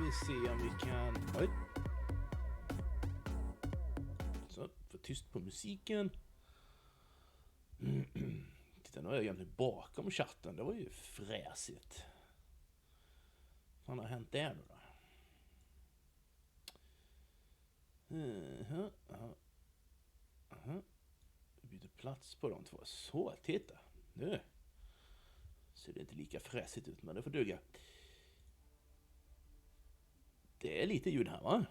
vi se om vi kan... Oj. Så, för tyst på musiken. Titta, nu är jag egentligen bakom chatten. Det var ju fräsigt. Vad har hänt där nu då? Vi byter plats på de två. Så, titta. Nu ser det inte lika fräsigt ut, men det får duga. Det är lite ljud här, va?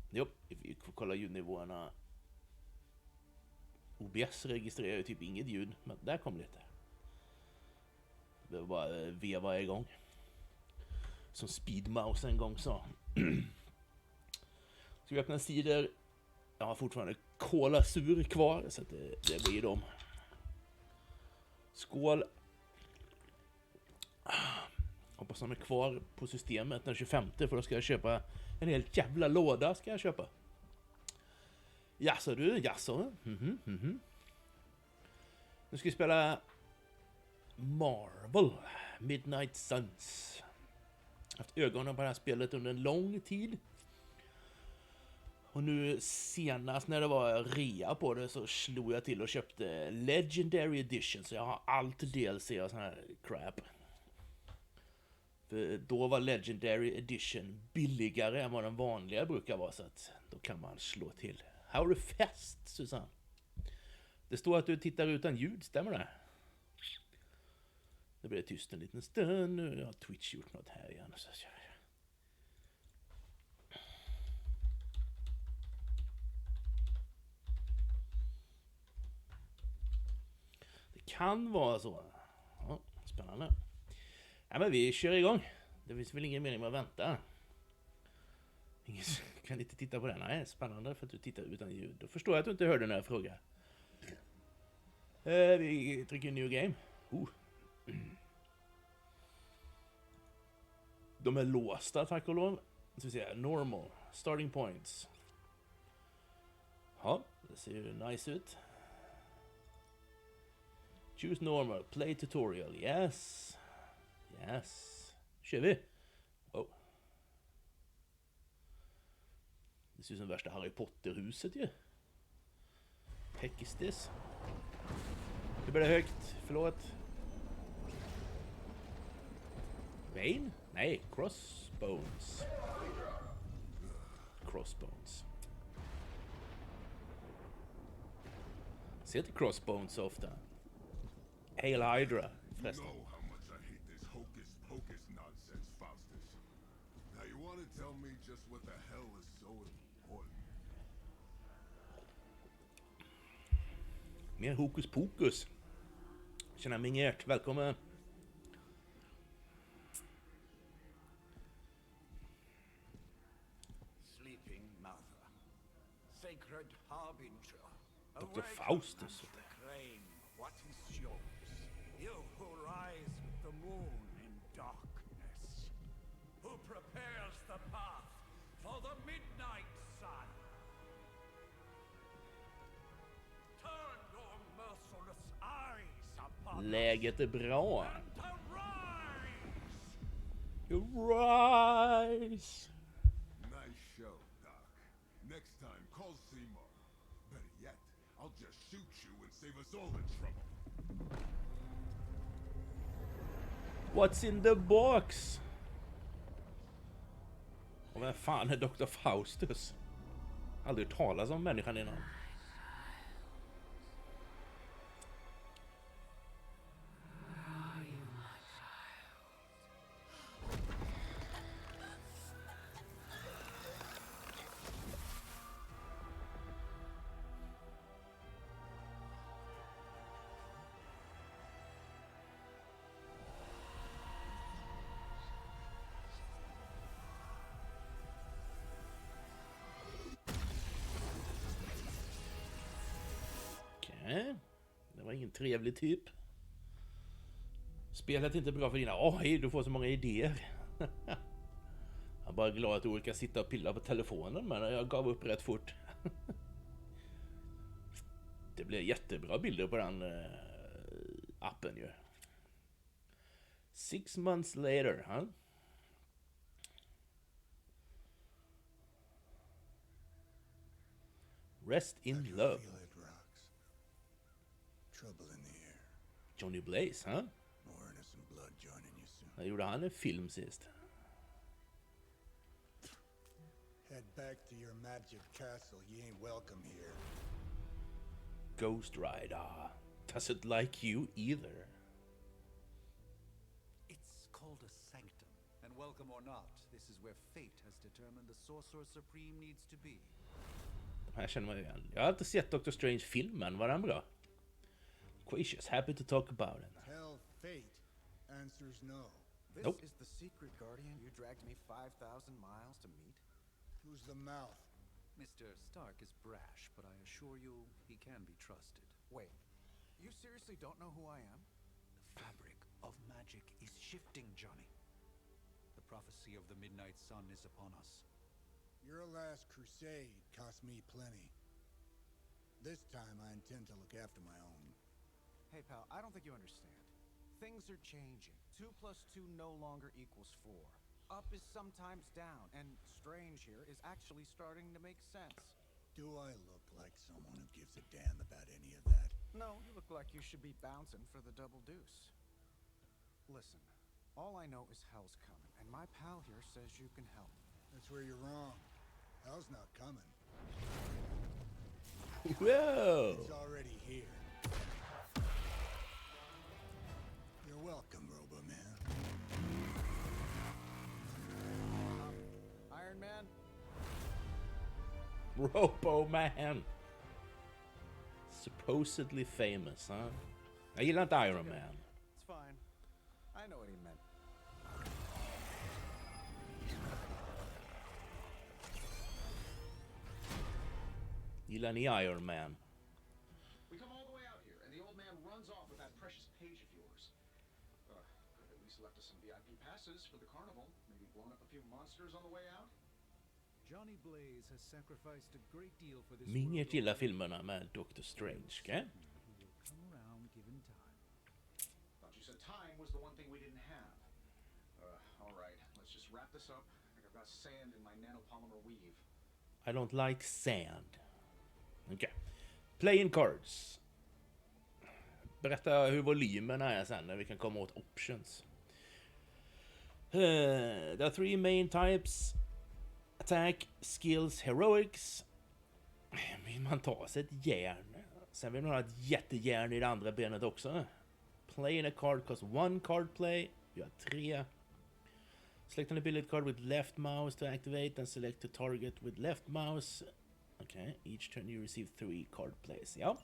Jo, vi får kolla ljudnivåerna. OBS registrerar ju typ inget ljud, men där kom lite. Det behöver bara veva igång. Som Speedmouse en gång sa. Ska vi öppna sidor? Jag har fortfarande Cola Sur kvar, så att det blir dem. Skål! Hoppas de är kvar på systemet den 25, för då ska jag köpa en helt jävla låda ska jag köpa. Jaså du, jaså? Nu ska vi spela Marvel Midnight Suns. Jag har haft ögonen på det här spelet under en lång tid. Och nu senast när det var rea på det så slog jag till och köpte Legendary Edition. Så jag har allt DLC och sån här crap. För då var Legendary Edition billigare än vad den vanliga brukar vara. Så att då kan man slå till. Här har du fest, Susanne. Det står att du tittar utan ljud, stämmer det? Det blir tyst en liten stund. Nu har Twitch gjort något här igen. Så det kan vara så. Ja, spännande. Ja, men vi kör igång. Det finns väl ingen mening med att vänta. Ingen kan inte titta på den. Nej, spännande för att du tittar utan ljud. Då förstår jag att du inte hörde när jag frågar. Vi trycker new game. De är låsta, tack och lov. Så vi ser, normal. Starting points. Ja, det ser ju nice ut. Choose normal. Play tutorial. Yes. Yes. Kör vi. Oh. Det ser ut som värsta Harry Potter-huset ju. Heck is this? Det blir högt. Förlåt. Vein? Nej, crossbones. Crossbones. Ser inte crossbones så ofta. Hail Hydra, förresten. Mer hokus pokus. Tjena Mingert, välkommen. Sleeping mother, sacred harbinger, Dr. Faustus. claim what is yours. You who rise with the moon in darkness, who prepares the path for the midnight sun. Turn your merciless eyes upon Läget är bra. and arise! Rise! Nice show, Doc. Next time, call Seymour. Better yet, I'll just shoot you and save us all the trouble. What's in the box? Och vem fan är Dr. Faustus? Aldrig talas om människan innan. Det var ingen trevlig typ. Spelet är inte bra för dina... Oj, du får så många idéer. Jag är bara glad att du orkar sitta och pilla på telefonen, men jag gav upp rätt fort. Det blev jättebra bilder på den appen ju. 6 months later, huh? Rest I in can love. feel it, Rox. Trouble in the air. Johnny Blaze, huh? More innocent blood joining you soon. När gjorde han en film sist? Head back to your magic castle. You ain't welcome here. Ghost Rider. Doesn't like you either. It's called a sanctum, and welcome or not, this is where fate has determined the Sorcerer Supreme needs to be. De här känner man igen. Jag har inte sett Doctor Strange-filmen. Var den bra? Quacious, happy to talk about it. Tell fate. Answers no. This Nope. is the secret guardian you dragged me 5,000 miles to meet? Who's the mouth? Mr. Stark is brash, but I assure you he can be trusted. Wait, you seriously don't know who I am? The fabric of magic is shifting, Johnny. The prophecy of the Midnight Sun is upon us. Your last crusade cost me plenty. This time I intend to look after my own. Hey pal, I don't think you understand. Things are changing. 2 + 2 no longer equals 4. Up is sometimes down, and Strange here is actually starting to make sense. Do I look like someone who gives a damn about any of that? No, you look like you should be bouncing for the double deuce. Listen, all I know is hell's coming, and my pal here says you can help. That's where you're wrong. Hell's not coming. Whoa! It's already here. You're welcome, Robo-Man. Iron Man? Robo-Man. Supposedly famous, huh? Jag gillar inte Iron Man. It's fine. I know what he meant. Gillar ni Iron Man? We come all the way out here, and the old man runs off with that precious page of yours. Could have at least left us some VIP passes for the carnival. Maybe blown up a few monsters on the way out. Johnny Blaze has sacrificed a great deal for this Minget world gillar already. filmerna med Doctor Strange, okay? He will come around given time. Thought you said time was the one thing we didn't have. All right, let's just wrap this up. I think I've got sand in my nanopolymer weave. I don't like sand. Okay. Playing cards. Berätta hur volymerna är sen när vi kan komma åt options. There are 3 main types. Attack, skills, heroics. Vill man ta sig ett järn? Sen vill man ha ett jättejärn i det andra benet också. Playing a card costs 1 card play. Vi har 3. Select an ability card with left mouse to activate and select to target with left mouse. Okay, each turn you receive 3 card plays. Ja.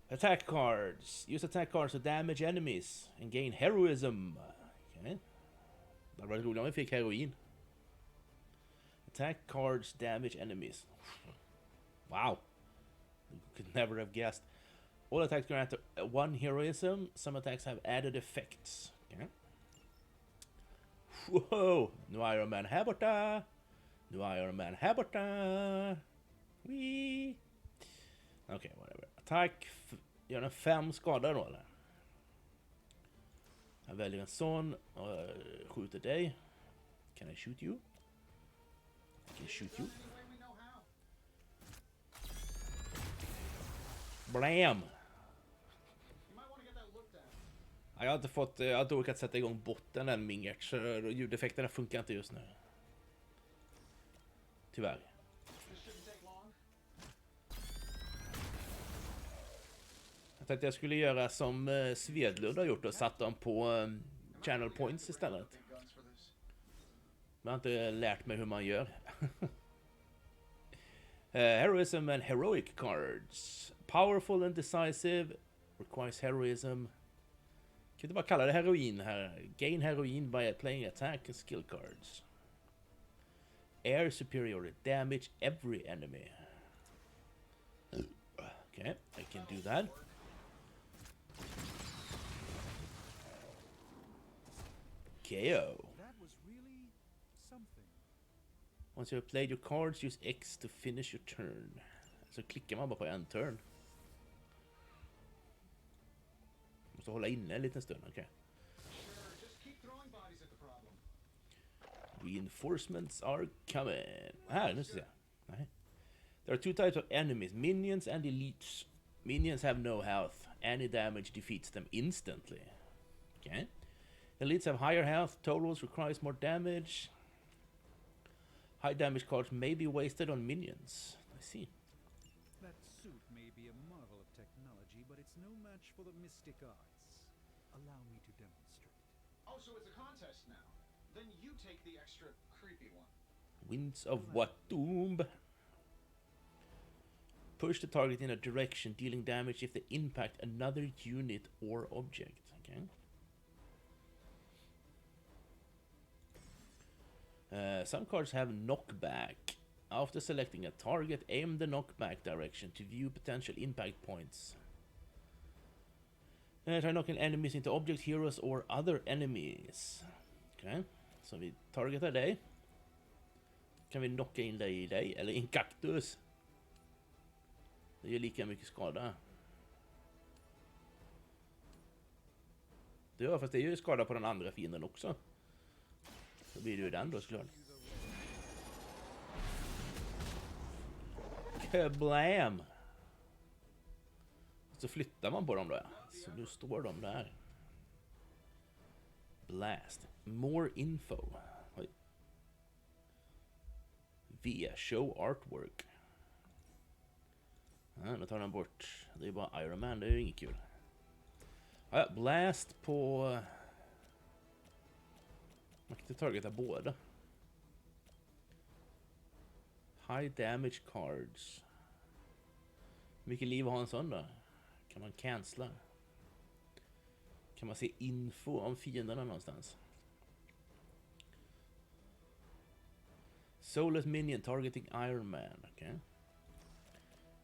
Attack cards. Use attack cards to damage enemies and gain heroism. Okay. Det hade varit roligt om vi fick heroin. Attack cards damage enemies. Wow. You could never have guessed. All attacks grant 1 heroism. Some attacks have added effects. Okay. Whoa! Nu är Iron Man här borta. Nu är Iron Man här borta. Wee. Okej, whatever. Attack. Gör den 5 skada då eller? Jag väljer en sån och skjuter dig. Can I shoot you? I can shoot you. Blam! You might want to get that looked at. Jag har inte orkat sätta igång botten än Mingert, så ljudeffekterna funkar inte just nu. Tyvärr. This shouldn't take long. Jag tänkte jag skulle göra som Svedlund har gjort och satt dem på channel points istället. Big guns for this. Men jag har inte lärt mig hur man gör. Heroism and heroic cards. Powerful and decisive. Requires heroism. Kan inte bara kalla det heroin här. Gain heroin by playing attack and skill cards. Air superiority. Damage every enemy. Okay, I can do that. KO. That was really something. Once you have played your cards, use X to finish your turn. Så klickar man bara på en turn. Måste hålla inne en liten stund, okej. Sure, just keep throwing bodies at the problem. Reinforcements are coming. Här, nu ska jag se. Nej. There are two types of enemies, minions and elites. Minions have no health. Any damage defeats them instantly. Okay. Elites have higher health, totals requires more damage. High damage cards may be wasted on minions. I see. That suit may be a marvel of technology, but it's no match for the mystic arts. Allow me to demonstrate. Oh, so it's a contest now. Then you take the extra creepy one. Winds of Watumb. Push the target in a direction, dealing damage if they impact another unit or object. Okay. Some cards have knockback. After selecting a target, aim the knockback direction to view potential impact points. Try knocking enemies into objects, heroes or other enemies. Okej, så vi targetar dig. Kan vi knocka in dig i dig, eller i en kaktus. Det gör lika mycket skada. Det gör, fast det gör ju skada på den andra fienden också. Så blir det ju den då såklart. Kablam! Så flyttar man på dem då, ja. Så nu står de där. Blast. More info. Oj. V. Show artwork. Ja, nu tar den bort. Det är bara Iron Man, det är ju inget kul. Ja, blast på... Man kan inte targeta båda. High damage cards. Hur mycket liv har en sån då? Kan man cancella? Kan man se info om fienderna någonstans? Soulless minion targeting Iron Man. Okej. Okay.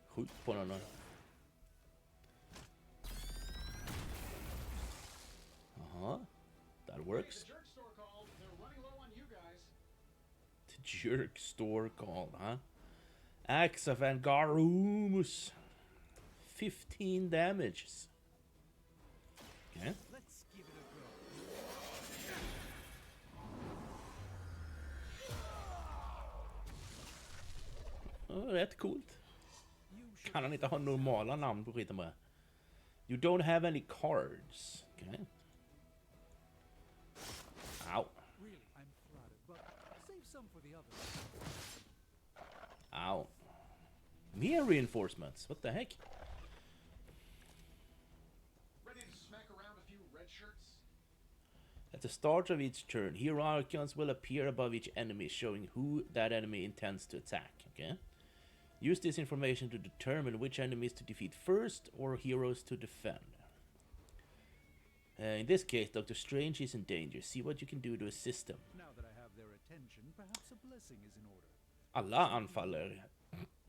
Skjut på någon då. Aha. That works. The jerk store called, huh? Axe of Angarumus. 15 damages. Okay. Let's give it a go. Rätt coolt. Kan han inte ha normala namn på skiten bara? You don't have any cards. Okay. Ow. Really, I'm flattered, but save some for the others. Ow. Mere reinforcements. What the heck? Ready to smack around a few red shirts? At the start of each turn, hero icons will appear above each enemy, showing who that enemy intends to attack. Okay. Use this information to determine which enemies to defeat first or heroes to defend. In this case, Dr. Strange is in danger. See what you can do to assist him. Now that I have their attention, perhaps a blessing is in order. Alla anfaller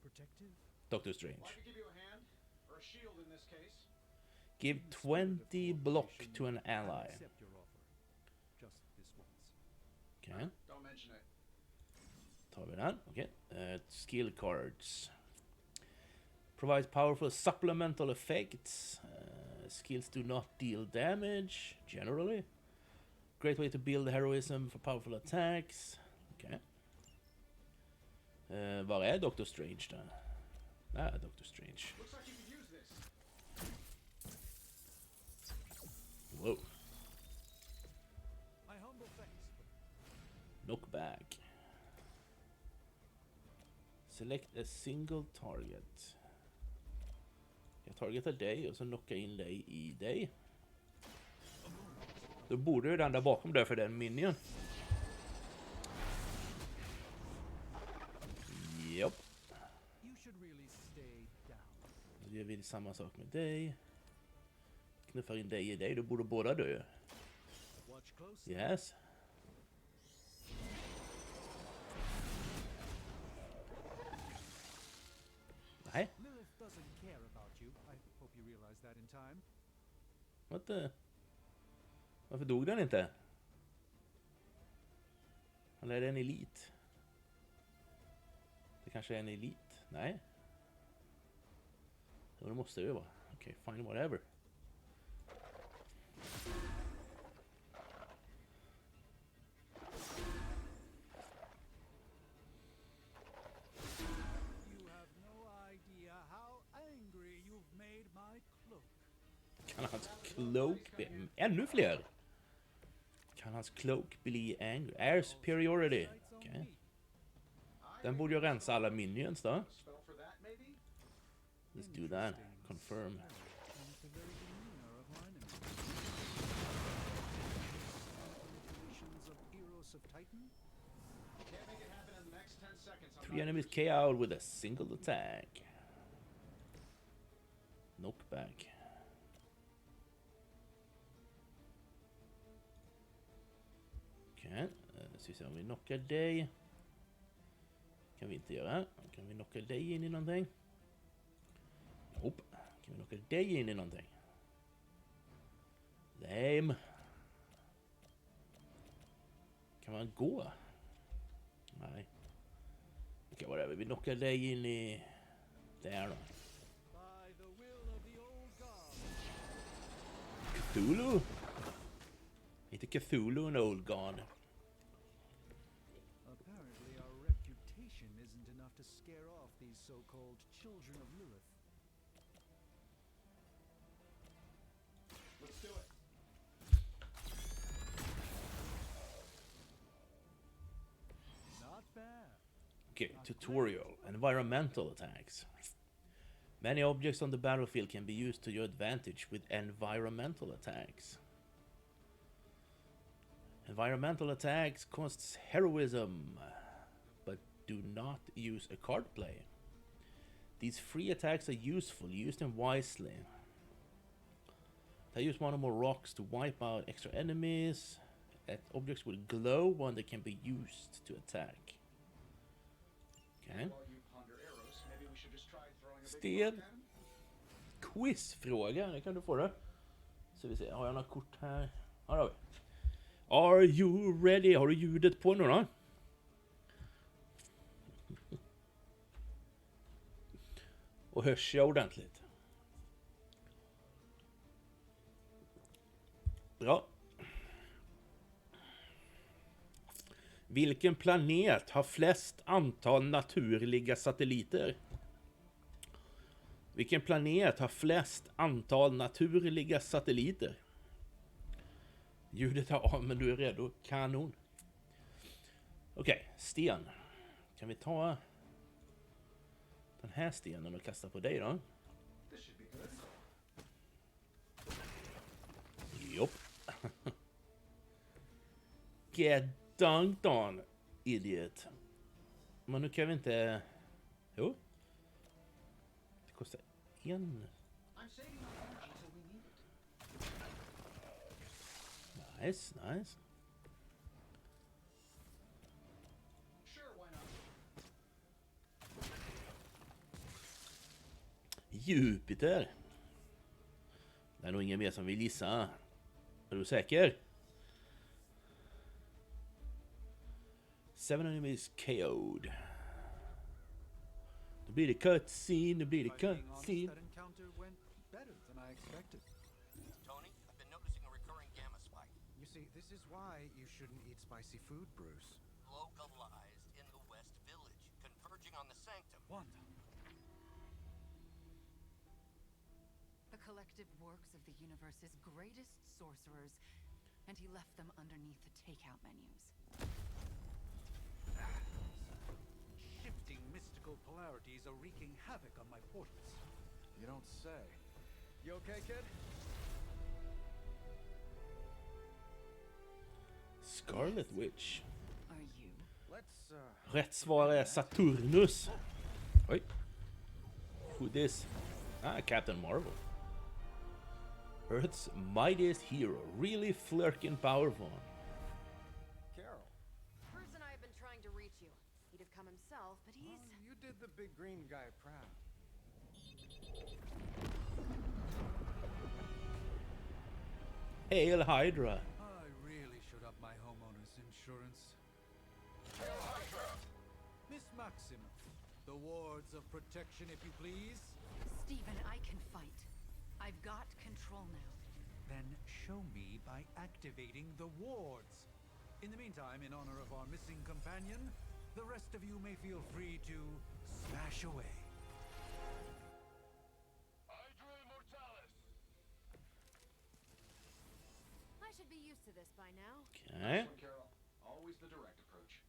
Protective? Dr. Strange. Well, I could give you a hand, or a shield in this case. Give 20 block to an ally. Accept your offer. Just this once. Okay. Don't mention it. Tar vi den. Okay. Skill cards. Provides powerful supplemental effects. Skills do not deal damage, generally. Great way to build heroism for powerful attacks. Okay. Var är Dr. Strange då? Där är Dr. Strange. Looks like you could use this. Whoa. My humble thanks. Knockback. Select a single target. Jag targetar dig och så knockar in dig i dig. Då borde ju den där bakom där för den minion. Japp. You should really stay down. Då gör vi samma sak med dig. Knuffar in dig i dig, då borde båda dö. Watch closely. Yes. Nej. Lilith doesn't care about you. I hope you realize that in time. What the? Varför dog den inte? Eller är det en elit? Det kanske är en elit? Nej. Ja, det måste det ju vara. Okej, fine, whatever. You have no Kan hans cloak bli... Ännu fler! Kan hans cloak bli angry? Air superiority. Okay. Den borde ju rensa alla minions då. Spell for that, maybe? Let's do that. Confirm. And the very demeanor of our enemies. Manipulations of Eros of Titan? Can't make it happen in the next 10 seconds. I'm 3 not enemies KO'd with a single attack. Knockback. Okej, ska vi se om vi knockar dig. Kan vi inte göra. Kan vi knocka dig in i någonting? Nope. Kan vi knocka dig in i någonting? Lame. Kan man gå? Nej. Okej, whatever. Vi knockar dig in i... Där då. By the will of the old god. Cthulhu? Inte Cthulhu, en old god. Apparently our reputation isn't enough to scare off these so-called children of Lilith. Let's do it. Not bad. Okay, tutorial. Environmental attacks. Many objects on the battlefield can be used to your advantage with environmental attacks. Environmental attacks costs heroism, but do not use a card play. These free attacks are useful, use them wisely. They use one or more rocks to wipe out extra enemies. Objects will glow when they can be used to attack. Okay. While you ponder arrows, maybe we should just try throwing a big Sten. rock at him? Quizfråga, det kan du få det. Så vi ser, har jag några kort här? Ja, det har vi. Are you ready? Har du ljudet på nu då? Och hörs jag ordentligt? Bra. Vilken planet har flest antal naturliga satelliter? Vilken planet har flest antal naturliga satelliter? Ljudet är av, men du är redo. Kanon. Okej, sten. Kan vi ta den här stenen och kasta på dig då? This should be good. Jopp. Get dunked on, idiot. Men nu kan vi inte... Jo. Det kostar en... I'm saving my energy till we need it. Nice, nice. Sure, why not? Jupiter. Det är nog ingen mer som vill gissa. Är du säker? 7 enemies KO'd. Då blir det cutscene, då blir det If I'm being honest, cutscene. that encounter went better than I expected. Tony, I've been noticing a recurring gamma spike. You see, this is why you shouldn't eat spicy food, Bruce. Localized in the West Village, converging on the sanctum. Wanda. The collective works of the universe's greatest sorcerers, and he left them underneath the takeout menus. Shifting mystical polarities are wreaking havoc on my portals. You don't say. You okay, kid? Scarlet Witch. Are you? Let's, Rätt svar är Saturnus. Oj. Who this? Ah, Captain Marvel. Earth's mightiest hero. Really flirking powerful. Carol. Bruce and I have been trying to reach you. He'd have come himself, but he's... Oh, you did the big green guy proud. Hail Hydra. I really should up my homeowner's insurance. Miss Maximoff, the wards of protection, if you please. Stephen, I can fight. I've got control now. Then show me by activating the wards. In the meantime, in honor of our missing companion, the rest of you may feel free to smash away. should be used to this by now. Okej. One, Carol. Always the direct approach.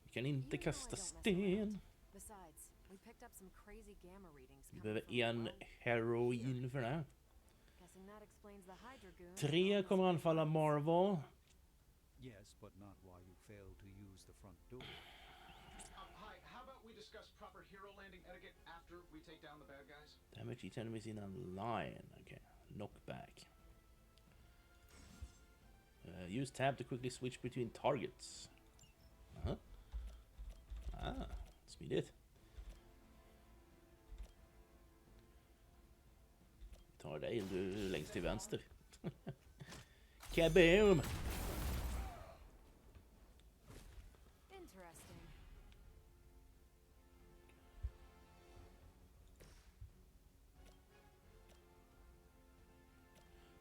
Vi kan inte You know I kasta don't mess sten. around. Besides, we picked up some crazy gamma readings Vi coming behöver from the en well. heroin för det. Guessing that explains the Hydra goons. 3 kommer anfalla Marvel. Yes, but not while you fail to use the front door. Hi, how about we discuss proper hero landing etiquette after we take down the bad guys? Damage each enemies in a line. Okay. Knockback. Use tab to quickly switch between targets. Smidigt. Vi tar dig, du är längst till vänster. Kaboom! Interesting.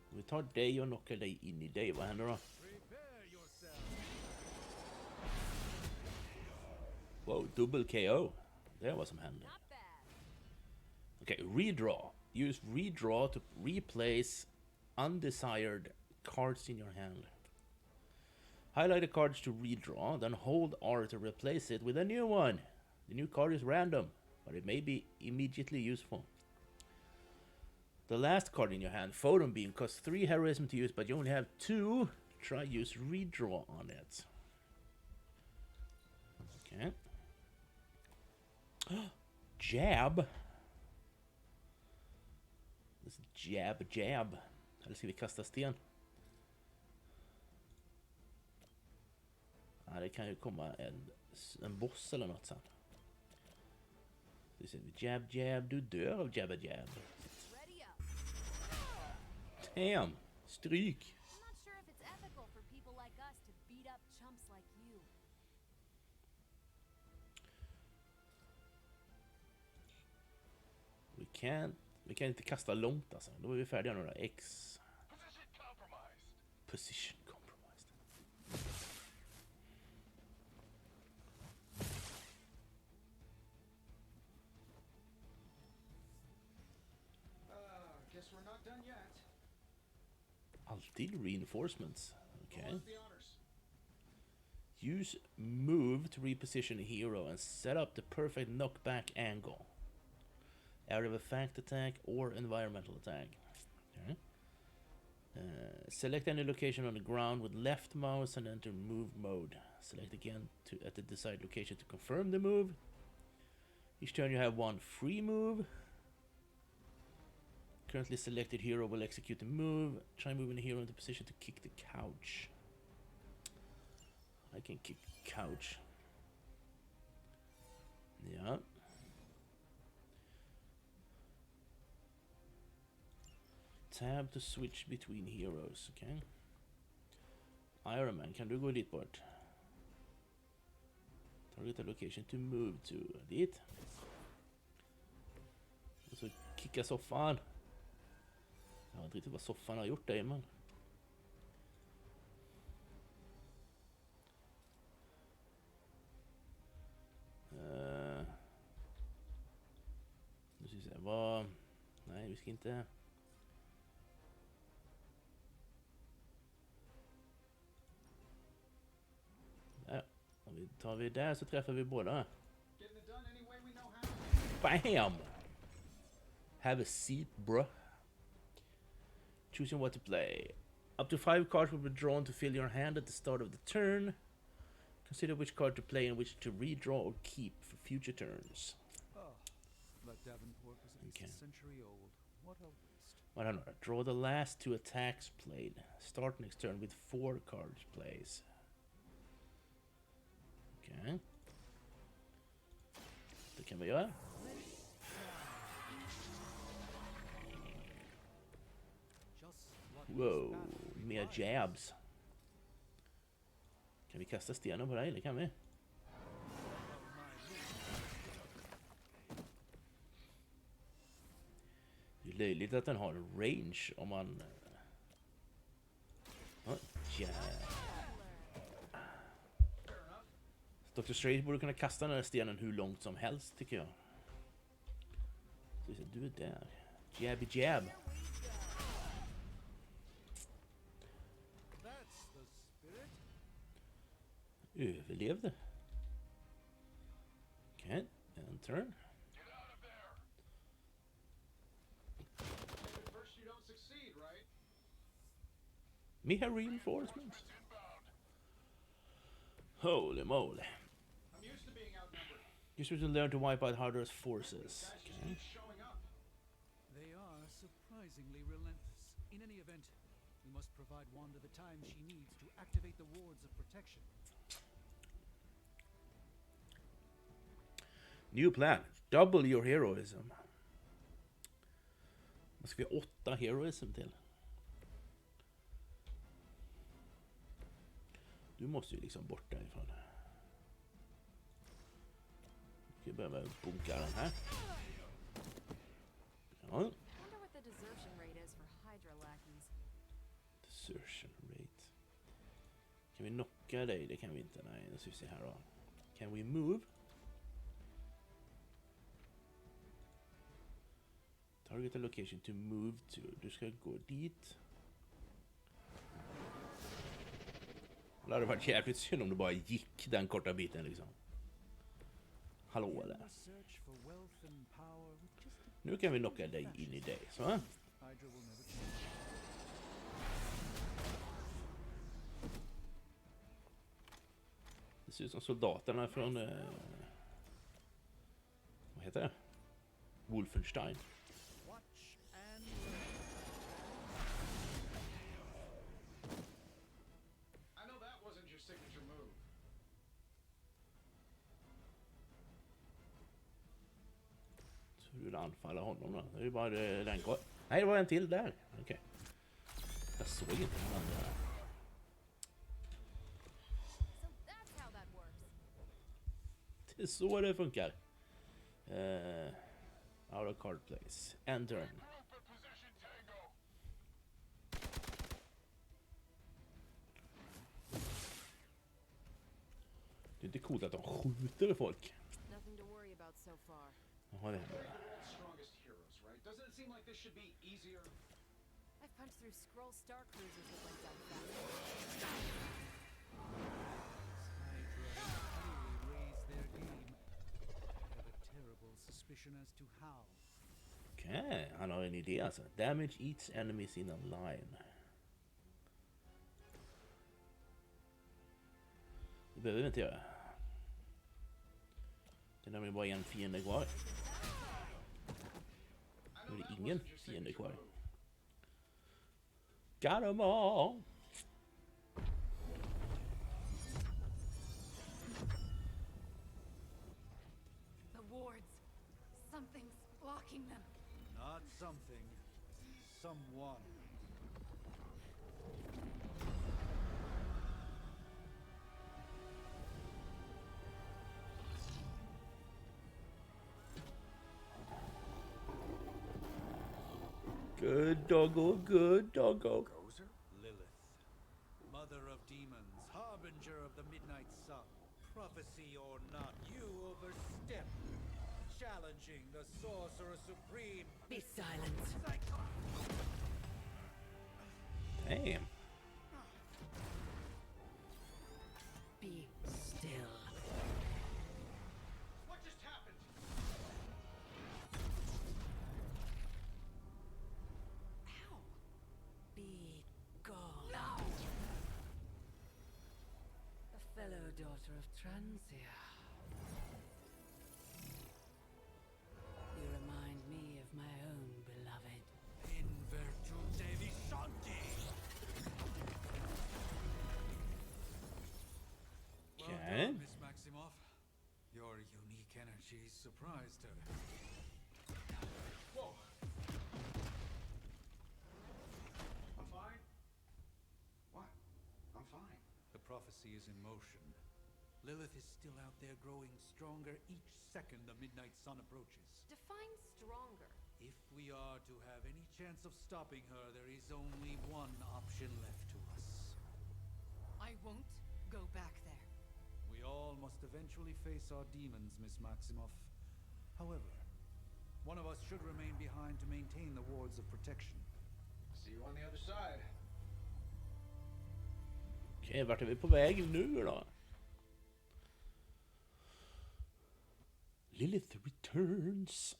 Vi tar dig och knockar dig in i dig. Vad händer då? Wow, double KO. Det är vad som händer. Not bad. Okay, redraw. Use redraw to replace undesired cards in your hand. Highlight the cards to redraw, then hold R to replace it with a new one. The new card is random, but it may be immediately useful. The last card in your hand, Photon Beam, costs 3 heroism to use, but you only have 2. Try use redraw on it. Okay. Jab. This jab. Eller ska vi kasta sten? Ja, det kan ju komma en boss eller något sen. Jab, du dör av jab. Ready up. Damn, stryk. I'm not sure if it's ethical for people like us to beat up chumps like you. Vi kan inte kasta långt alltså. Då är vi färdiga nu då. X. Position compromised. Guess we're not done yet. Alltid reinforcements. Who Okay. wants the honors? Use move to reposition a hero and set up the perfect knockback angle. Area of effect attack or environmental attack. Okay. Select any location on the ground with left mouse and enter move mode. Select again at the desired location to confirm the move. Each turn you have 1 free move. Currently selected hero will execute the move. Try moving the hero into position to kick the couch. I can kick couch. Yeah. Tab to switch between heroes, okay? Iron Man, kan du gå dit bort? Target a location to move to. Dit. Och så kicka soffan. Jag vet inte riktigt vad soffan har gjort där, men... Nu ska vi se, vad... Nej, vi ska inte... Där. Om tar vi där så träffar vi båda. Getting it done any way we know how. Bam! Have a seat, bruh. Choosing what to play. Up to 5 cards will be drawn to fill your hand at the start of the turn. Consider which card to play and which to redraw or keep for future turns. Oh, but Davenport was at least Okay. a century old. What a waste. I don't know. Draw the last 2 attacks played. Start next turn with 4 cards plays. Okay. Det kan vi göra. Just what Wow, this battle mer requires. jabs. Kan vi kasta stenen på dig, eller kan vi? Det är löjligt att den har range om man... Jab. Dr. Strange borde kunna kasta den här stenen hur långt som helst, tycker jag. Så du är där. Jabby jab. That's Överlevde. Okej, enter. First you don't succeed, right? Me have reinforcements. Holy moly. I'm used to being outnumbered. You should learn to wipe out Harder's forces. Guys just Okay. keep showing up. They are surprisingly relentless. In any event, we must provide Wanda the time she needs to activate the wards of protection. New plan. Double your heroism. Vad ska vi 8 heroism till? Du måste ju liksom bort därifrån. Vi börjar med att bunka den här. Ja. Wonder what the desertion rate is for Hydra lackeys. Desertion rate. Kan vi knocka dig? Det kan vi inte. Nej, nu ska vi se här då. Can we move? Target a location to move to. Du ska gå dit. Det hade varit jävligt synd om du bara gick den korta biten liksom. Hallå där. Nu kan vi knocka dig in i dig. Så. Det ser ut som soldaterna från... vad heter det? Wolfenstein. I know that wasn't your signature move. Så du anfalla honom då? Det är ju bara den kvar. Nej, det var en till där. Okej. Jag såg inte den andra. So that's how that works. Det är så det funkar. Out of card place. Enter. Det är inte coolt att de skjuter folk. Nothing to worry about so far. Jaha, det They're händer. the world's strongest heroes, right? Doesn't it seem like this should be easier? I've punched through Skrull Star Cruisers that went down fast. Raise their game. I have a terrible suspicion as to how. Okej, han har en idé alltså. Damage eats enemies in a line. Det behöver vi inte göra. Det är nämligen bara en fiende kvar. Nu är det ingen fiende kvar. Got them all! The wards. Something's blocking them. Not something. Someone. Good doggo, good doggo. Gozer? Lilith, mother of demons, harbinger of the midnight sun. Prophecy or not, you overstep. Challenging the sorcerer supreme. Be silent. Damn. Be still. What just happened? Ow. Be gone. No. A fellow daughter of Transia. You remind me of my own beloved. In virtute vishanti. Well Okay. done, Miss Maximoff. Your unique energy surprised her. Whoa. I'm fine. What? I'm fine. The prophecy is in motion. Lilith is still out there growing stronger each second the midnight sun approaches. Define stronger. If we are to have any chance of stopping her, there is only one option left to us. I won't go back there. We all must eventually face our demons, Miss Maximoff. However, one of us should remain behind to maintain the wards of protection. See you on the other side. Okej, vart är vi på väg nu då? Lilith returns.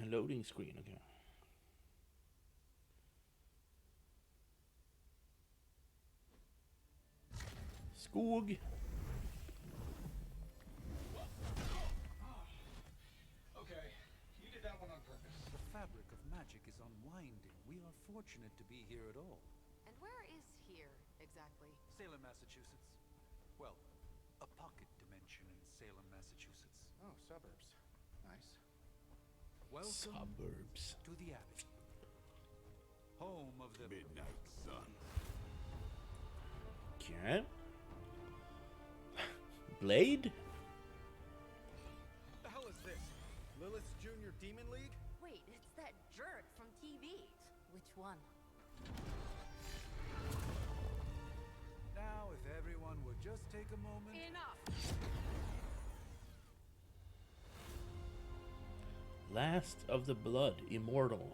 Loading screen, okay. Skog. Okay, you did that one on purpose. The fabric of magic is unwinding. We are fortunate to be here at all. And where is here, exactly? Salem, Massachusetts. Well, a pocket dimension in Salem, Massachusetts. Oh, suburbs. Nice. Welcome Suburbs. to the Abbey. Home of the Midnight sun. Okay. Blade? The hell is this? Lilith's Junior Demon League? Wait, it's that jerk from TV. Which one? Now, if everyone would just take a moment. Enough! Last of the Blood, Immortal.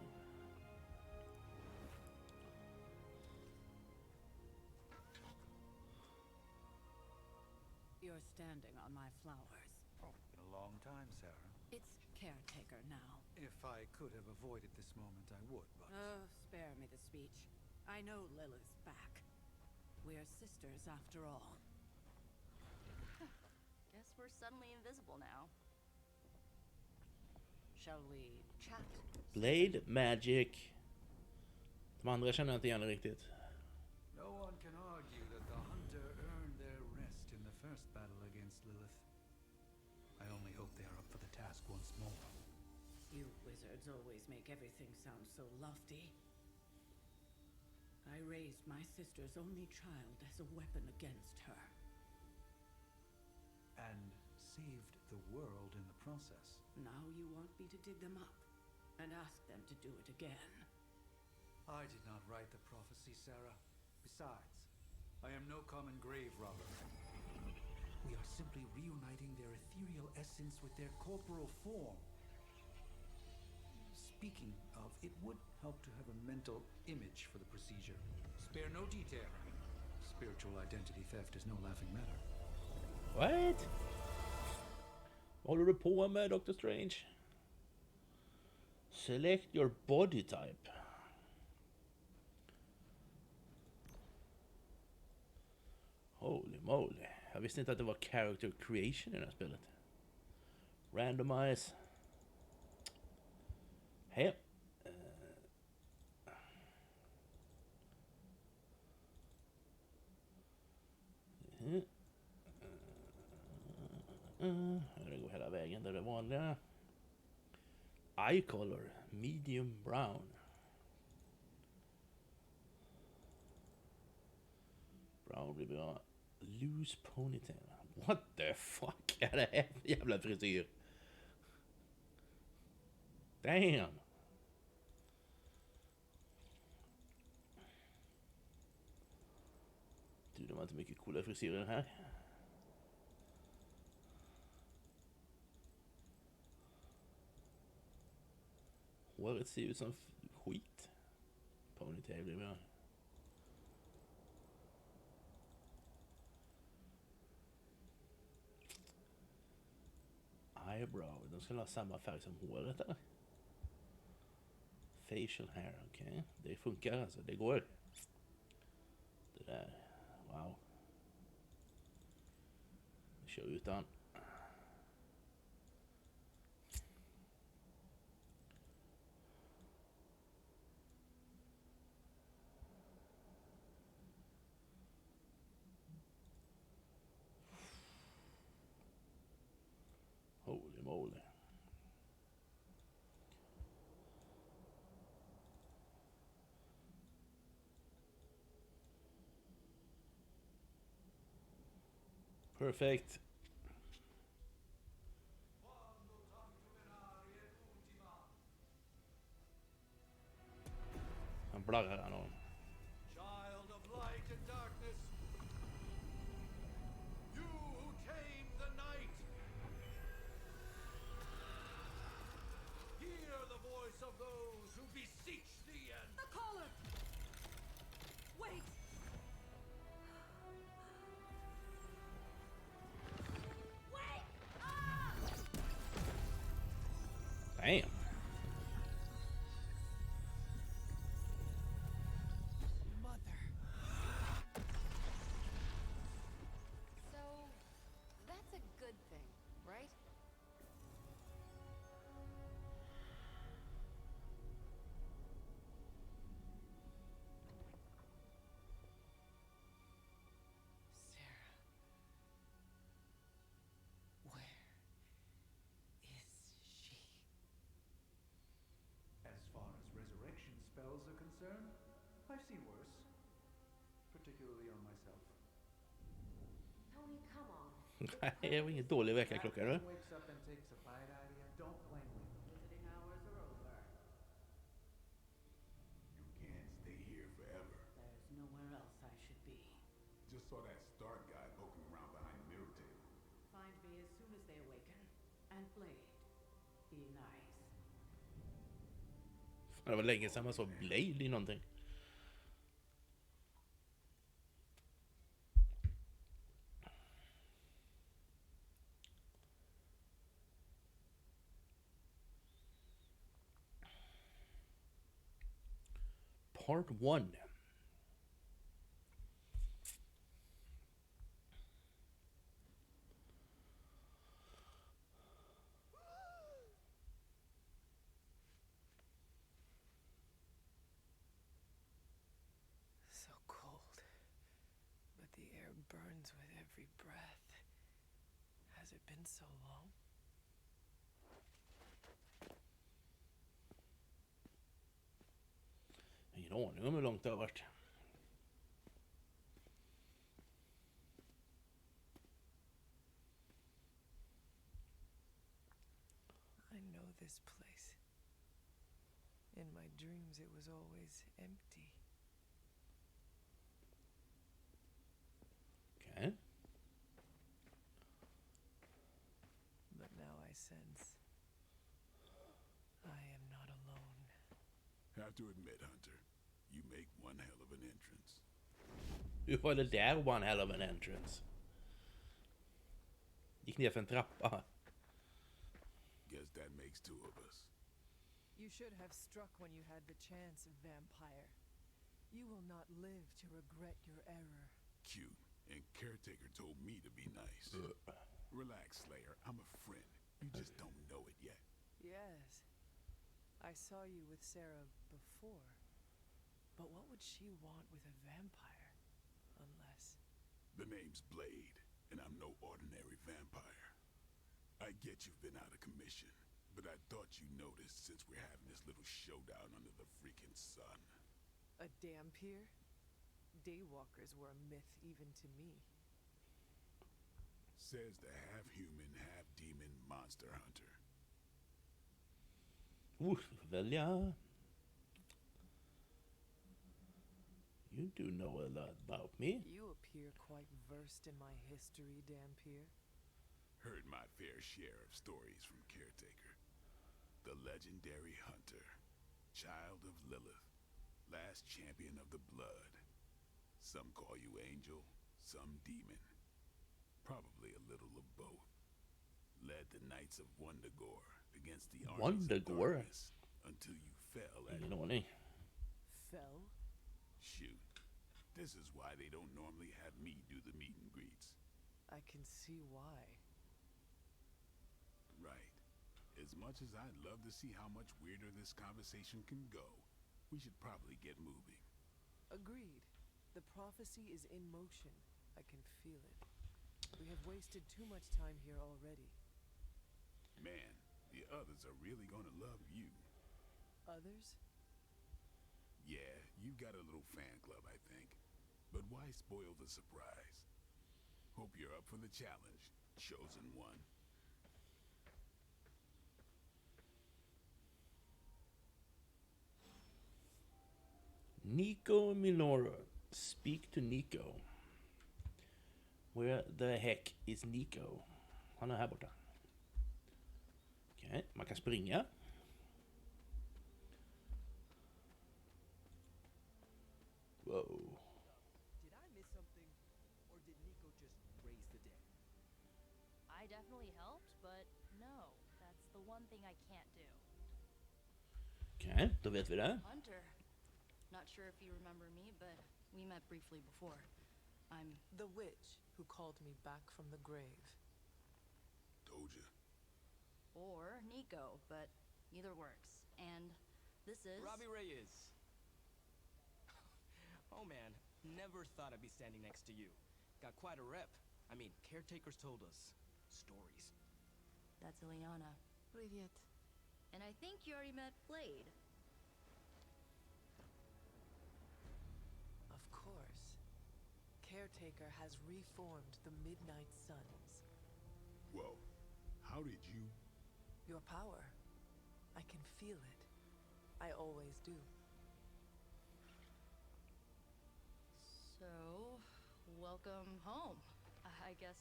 You're standing on my flowers. Oh, been a long time, Sarah. It's caretaker now. If I could have avoided this moment, I would, but... Oh, spare me the speech. I know Lilith's back. We're sisters after all. Guess we're suddenly invisible now. Shall we chat? Blade, Magic. De andra känner jag inte igen riktigt. No one can argue that the hunter earned their rest in the first battle against Lilith. I only hope they are up for the task once more. You wizards always make everything sound so lofty. I raised my sister's only child as a weapon against her. And saved the world in the process. Now you want me to dig them up and ask them to do it again. I did not write the prophecy, Sarah. Besides, I am no common grave robber. We are simply reuniting their ethereal essence with their corporal form. Speaking of, it would help to have a mental image for the procedure. Spare no detail. Spiritual identity theft is no laughing matter. What? Vad håller du på med, Dr. Strange? Select your body type. Holy moly. Jag visste inte att det var character creation i det här spelet. Randomize. Hej. Det går hela vägen där det vanliga. Eye color, medium brown. Brown blir bra. Loose ponytail. What the fuck är det här för jävla frisyr? Damn. Du, de har inte mycket coola frisyrer här. Håret ser ut som skit. Ponytail blir bra. Eyebrow. De ska ha samma färg som håret eller? Facial hair, okej. Okay. Det funkar alltså, det går. Det där, wow. Vi kör utan. Holy moly. Perfect. Han blaggar han om. Child of light and darkness, you who tame the night, hear the voice of those who beseech thee and The caller! Wait! Wait! spells are concerned, I've seen worse. Particularly on myself. Tony, come on. Det är ingen dålig väckarklocka, eller? Wakes up and takes a bite out of you. Don't blame me. Visiting hours are over. You can't stay here forever. There's nowhere else I should be. Just saw that Stark guy poking around behind the mirror table. Find me as soon as they awaken. And Blade, be nice. Det var länge sedan man såg Blade i någonting. Part 1. So cold, but the air burns with every breath. Has it been so long? Ingen aning om hur långt det har varit. I know this place. In my dreams, it was always empty. Okay. But now I sense I am not alone. Have to admit, Hunter, you make one hell of an entrance. Hur var det där one hell of an entrance? Gick ner för en trappa. Guess that makes two of us. You should have struck when you had the chance, vampire. You will not live to regret your error. Cute. And Caretaker told me to be nice. Relax, Slayer. I'm a friend. You just don't know it yet. Yes. I saw you with Sarah before. But what would she want with a vampire? Unless... The name's Blade, and I'm no ordinary vampire. I get you've been out of commission, but I thought you noticed since we're having this little showdown under the freaking sun. A Dampier? Daywalkers were a myth even to me. Says the half-human, half-demon monster hunter. Välja. You do know a lot about me. You appear quite versed in my history, Dampier. Heard my fair share of stories from Caretaker. The legendary hunter, child of Lilith, last champion of the blood. Some call you angel, some demon. Probably a little of both. Led the Knights of Wundagore against the armies of darkness until you fell at it. Fell? Shoot. This is why they don't normally have me do the meet and greets. I can see why. Right. As much as I'd love to see how much weirder this conversation can go, we should probably get moving. Agreed. The prophecy is in motion. I can feel it. We have wasted too much time here already. Man, the others are really gonna love you. Others? Yeah, you've got a little fan club, I think. But why spoil the surprise? Hope you're up for the challenge, chosen one. Nico Minoru. Speak to Nico. Where the heck is Nico? Han är här borta. Okej, man kan springa. Whoa. Did I miss something? Or did Nico just raise the dead? I definitely helped, but no. That's the one thing I can't do. Okej, då vet vi det. Hunter. Not sure if you remember me, but we met briefly before. I'm the witch who called me back from the grave. Told you. Or Nico, but either works. And this is... Robbie Reyes. Oh man, never thought I'd be standing next to you. Got quite a rep. I mean, caretakers told us stories. That's Ileana. Привет. And I think you already met Blade. caretaker has reformed the Midnight Suns. Whoa. How did you... Your power. I can feel it. I always do. So, welcome home. I guess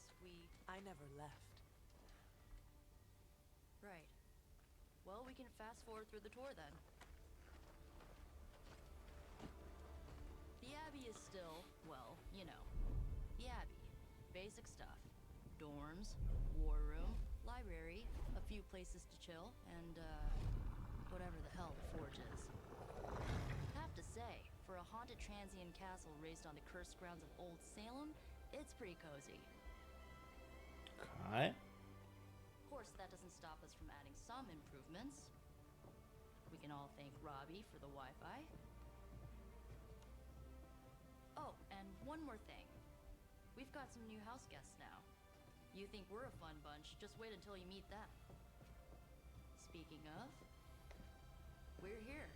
I never left. Right. Well, we can fast forward through the tour then. The Abbey is still, well, you know, the Abbey. Basic stuff. Dorms, war room, library, a few places to chill, and, whatever the hell the Forge is. Have to say, for a haunted transient castle raised on the cursed grounds of Old Salem, it's pretty cozy. Okay. Of course, that doesn't stop us from adding some improvements. We can all thank Robbie for the Wi-Fi. Oh, and one more thing. We've got some new house guests now. You think we're a fun bunch, just wait until you meet them. Speaking of, we're here.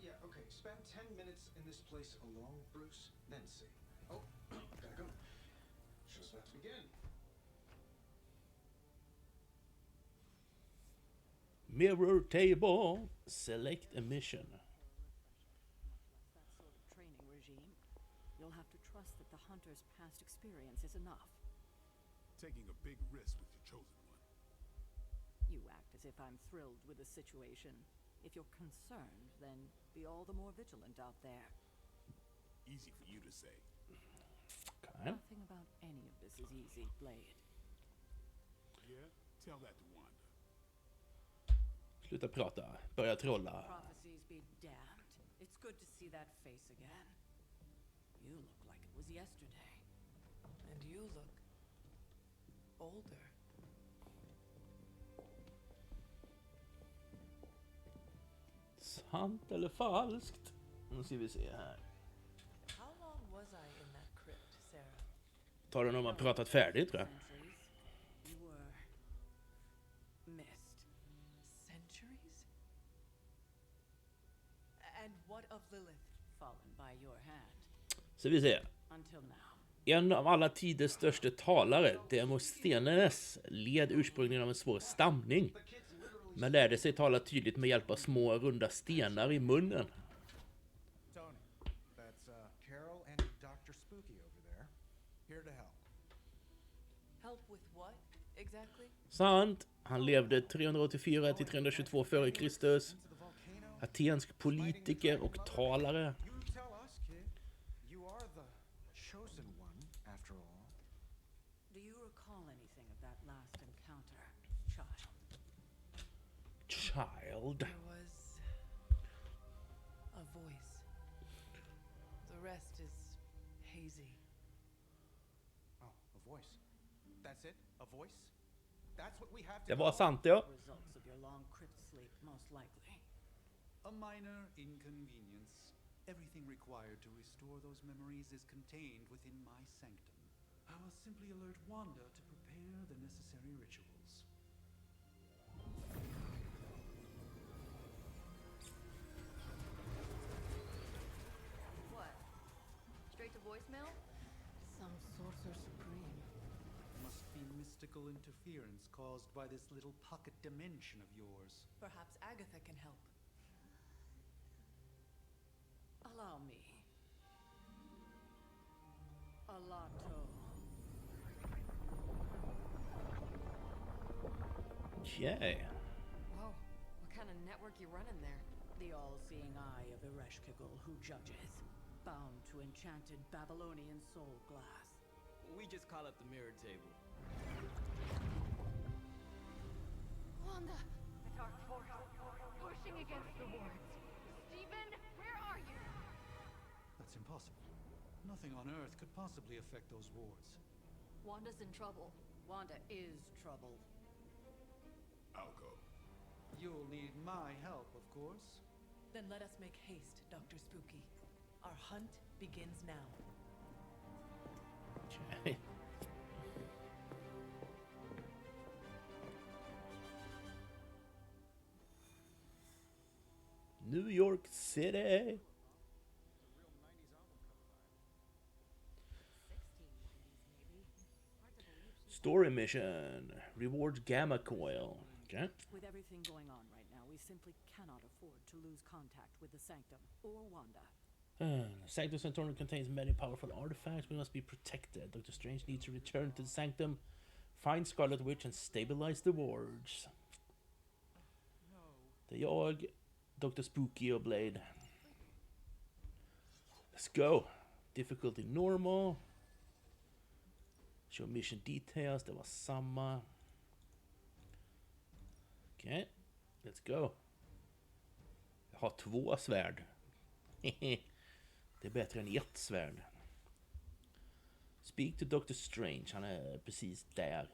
Yeah, okay. Spend 10 minutes in this place alone, Bruce, then see. Oh, gotta go. Show's about to begin. Mirror table. Select a mission. That sort of training regime. You'll have to trust that the hunter's past experience is enough. Taking a big risk with your chosen one. You act as if I'm thrilled with the situation. If you're concerned, then be all the more vigilant out there. Easy for you to say. Okay. Nothing about any of this is easy, Blade. Yeah? Tell that to Wanda. Sluta prata. Börja trolla. Prophecies be damned. It's good to see that face again. You look like it was yesterday. And you look older. Sant eller falskt? Nu ska vi se här. How long was I in that crypt, Sarah? Tar det när man pratat färdigt, tror jag. You were missed. Centuries? And what of Lilith? Fallen by your hand. Så vi ser. Until now. En av alla tiders största talare, Demosthenes, led ursprungligen av en svår stamning. Men lärde sig tala tydligt med hjälp av små runda stenar i munnen. Tony, that's Carol and Dr. Spooky over there. Here to help. Help with what, exactly? Sant. Han levde 384 till 322 före Kristus. Atensk politiker och talare. You tell us, kid. You are the chosen one, after all. Do you recall anything of that last encounter, child? Child. There was a voice. The rest is hazy. Oh, a voice. That's it? A voice? That's what we have to Det var go? sant, ja. Results of your long crypt sleep, most likely. A minor inconvenience. Everything required to restore those memories is contained within my sanctum. I will simply alert Wanda to prepare the necessary rituals. What? Straight to voicemail? Some sorcerer supreme. Must be mystical interference caused by this little pocket dimension of yours. Perhaps Agatha can help. Allow me. Alato. Okay. Whoa, what kind of network you running there? The all-seeing eye of Ereshkigal who judges. Bound to enchanted Babylonian soul glass. We just call it the mirror table. Wanda! The dark force pushing against the wards. Stephen, where are you? That's impossible. Nothing on Earth could possibly affect those wards. Wanda's in trouble. Wanda is troubled. I'll go. You'll need my help, of course. Then let us make haste, Dr. Spooky. Our hunt begins now. Okay. New York City. Story mission. Reward Gamma Coil. Okay. With everything going on right now, we simply cannot afford to lose contact with the Sanctum or Wanda. The Sanctum Sanctorum contains many powerful artifacts. We must be protected. Dr. Strange needs to return to the Sanctum, find Scarlet Witch, and stabilize the wards. Det är jag, Dr. Spooky och Blade. Let's go. Difficulty normal. Show mission details. Det var samma. Okej. Let's go. Jag har 2 svärd. Det är bättre än 1 svärd. Speak to Dr. Strange. Han är precis där.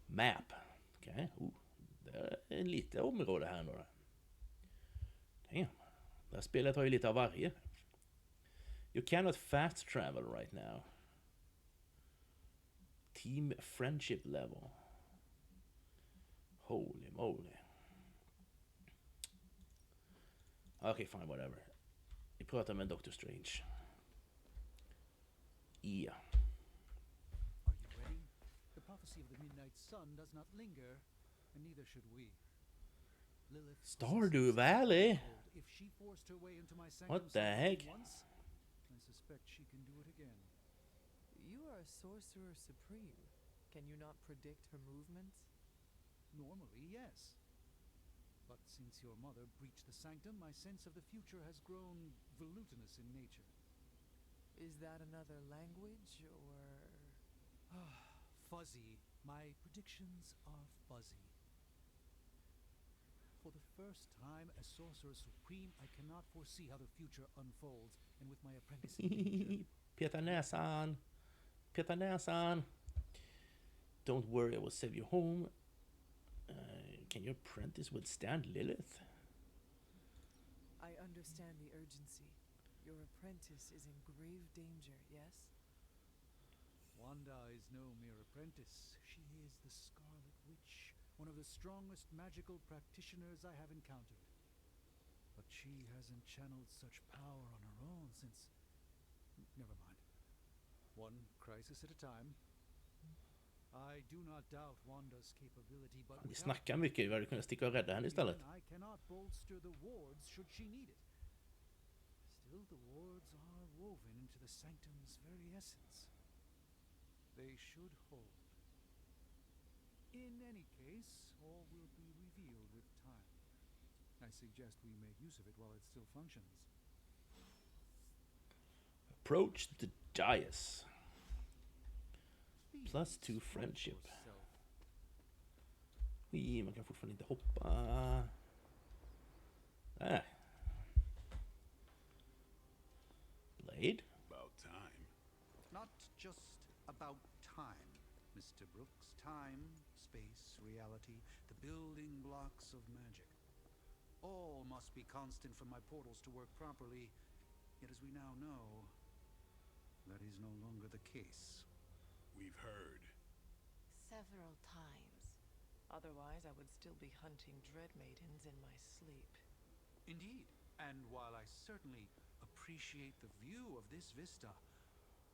Map. Okej. Det är lite område här ändå. Damn. Det här spelet har ju lite av varje. You cannot fast travel right now. Team friendship level. Holy moly. Okay, fine, whatever. Vi pratar med Dr. Strange. Yeah. Are you ready? The prophecy of the midnight sun does not linger, and neither should we. Lilith Stardew Valley? If she forced her way into my What the heck? Once, I suspect she can do it again. You are a sorcerer supreme. Can you not predict her movements? Normally, yes. But since your mother breached the sanctum, my sense of the future has grown volutinous in nature. Is that another language, or...? Fuzzy. My predictions are fuzzy. For the first time as Sorcerer Supreme, I cannot foresee how the future unfolds, and with my apprentice in danger... Peta näsan. Peta näsan. Don't worry, I will save you home. Can your apprentice withstand Lilith? I understand the urgency. Your apprentice is in grave danger, yes? Wanda is no mere apprentice. She is the Scarlet Witch, one of the strongest magical practitioners I have encountered. But she hasn't channeled such power on her own since... Never mind. One crisis at a time. I do not doubt Wanda's capability, but Vi snackar mycket, vi hade kunnat sticka och rädda henne istället. I cannot bolster the wards should she need it. Still, the wards are woven into the sanctum's very essence. They should hold. In any case, all will be revealed with time. I suggest we make use of it while it still functions. Approach the dais. +2 friendship. Man kan fortfarande inte hoppa. Blade? About time. Not just about time, Mr. Brooks. Time, space, reality, the building blocks of magic. All must be constant for my portals to work properly. Yet as we now know, that is no longer the case. We've heard. Several times. Otherwise, I would still be hunting dread maidens in my sleep. Indeed. And while I certainly appreciate the view of this vista,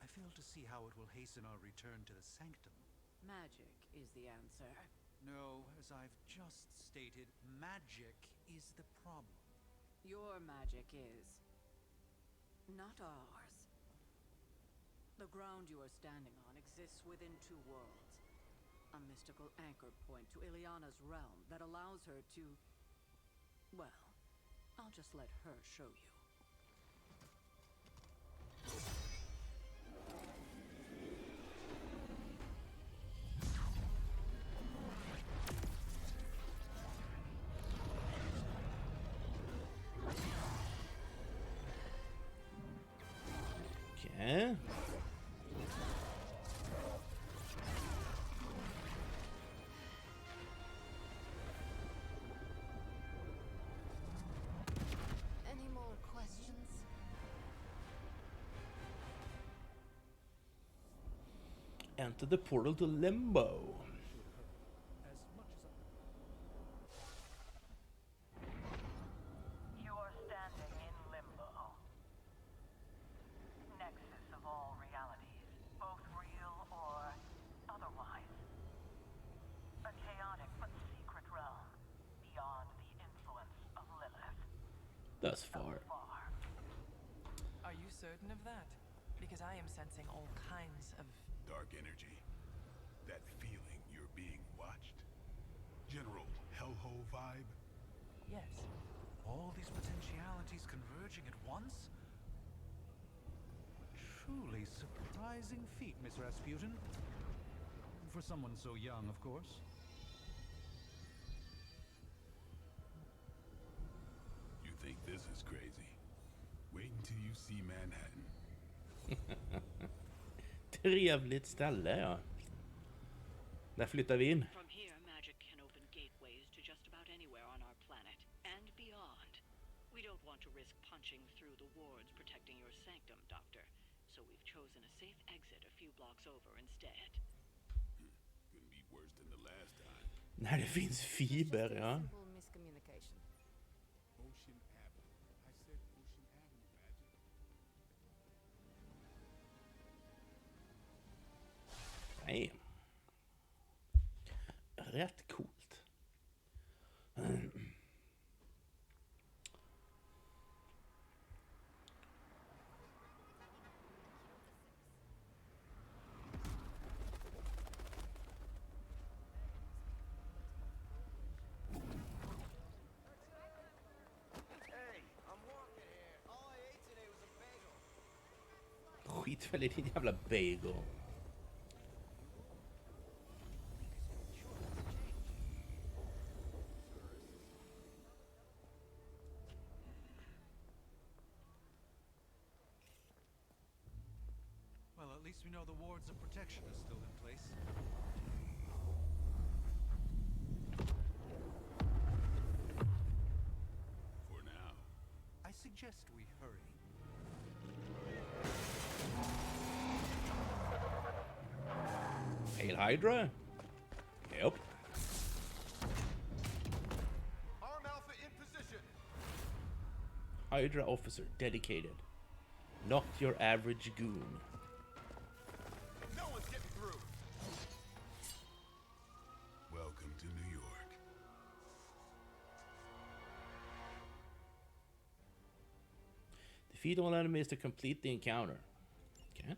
I fail to see how it will hasten our return to the sanctum. Magic is the answer. No, as I've just stated, magic is the problem. Your magic is not ours. The ground you are standing on exists within 2 worlds. A mystical anchor point to Ileana's realm that allows her to... Well, I'll just let her show you. Okay. Any more questions? Enter the portal to Limbo. You are standing in limbo. Nexus of all realities, both real or thus far. Are you certain of that? Because I am sensing all kinds of Dark energy. That feeling you're being watched. General hellhole vibe. yes. All these potentialities converging at once? Truly surprising feat, Miss Rasputin. For someone so young, of course. You think this is crazy? Wait until you see Manhattan. Trevligt ställe, ja. Där flyttar vi in. From here, magic can open gateways to just about anywhere on our planet and beyond. We don't want to risk punching through the wards protecting your sanctum, Doctor. So we've chosen a safe exit a few blocks over instead. Couldn't be worse than the last time. När det finns fiber, ja. Simple miscommunication. Ocean Avenue. I said Ocean Avenue, Magic. Damn. Rätt coolt. Hey, I'm walking here. All I ate today was a bagel. Skit väl i din jävla bagel. Well, at least we know the wards of protection are still in place. For now. I suggest we hurry. Hail Hydra? Yep. Arm Alpha in position. Hydra officer dedicated. Not your average goon. No one's getting through. Welcome to New York. Defeat all enemies to complete the encounter. Okay.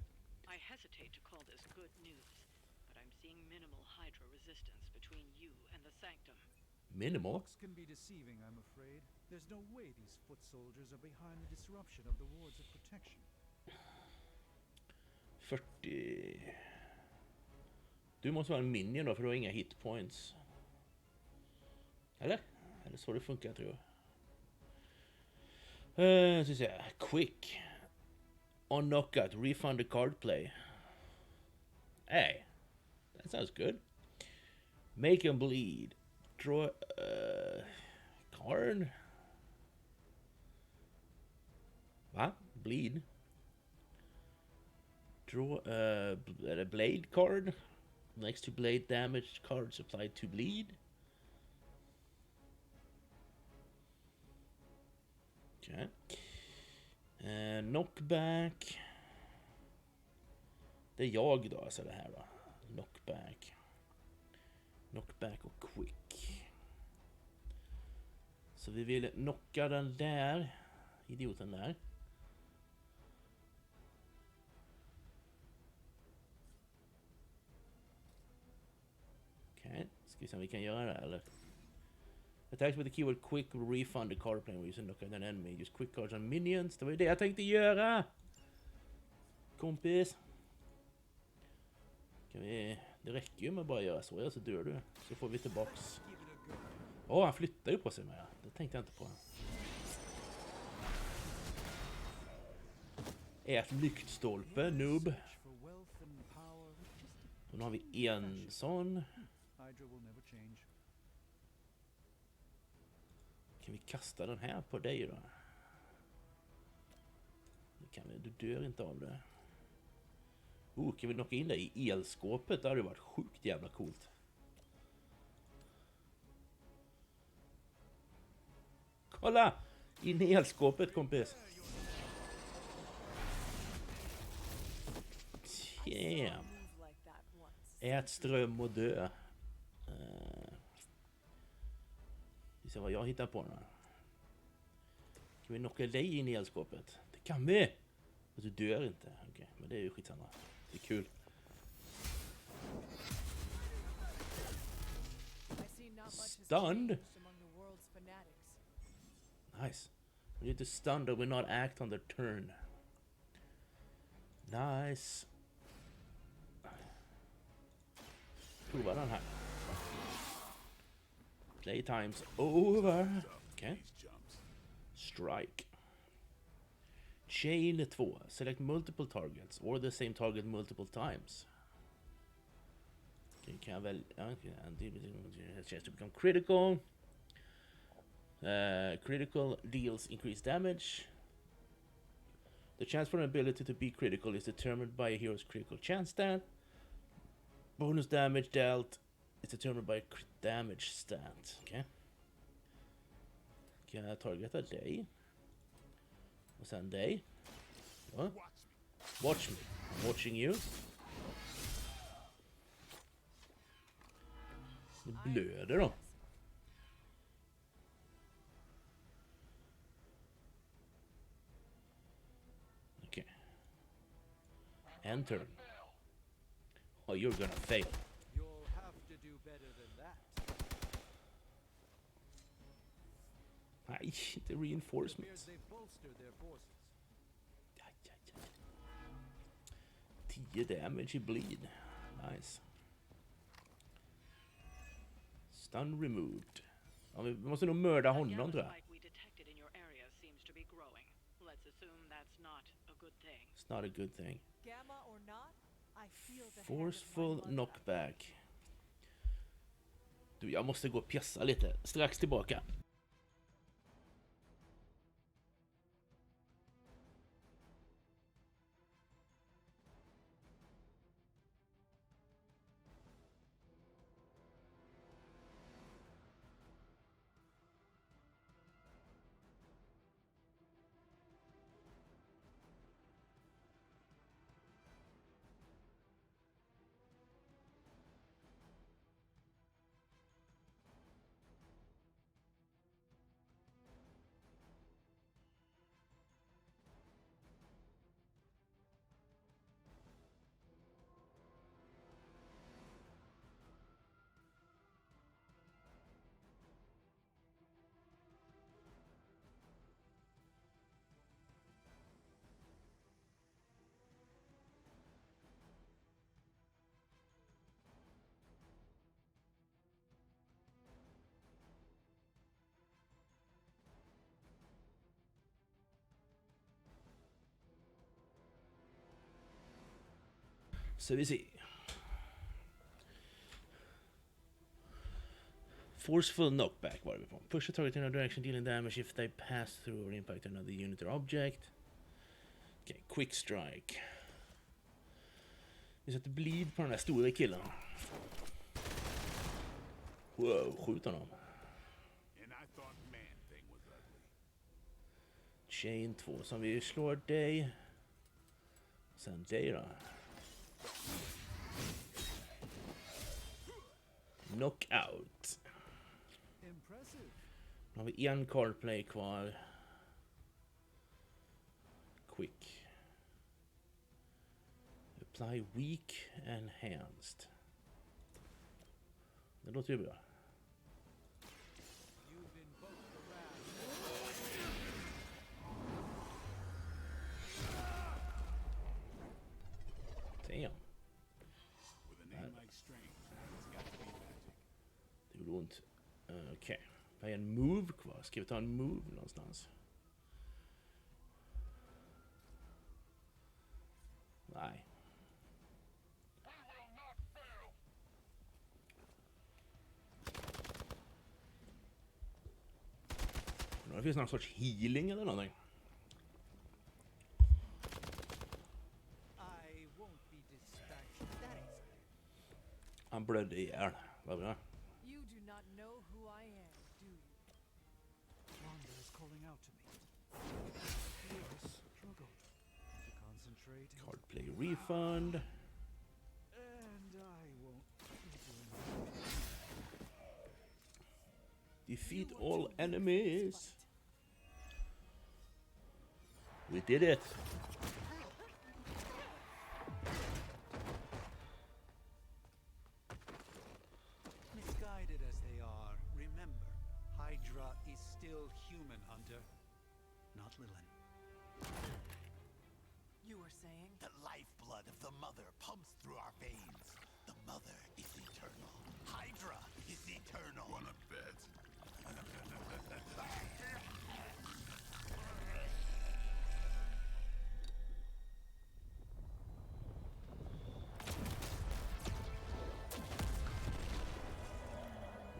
I hesitate to call this good news, but I'm seeing minimal Hydra resistance between you and the Sanctum. Minimal? Looks can be deceiving, I'm afraid. There's no way these foot soldiers are behind the disruption of the wards of protection. 40. Du måste vara en minion då, för du har inga hitpoints. Eller? Eller så det funkar, tror jag. Så säga, quick. On knockout, refund the card play. Hey, that sounds good. Make him bleed. Draw card. Va? Bleed? Draw a blade card. Next to blade damage, cards applied to bleed. Okay. Knockback. Det är jag då, alltså det här då. Knockback. Knockback och quick. Så vi vill knocka den där. Idioten där. Okej, ska vi se om vi kan göra det eller? Attacks with the keyword quick will refund the card player using knock out an enemy. Use quick cards on minions. Det var ju det jag tänkte göra! Kompis. Kan vi... Det räcker ju med att bara göra så, ja, så dör du. Så får vi tillbaks. Åh, han flyttar ju på sig med. Det tänkte jag inte på. Ät lyktstolpe, noob. Och nu har vi en sån. Kan vi kasta den här på dig då? Det kan vi, du dör inte av det. Kan vi knocka in dig i elskåpet? Det hade varit sjukt jävla coolt. Kolla! In i elskåpet, kompis. Yeah. Ät ström och dö. Vi ser vad jag hittar på nu. Kan vi knocka dig in i eldskåpet? Det kan vi! Och du dör inte. Okej, men det är ju skitsamma. Det är kul. Stunned? Nice. We need to stun or will not act on their turn. Nice. Prova den här. Playtime's over. Okay. Strike. Chain 2. Select multiple targets or the same target multiple times. Okay, kan jag väl... Chance to become critical. Critical deals increased damage. The chance for an ability to be critical is determined by a hero's critical chance stat. Bonus damage dealt is determined by a crit damage stat. Okay. Kan jag targeta dig? Och sen dig? Ja. Watch me. I'm watching you. Det blöder då. Okej. Enter. Oh, you're gonna fail. You'll have to do better than that. Nej, inte reinforcements. They bolster their forces. 10 damage i bleed. Nice. Stun removed. Ja, vi måste nog mörda honom, tror jag. It's not a good thing. Gamma or not, I feel the Forceful knockback. Du, jag måste gå och pjassa lite. Strax tillbaka. Så vi ser. Forceful knockback var vi på. Push a target in a direction dealing damage if they pass through or impact another unit or object. Okej, quick strike. Vi sätter bleed på den här stora killen. Wow, skjut honom. Chain 2 som vi slår dig. Sen dig då. Knockout. Nu har vi en cardplay kvar. Quick. Apply weak enhanced. Det låter ju bra. Damn. Det gjorde ont. Okej. Vad är en move kvar? Ska vi ta en move någonstans? Nej. Det finns någon sorts healing eller någonting. Han blödde ihjäl. Vad bra. You do not know who I am, do you? Wanda is calling out to me. I struggled to concentrate. Card play refund. And I won't be doing Defeat all enemies. We did it. Misguided as they are, remember, Hydra is still human, Hunter. Not Lilin. You were saying? The lifeblood of the mother pumps through our veins. The mother is eternal. Hydra is eternal. Wanna bet?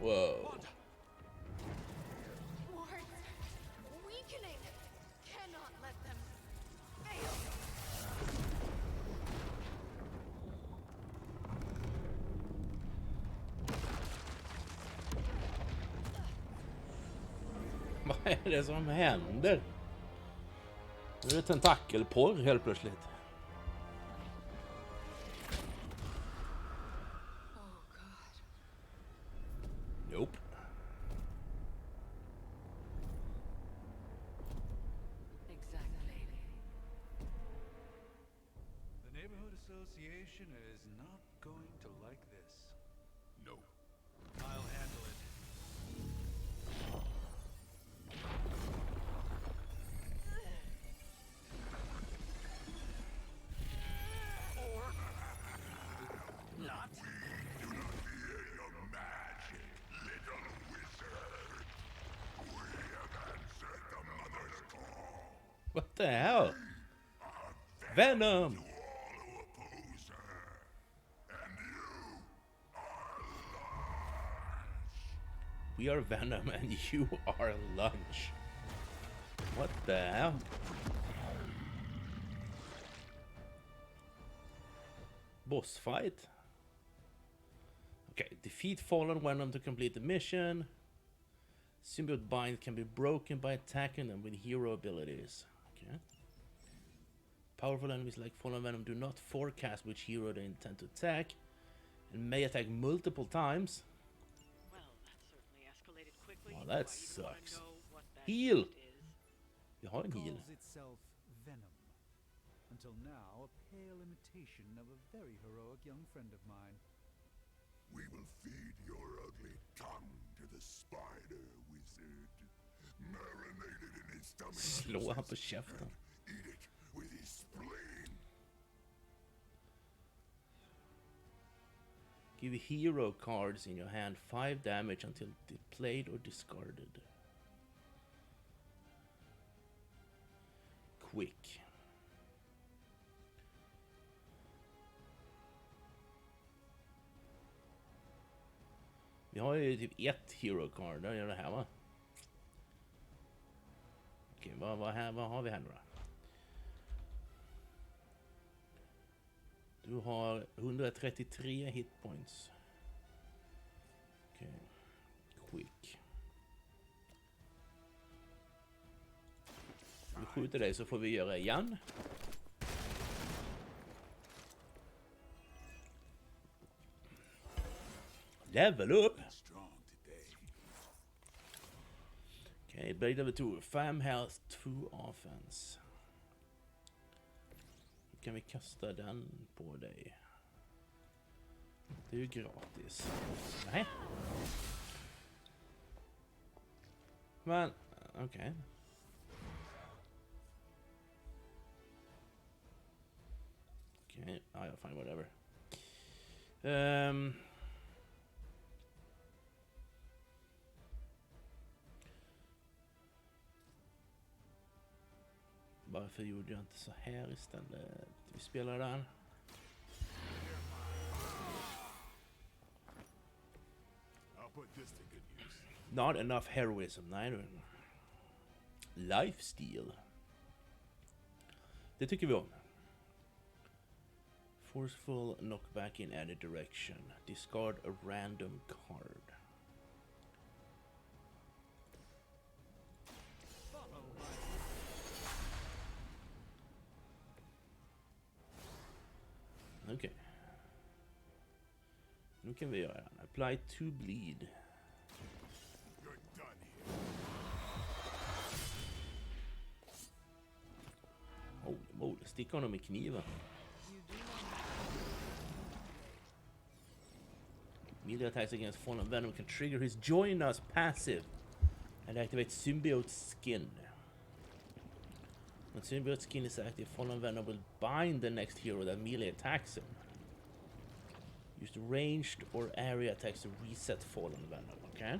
Whoa. Wards. Weakening. Cannot let them fail. Vad är det som händer? Nu är det tentakelporr helt plötsligt. Oh God. Nope. Exactly. The Neighborhood Association is not going to like this. No. I'll handle it. Not. Do not fear your magic, little wizard. We have answered the mother's call. What the hell? Venom! To all who oppose her. And you are lunch. We are Venom and you are lunch. What the hell? Boss fight? Okay, defeat fallen Venom to complete the mission. Symbiote bind can be broken by attacking them with hero abilities. Okay. Powerful enemies like fallen Venom do not forecast which hero they intend to attack and may attack multiple times. Well, that certainly escalated quickly. Well, that Why, you'd wanna sucks. know what that Heal! beast is? Vi har en heal. Calls itself Venom. Until now, a pale imitation of a very heroic young friend of mine. We will feed your ugly tongue to the spider wizard. Marinated in his stomach. Slå han på käften. Eat it with his spleen. Give hero cards in your hand 5 damage until played or discarded. Quick. Vi har ju typ ett hero card. Där är det här, va? Okej, vad har vi här nu då? Du har 133 hitpoints. Okej. Quick. Vi skjuter dig så får vi göra igen. Level up! Okay, Blade level 2. 5 health, 2 offense. Kan vi kasta den på dig? Det är ju gratis. Nej. Men, okej. Okej, ja, fine, whatever. Varför gjorde jag inte så här istället? Vi spelar den. Not enough heroism, nej. Lifesteal. Det tycker vi om. Forceful knockback in any direction. Discard a random card. Okej. Okay. Nu kan vi göra den. Apply to bleed. Stick honom med kniven. Melee attacks against fallen venom can trigger his join us passive and activate symbiote skin. When symbiote skin is active, fallen venom will bind the next hero that melee attacks him. Use the ranged or area attacks to reset fallen venom. Okay.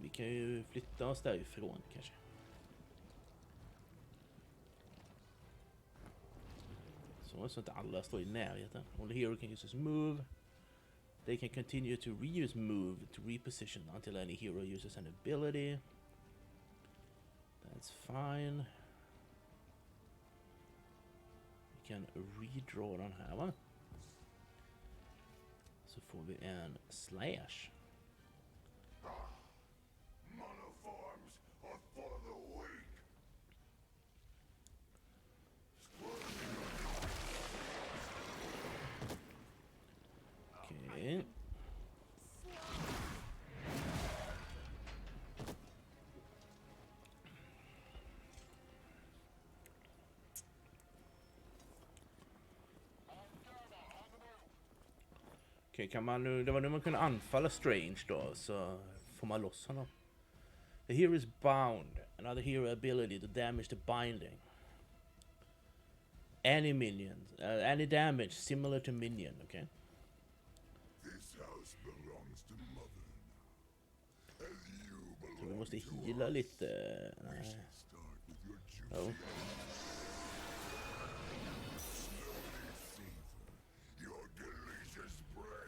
Vi kan ju flytta oss därifrån kanske. Så att alla står i närheten. Only hero can use his move. They can continue to reuse move to reposition until any hero uses an ability. That's fine. Vi kan redraw den här, va? Så får vi en slash. Monoforms are for the weak. Okej. Okej, kan man nu... Det var nu man kunde anfalla Strange då, så får man loss honom. The hero is bound. Another hero ability to damage the binding. Any minions, any damage similar to minion, okay? This house belongs to Mother now. As you belong. Så vi måste heala lite. Nej. Oh.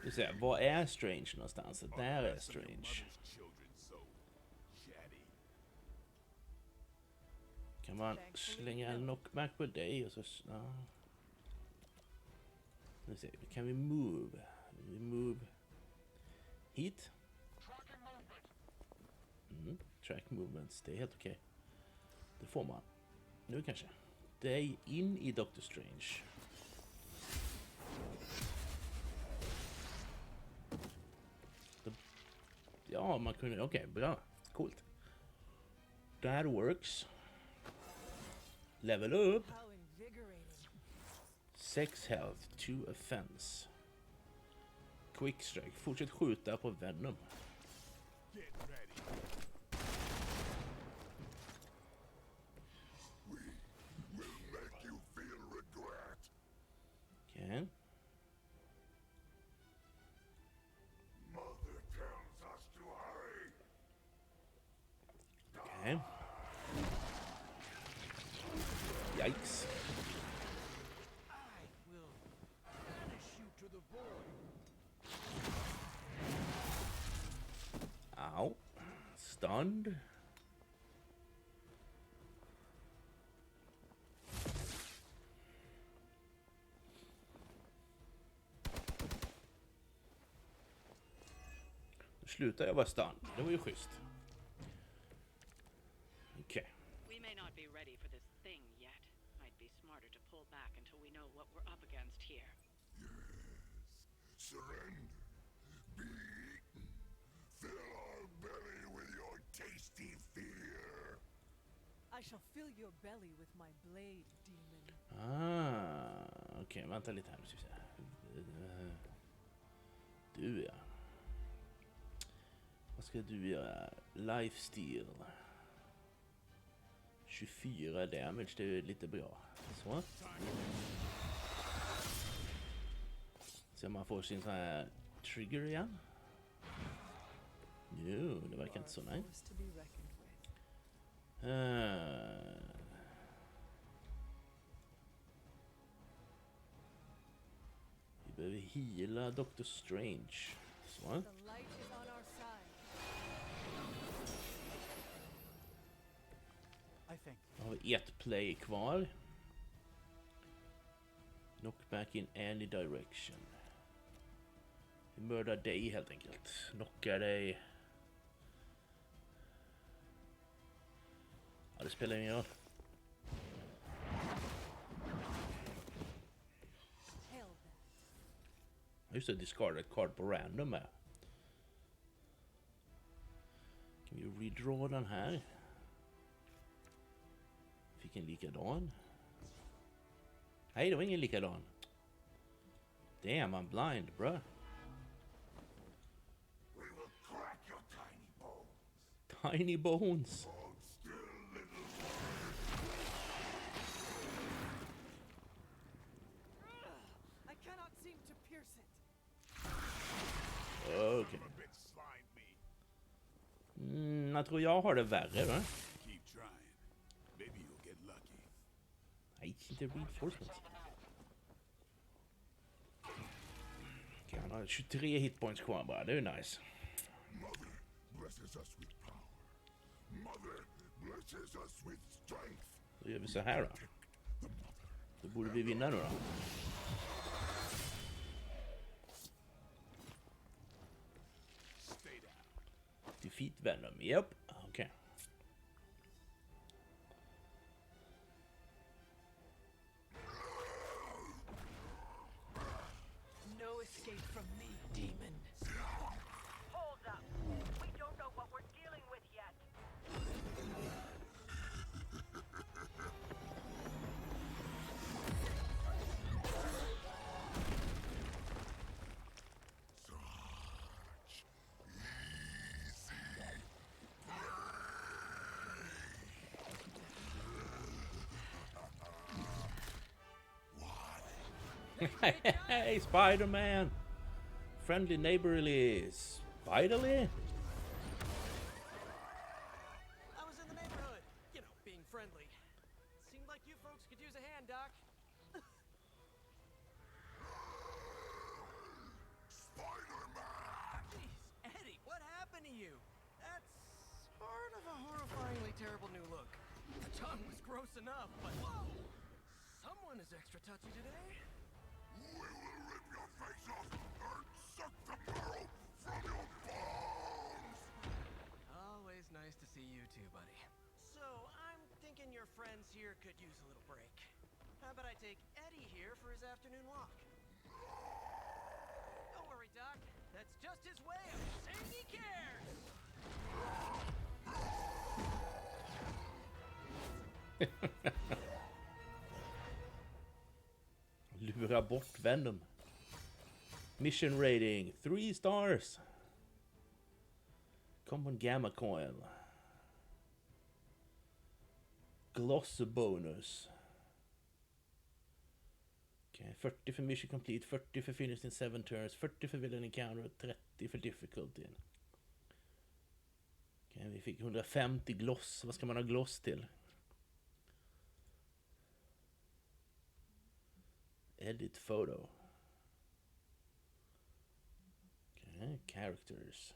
Vi ser, var är Strange någonstans? Där är Strange. Kan man slänga en knockback på dig och så... Ja. Nu ser vi, kan vi move? Vi move hit. Track movements, det är helt okej. Det får man. Nu kanske. Det är in i Doctor Strange. Ja, man kunde... Okej, bra. Coolt. That works. Level up. 6 health, 2 offense. Quick strike. Fortsätt skjuta på Venom. Okay. Okay. Yikes. Ow. Stunned. Nu slutar jag vara stunned. Det var ju schysst. Okay. We may not be ready for this thing yet. Might be smarter to pull back until we know what we're up against here. Surrender. Be eaten. Fill our belly with your tasty fear. I shall fill your belly with my blade, demon. Okej, vänta lite här. Du ja. Vad ska du göra? Lifesteal. 24 damage, det är lite bra. Så. Så man får sin sån här trigger igen. Jo, det verkar inte så nice. Vi behöver heala Doctor Strange. Så. Då har vi ett play kvar. Knockback in any direction. Vi mördar dig helt enkelt. Knockar dig. Ja, det spelar ingen roll. Just det, discard ett card på random här. Kan vi redraw den här? Fick en likadan. Nej, det var ingen likadan. Damn, I'm blind, bro. Tiny bones. I cannot seem to pierce it. Okej. Jag tror jag har det värre, va? Nej, inte reinforcement. Okej, han har 23 hitpoints kvar bara. Det är nice. Då gör vi så här då. Då borde vi vinna nu då. Defeat Venom, yep. Okay. No escape from me, demon. Hold up. We don't know what we're dealing with yet. Hey, Spider-Man! Friendly, neighborly, spiderly? I was in the neighborhood, you know, being friendly. Seemed like you folks could use a hand, Doc. Spider-Man! Jeez, Eddie, what happened to you? That's sort of a horrifyingly terrible new look. The tongue was gross enough, but whoa! Someone is extra touchy today. We will rip your face off and suck the marrow from your bones! Always nice to see you too, buddy. So, I'm thinking your friends here could use a little break. How about I take Eddie here for his afternoon walk? Don't worry, Doc. That's just his way of saying he cares! Lura bort Venom. Mission rating 3 stars. Common gamma coil. Gloss bonus. Okay, 40 för mission complete, 40 för finish in 7 turns, 40 för villain encounter, 30 för difficulty. Okay, vi fick 150 gloss. Vad ska man ha gloss till? Edit photo. Okay, characters.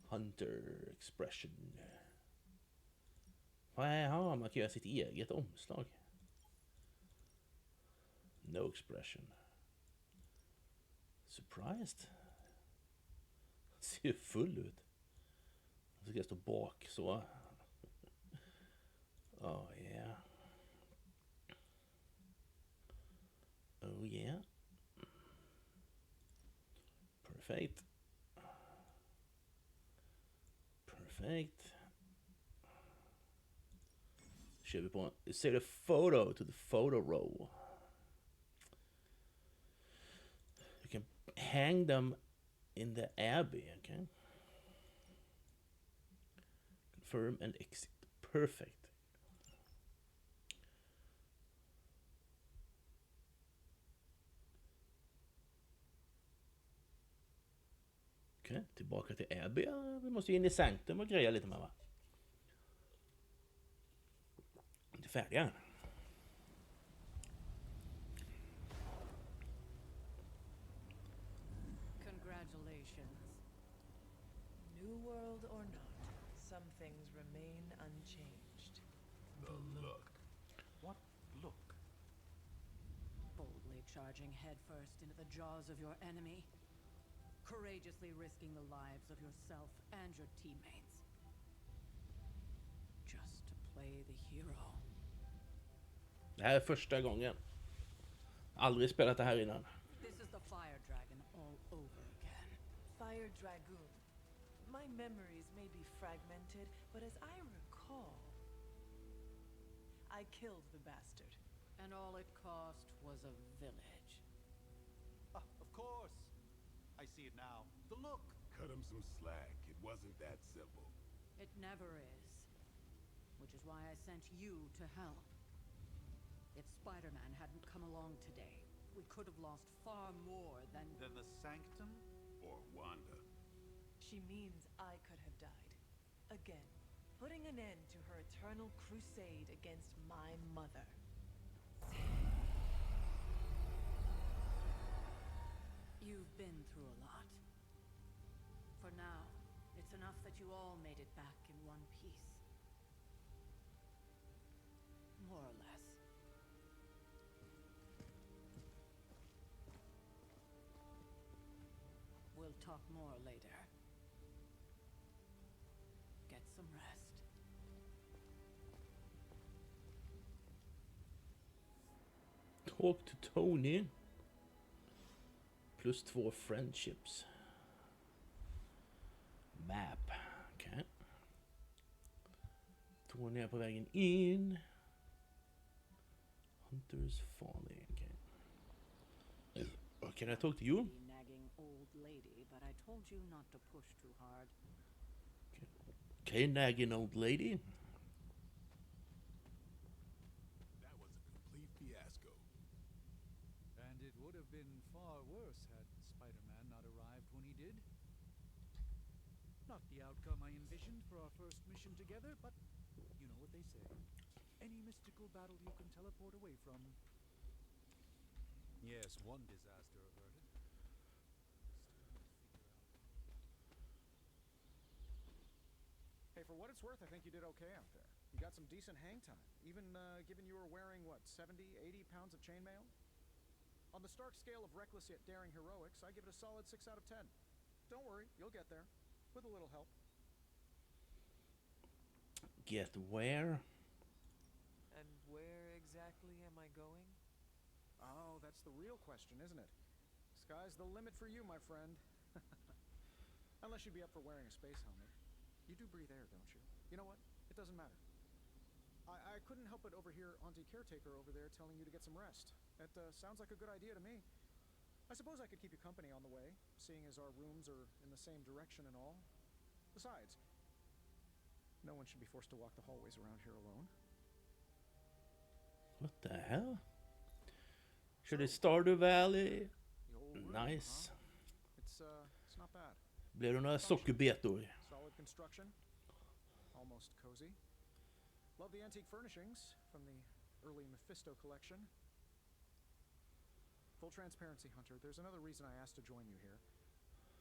Hunter expression. Jaha, man kan göra sitt eget omslag. No expression. Surprised. Ser full ut. Så ska jag stå bak så. Oh yeah. Oh yeah. Perfect. Perfect. Kör vi på. Set a photo to the photo row. You can hang them in the abbey, okay? Confirm and exit. Perfect. Okej, tillbaka till Abbey. Vi måste in i Sanctum och greja lite med, va? Inte färdiga. Congratulations. New world or not, some things remain unchanged. The look. What look? Boldly charging headfirst into the jaws of your enemy. Courageously risking the lives of yourself and your teammates. Just to play the hero. Det här är första gången. Aldrig spelat det här innan. This is the Fire Dragon all over again. Fire Dragoon. My memories may be fragmented, but as I recall, I killed the bastard. And all it cost was a village. Ah, of course. I see it now. The look. Cut him some slack. It wasn't that simple. It never is. Which is why I sent you to help. If Spider-Man hadn't come along today, we could have lost far more than the Sanctum? Or Wanda. She means I could have died. Again, putting an end to her eternal crusade against my mother. You've been through a lot. For now, it's enough that you all made it back in one piece. More or less. We'll talk more later. Get some rest. Talk to Tony. +2 friendships. Map. Okej. Tony är på vägen in. Hunter's Folly. Okej. Can I talk to you? Nagging old lady, but I told you not to push too hard. Okay, nagging old lady. That was a complete fiasco. And it would have been far worse had Spider-Man not arrived when he did. Not the outcome I envisioned for our first mission together, but you know what they say. Any mystical battle you can teleport away from. Yes, one disaster averted. Hey, for what it's worth, I think you did okay out there. You got some decent hang time, even given you were wearing, what, 70, 80 pounds of chainmail? On the Stark scale of reckless yet daring heroics, I give it a solid 6 out of 10. Don't worry, you'll get there, with a little help. Get where? And where exactly am I going? Oh, that's the real question, isn't it? Sky's the limit for you, my friend. Unless you'd be up for wearing a space helmet. You do breathe air, don't you? You know what? It doesn't matter. I couldn't help but overhear Auntie Caretaker over there telling you to get some rest. That sounds like a good idea to me. I suppose I could keep you company on the way, seeing as our rooms are in the same direction and all. Besides, no one should be forced to walk the hallways around here alone. What the hell? Should I Stardew Valley? Nice. It's not bad. Blir det några sockerbetor? Solid construction. Almost cozy. Love the antique furnishings from the early Mephisto collection. Full transparency, Hunter, there's another reason I asked to join you here,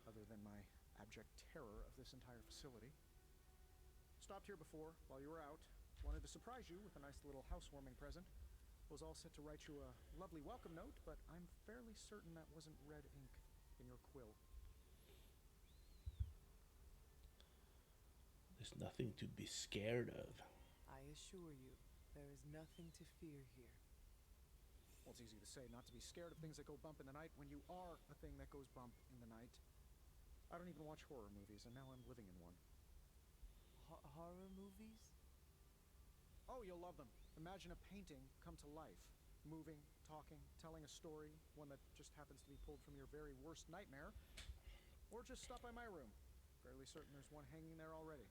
other than my abject terror of this entire facility. Stopped here before, while you were out. Wanted to surprise you with a nice little housewarming present. Was all set to write you a lovely welcome note, but I'm fairly certain that wasn't red ink in your quill. There's nothing to be scared of. I assure you, there is nothing to fear here. Well, it's easy to say not to be scared of things that go bump in the night when you are a thing that goes bump in the night. I don't even watch horror movies, and now I'm living in one. Horror movies? Oh, you'll love them. Imagine a painting come to life. Moving, talking, telling a story, one that just happens to be pulled from your very worst nightmare. Or just stop by my room. Fairly certain there's one hanging there already.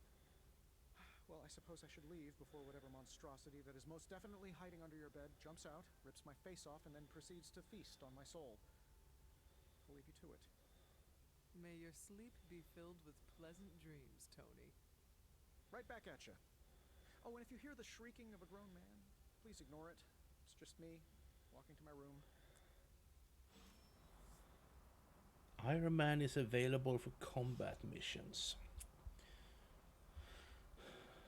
Well, I suppose I should leave before whatever monstrosity that is most definitely hiding under your bed jumps out, rips my face off, and then proceeds to feast on my soul. I'll leave you to it. May your sleep be filled with pleasant dreams, Tony. Right back at you. Oh, and if you hear the shrieking of a grown man, please ignore it. It's just me, walking to my room. Iron Man is available for combat missions.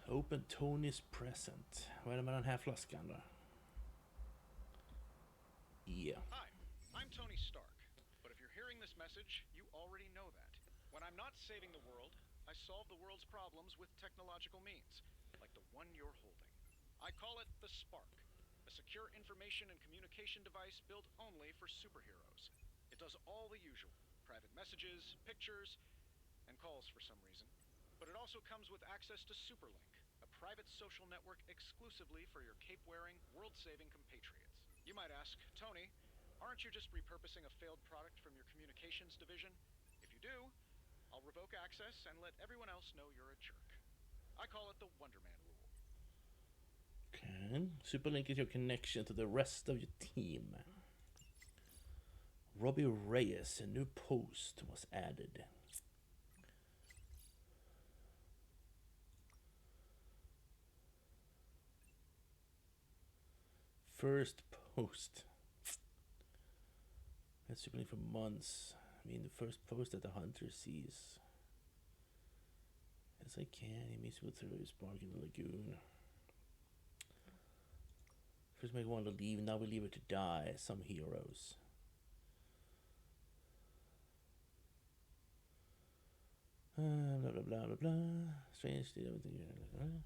Open Tony's present. Vad är det med den här flaskan då? Yeah. Hi, I'm Tony Stark. But if you're hearing this message, you already know that. When I'm not saving the world, I solve the world's problems with technological means, like the one you're holding. I call it the Spark, a secure information and communication device built only for superheroes. It does all the usual. Private messages, pictures, and calls for some reason. But it also comes with access to Superlink, a private social network exclusively for your cape-wearing, world-saving compatriots. You might ask, Tony, aren't you just repurposing a failed product from your communications division? If you do, I'll revoke access and let everyone else know you're a jerk. I call it the Wonder Man rule. Okay. Superlink is your connection to the rest of your team. Robbie Reyes, a new post was added. First post. That's Superlink for months. I mean, the first post that the hunter sees. Yes, I can. He meets with through his spark in the lagoon. First make one to leave, now we leave her to die. Some heroes. Blah blah blah blah blah. Strange did everything.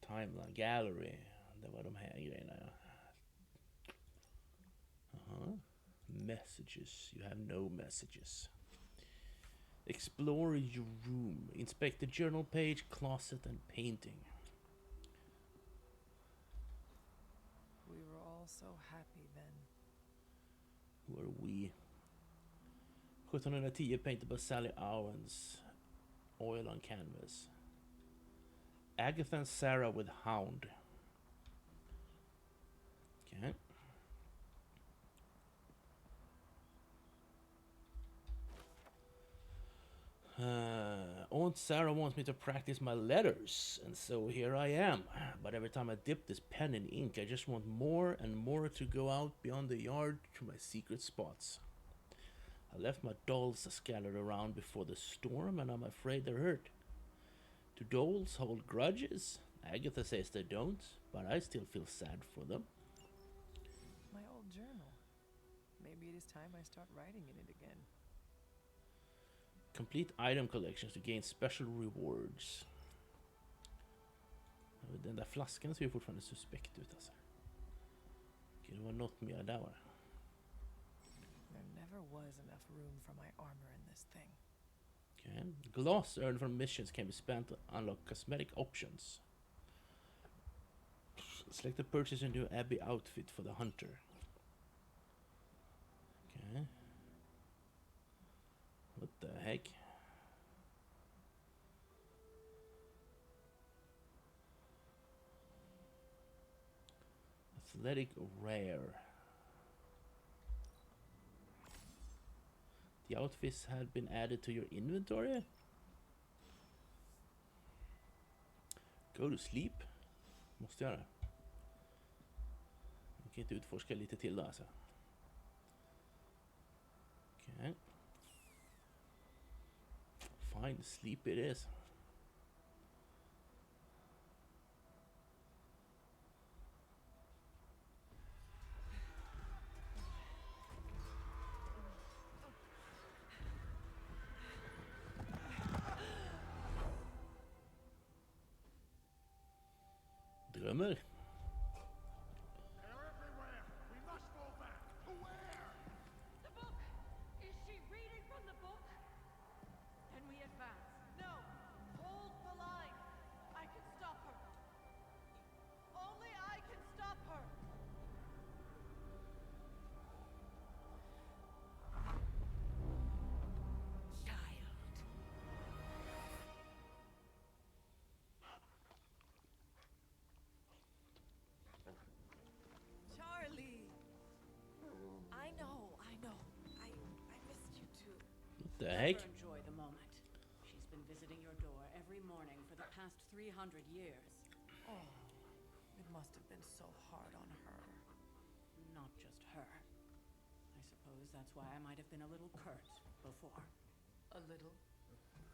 Timeline gallery. Det var de här grejerna. Messages. You have no messages. Explore your room. Inspect the journal page, closet and painting. We were all so happy then. Who are we? 1710 painted by Sally Owens. Oil on canvas. Agatha and Sarah with Hound. Okay. Aunt Sarah wants me to practice my letters, and so here I am. But every time I dip this pen in ink, I just want more and more to go out beyond the yard to my secret spots. I left my dolls scattered around before the storm, and I'm afraid they're hurt. Do dolls hold grudges? Agatha says they don't, but I still feel sad for them. My old journal. Maybe it is time I start writing in it again. Complete item collections to gain special rewards. Den där flaskan ser ju fortfarande suspekt ut alltså. Okej, det var något mer där va? There never was enough room for my armor in this thing. Okay. Gloss earned from missions can be spent to unlock cosmetic options. Select the purchase a new Abbey outfit for the hunter. Okay. What the heck? Athletic rare. The outfits had been added to your inventory? Go to sleep? Måste göra. Jag kan inte utforska lite till då alltså. Okay. Fine, sleep it is. Drömmer. They're everywhere. We must fall back. Where? The book! Is she reading from the book? Then we advance. No! Hold the line! I can stop her. Only I can stop her! Charlie! I know. I missed you too. What the heck? Never enjoy the moment. She's been visiting your door every morning for the past 300 years. Oh, it must have been so hard on her. Not just her. I suppose that's why I might have been a little curt before. A little?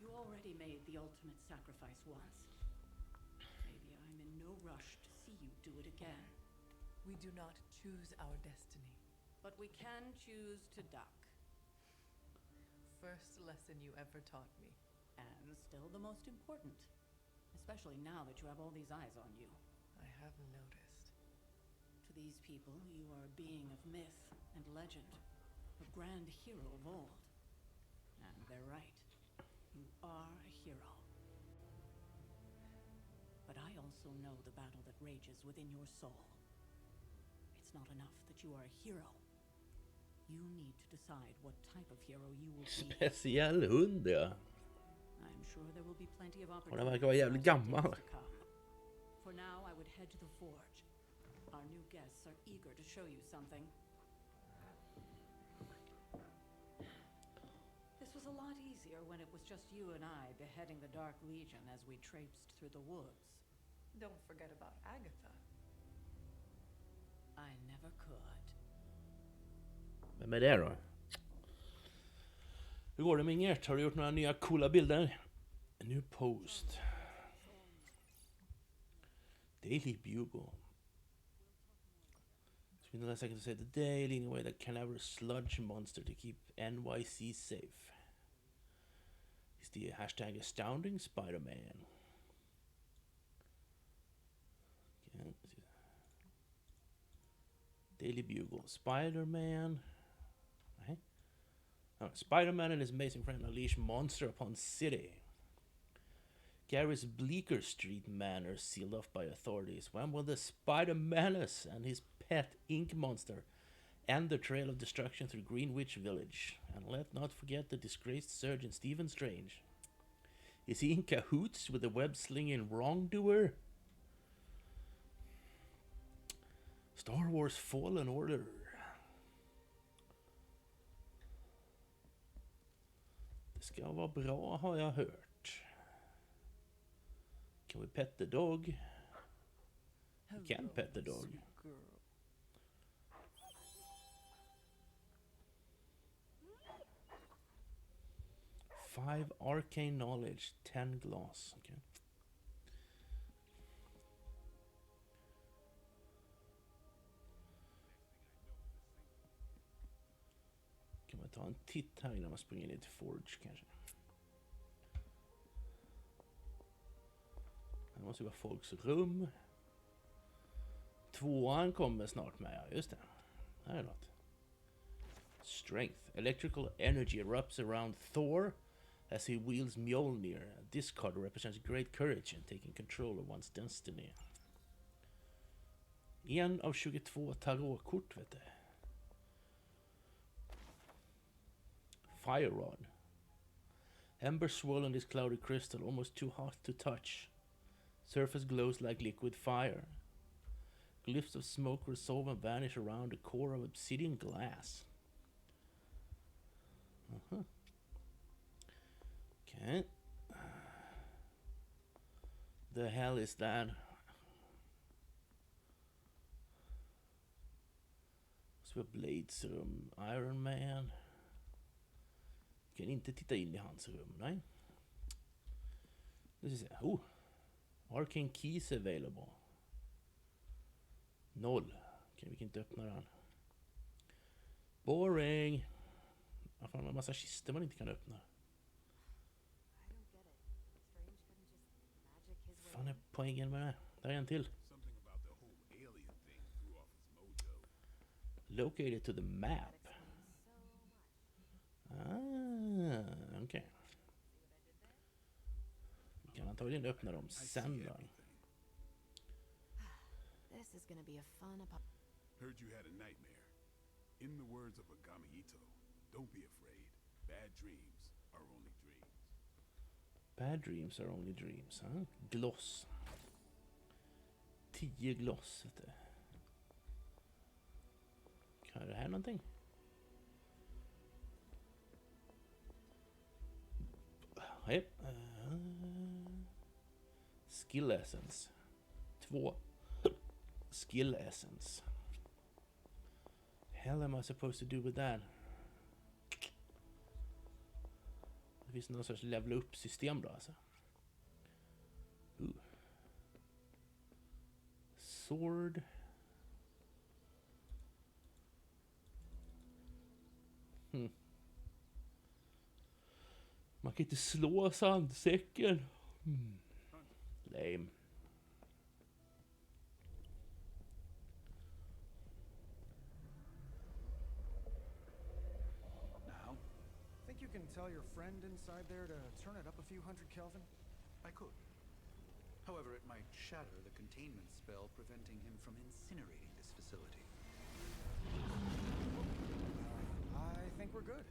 You already made the ultimate sacrifice once. Maybe I'm in no rush to see you do it again. We do not choose our destiny. But we can choose to duck. First lesson you ever taught me. And still the most important. Especially now that you have all these eyes on you. I have noticed. To these people, you are a being of myth and legend, a grand hero of old. And they're right. You are a hero. But I also know the battle that rages within your soul. It's not enough that you are a hero. You need to decide what type of hero you will be. Speciell hund, ja. I'm sure there will be plenty of Och den verkar vara jävligt opportunities gammal. to come. For now, I would head to the forge. Our new guests are eager to show you something. This was a lot easier when it was just you and I beheading the Dark Legion as we traipsed through the woods. Don't forget about Agatha. I never could. Vem är det då? Hur går det med Ingert? Har du gjort några nya coola bilder? A new post. Daily Bugle. It's been the last second to say the day, leading away that cadaver sludge monster to keep NYC safe. Is the hashtag astounding Spider-Man. Okay, Daily Bugle. Spider-Man. Right? Oh, Spider-Man and his amazing friend unleash monster upon city. Gary's Bleecker Street manor sealed off by authorities. When will the Spider-Menace and his pet ink monster end the trail of destruction through Greenwich Village? And let not forget the disgraced surgeon Stephen Strange. Is he in cahoots with the web-slinging wrongdoer? Star Wars Fallen Order. Det ska vara bra, har jag hört. Can we pet the dog? We can pet the dog. Five arcane knowledge, 10 glass. Okay. Kan man ta en titt här innan man springer ner till Forge kanske? Det måste vara folks rum. Tvåan kommer snart med, ja, just det. Här är något. Strength. Electrical energy erupts around Thor as he wields Mjolnir. This card represents great courage and taking control of one's destiny. En av 22 tarotkort, vet du. Fire Rod. Ember swirl in this cloudy crystal, almost too hot to touch. Surface glows like liquid fire. Glyphs of smoke resolve and vanish around the core of obsidian glass. Okay. The hell is that? Så Blades rum. Iron Man. Kan inte titta in i hans rum, nej. Nu ska vi se. Oh. Arcane keys available. 0. Okej, vi kan inte öppna den. Boring. Jag får en massa kistor man inte kan öppna. Fan är poängen med det? Där är en till. Located to the map. Ah, okej. Vi kan antagligen öppna dem sen då. This is gonna be a fun Heard you had a nightmare. In the words of Agami Ito, don't be afraid. Bad dreams are only dreams. Bad dreams are only dreams, huh? Gloss. 10 gloss, vet du. Är det här någonting? Nej. Skill essence. 2 skill essence. Hell am I supposed to do with that? Det finns någon sorts level up system då alltså. Sword. Man kan inte slå sandsäcken. Lame. tell your friend inside there to turn it up a few hundred Kelvin? I could. However, it might shatter the containment spell preventing him from incinerating this facility. I think we're good.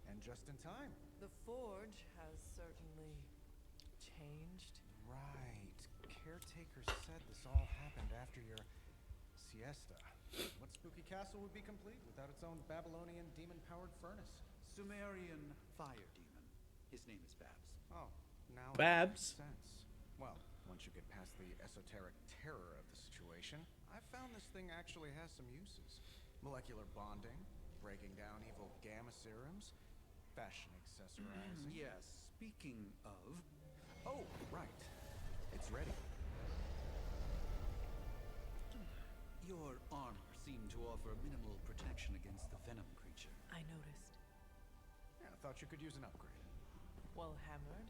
And just in time. The forge has certainly changed. Right. Caretaker said this all happened after your siesta. What spooky castle would be complete without its own Babylonian demon-powered furnace? Sumerian fire demon. His name is Babs. Oh, now Babs. it makes sense. Well, once you get past the esoteric terror of the situation, I've found this thing actually has some uses. Molecular bonding, breaking down evil gamma serums, fashion accessorizing. Yes, speaking of... Oh, right. It's ready. Your armor seemed to offer minimal protection against the venom creature. I noticed. Yeah, I thought you could use an upgrade. Well hammered,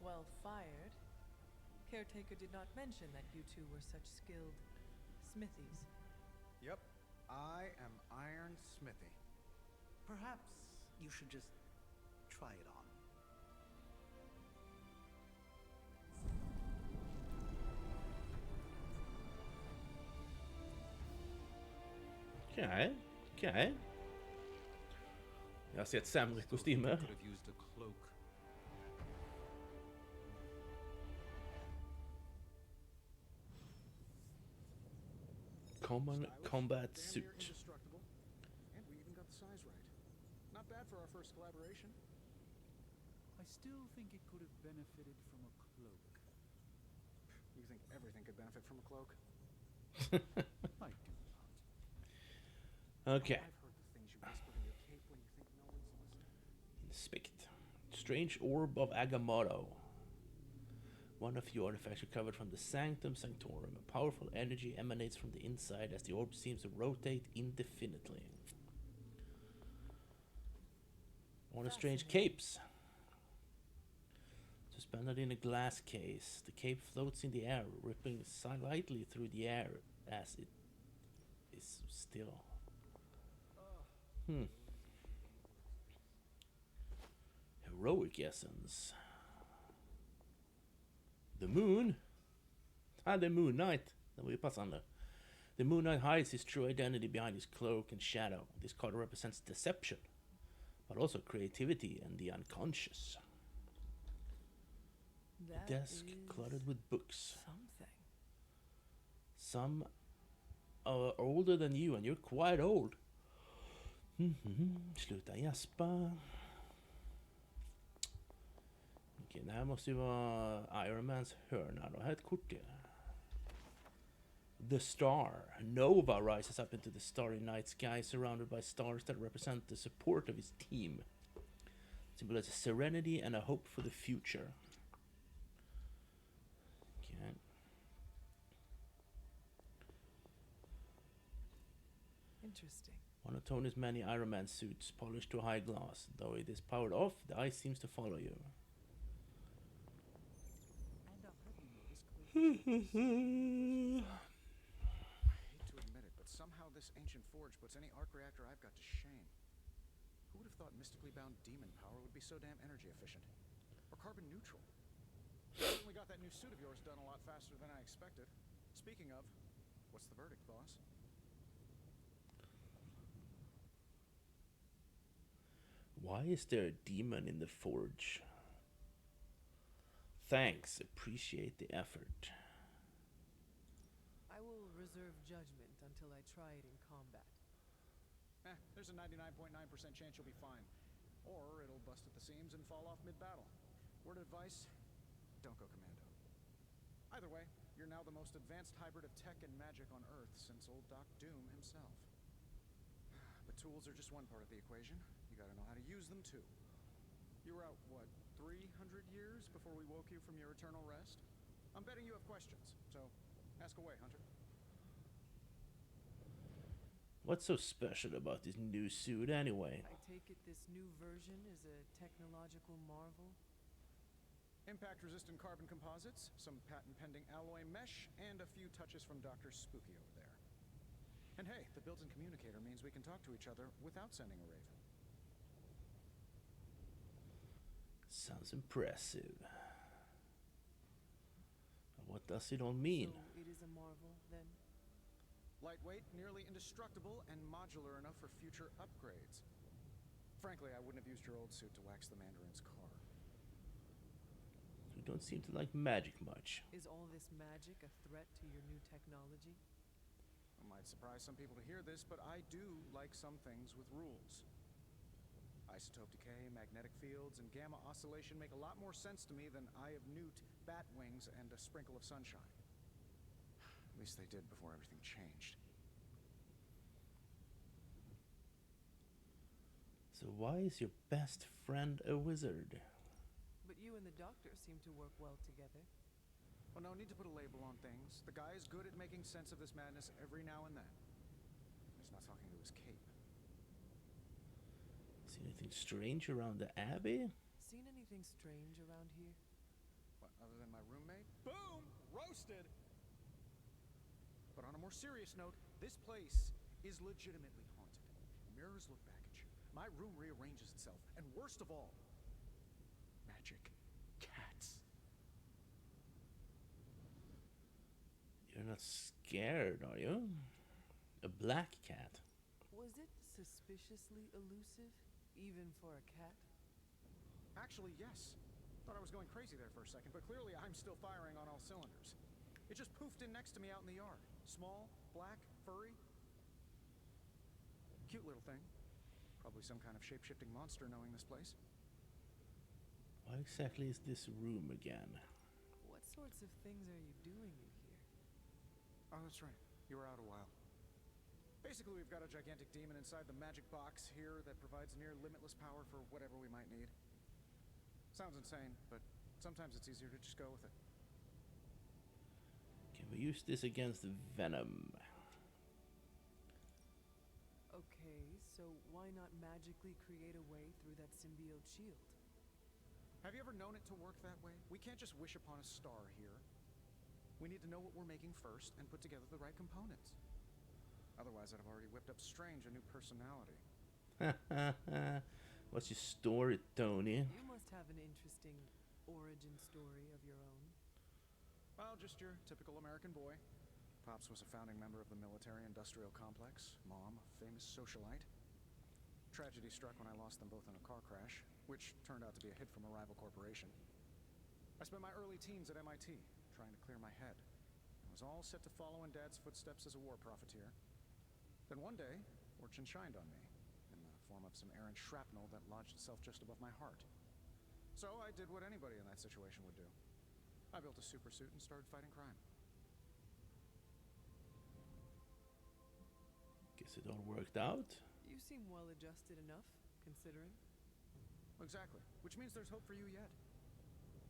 well fired. Caretaker did not mention that you two were such skilled smithies. Yep, I am Iron Smithy. Perhaps you should just try it on. Okej, okej. Jag har sett sämre kostymer. Could have used a cloak. Common combat Damn near suit. indestructible. And we even got the size right. Not bad for our first collaboration. I still think it could have benefited from a cloak. You think everything could benefit from a cloak? I do Okay. I've heard the things you whisper in your cape when you think no one's listening. Inspect. Strange orb of Agamotto. One of few artifacts recovered from the Sanctum Sanctorum. A powerful energy emanates from the inside as the orb seems to rotate indefinitely. One of strange capes. Suspended in a glass case, the cape floats in the air, rippling slightly through the air as it is still. Heroic essence. The moon? The Moon Knight. Det var ju passande. The Moon Knight hides his true identity behind his cloak and shadow. This card represents deception, but also creativity and the unconscious. That Desk is cluttered with books. something. Some are older than you, and you're quite old. Sluta gäspa. Okej, det här måste ju vara Iron Mans hörna då. Här är ett kort till. The Star. Nova rises up into the starry night sky surrounded by stars that represent the support of his team. Symbolizes serenity and a hope for the future. Okay. Interesting. One of Tony's many Iron Man suits, polished to high gloss. Though it is powered off, the ice seems to follow you. I hate to admit it, but somehow this ancient forge puts any arc reactor I've got to shame. Who would have thought mystically bound demon power would be so damn energy efficient? Or carbon neutral? Certainly got that new suit of yours done a lot faster than I expected. Speaking of, what's the verdict, boss? Why is there a demon in the forge? Thanks, appreciate the effort. I will reserve judgment until I try it in combat. There's a 99.9% chance you'll be fine. Or it'll bust at the seams and fall off mid-battle. Word of advice, don't go commando. Either way, you're now the most advanced hybrid of tech and magic on Earth since old Doc Doom himself. But tools are just one part of the equation. You gotta know how to use them too. You were out, what, 300 years before we woke you from your eternal rest? I'm betting you have questions, so ask away, Hunter. What's so special about this new suit anyway? I take it this new version is a technological marvel? Impact-resistant carbon composites, some patent-pending alloy mesh, and a few touches from Dr. Spooky over there. And hey, the built-in communicator means we can talk to each other without sending a raven. Sounds impressive. What does it all mean? So it is a marvel, then? Lightweight, nearly indestructible, and modular enough for future upgrades. Frankly, I wouldn't have used your old suit to wax the Mandarin's car. You don't seem to like magic much. Is all this magic a threat to your new technology? It might surprise some people to hear this, but I do like some things with rules. Isotope decay, magnetic fields, and gamma oscillation make a lot more sense to me than Eye of Newt, bat wings, and a sprinkle of sunshine. At least they did before everything changed. So why is your best friend a wizard? But you and the doctor seem to work well together. Well, no need to put a label on things. The guy is good at making sense of this madness every now and then. He's not talking to his cape. See anything strange around the abbey? Seen anything strange around here? What, other than my roommate? Boom! Roasted! But on a more serious note, this place is legitimately haunted. Mirrors look back at you. My room rearranges itself. And worst of all, magic cats. You're not scared, are you? A black cat. Was it suspiciously elusive, even for a cat? Actually, yes. Thought I was going crazy there for a second, but clearly I'm still firing on all cylinders. It just poofed in next to me out in the yard. Small, black, furry. Cute little thing. Probably some kind of shape-shifting monster knowing this place. What exactly is this room again? What sorts of things are you doing in here? Oh, that's right. You were out a while. Basically, we've got a gigantic demon inside the magic box here that provides near limitless power for whatever we might need. Sounds insane, but sometimes it's easier to just go with it. Can we use this against Venom? Okay, so why not magically create a way through that symbiote shield? Have you ever known it to work that way? We can't just wish upon a star here. We need to know what we're making first and put together the right components. Otherwise, I'd have already whipped up Strange a new personality. What's your story, Tony? You must have an interesting origin story of your own. Well, just your typical American boy. Pops was a founding member of the military-industrial complex. Mom, a famous socialite. Tragedy struck when I lost them both in a car crash, which turned out to be a hit from a rival corporation. I spent my early teens at MIT, trying to clear my head. I was all set to follow in Dad's footsteps as a war profiteer. Then one day, fortune shined on me, in the form of some errant shrapnel that lodged itself just above my heart. So I did what anybody in that situation would do. I built a super suit and started fighting crime. Guess it all worked out. You seem well adjusted enough, considering. Exactly, which means there's hope for you yet.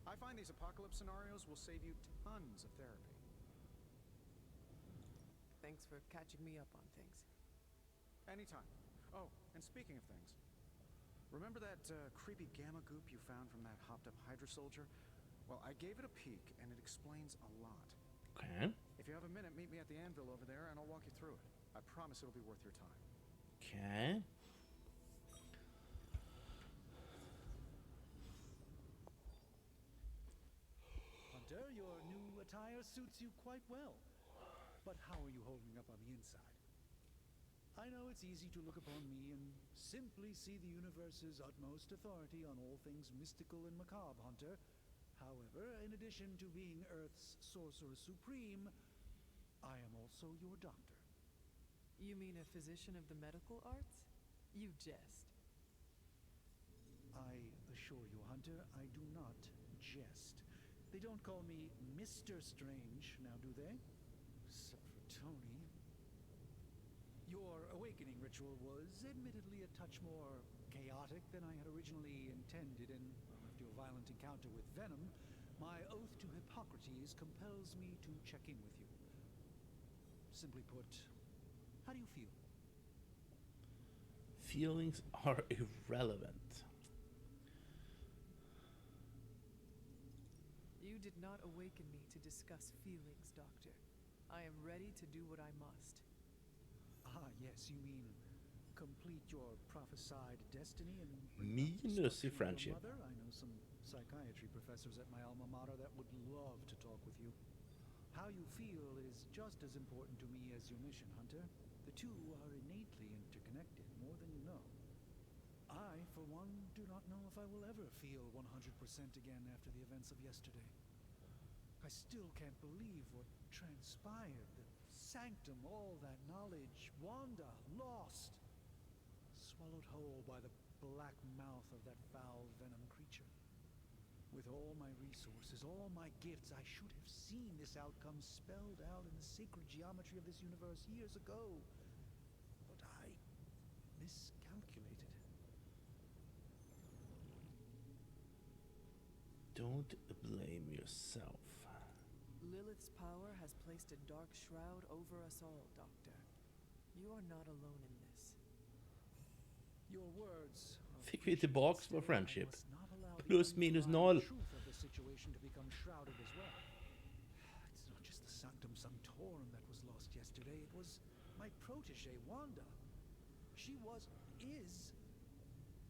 I find these apocalypse scenarios will save you tons of therapy. Thanks for catching me up on things. Anytime. Oh, and speaking of things, remember that creepy gamma goop you found from that hopped-up Hydra soldier? Well, I gave it a peek, and it explains a lot. Okay. If you have a minute, meet me at the anvil over there, and I'll walk you through it. I promise it'll be worth your time. Okay. Hunter, your new attire suits you quite well. But how are you holding up on the inside? I know it's easy to look upon me and simply see the universe's utmost authority on all things mystical and macabre, Hunter. However, in addition to being Earth's sorcerer supreme, I am also your doctor. You mean a physician of the medical arts? You jest. I assure you, Hunter, I do not jest. They don't call me Mr. Strange, now do they? Except for Tony. Your awakening ritual was admittedly a touch more chaotic than I had originally intended, and after your violent encounter with Venom, my oath to Hippocrates compels me to check in with you. Simply put, how do you feel? Feelings are irrelevant. You did not awaken me to discuss feelings, Doctor. I am ready to do what I must. Ah, yes, you mean complete your prophesied destiny and Minus i friendship. mother? I know some psychiatry professors at my alma mater that would love to talk with you. How you feel is just as important to me as your mission, Hunter. The two are innately interconnected, more than you know. I, for one, do not know if I will ever feel 100% again after the events of yesterday. I still can't believe what transpired. The sanctum, all that knowledge, Wanda, lost. Swallowed whole by the black mouth of that foul venom creature. With all my resources, all my gifts, I should have seen this outcome spelled out in the sacred geometry of this universe years ago. But I miscalculated. Don't blame yourself. Lilith's power has placed a dark shroud over us all, Doctor. You are not alone in this. Your words Fick vi tillbaks vår friendship. Plus minus noll. truth of the situation to become shrouded as well. It's not just the Sanctum Sanctorum that was lost yesterday. It was my protege, Wanda. She is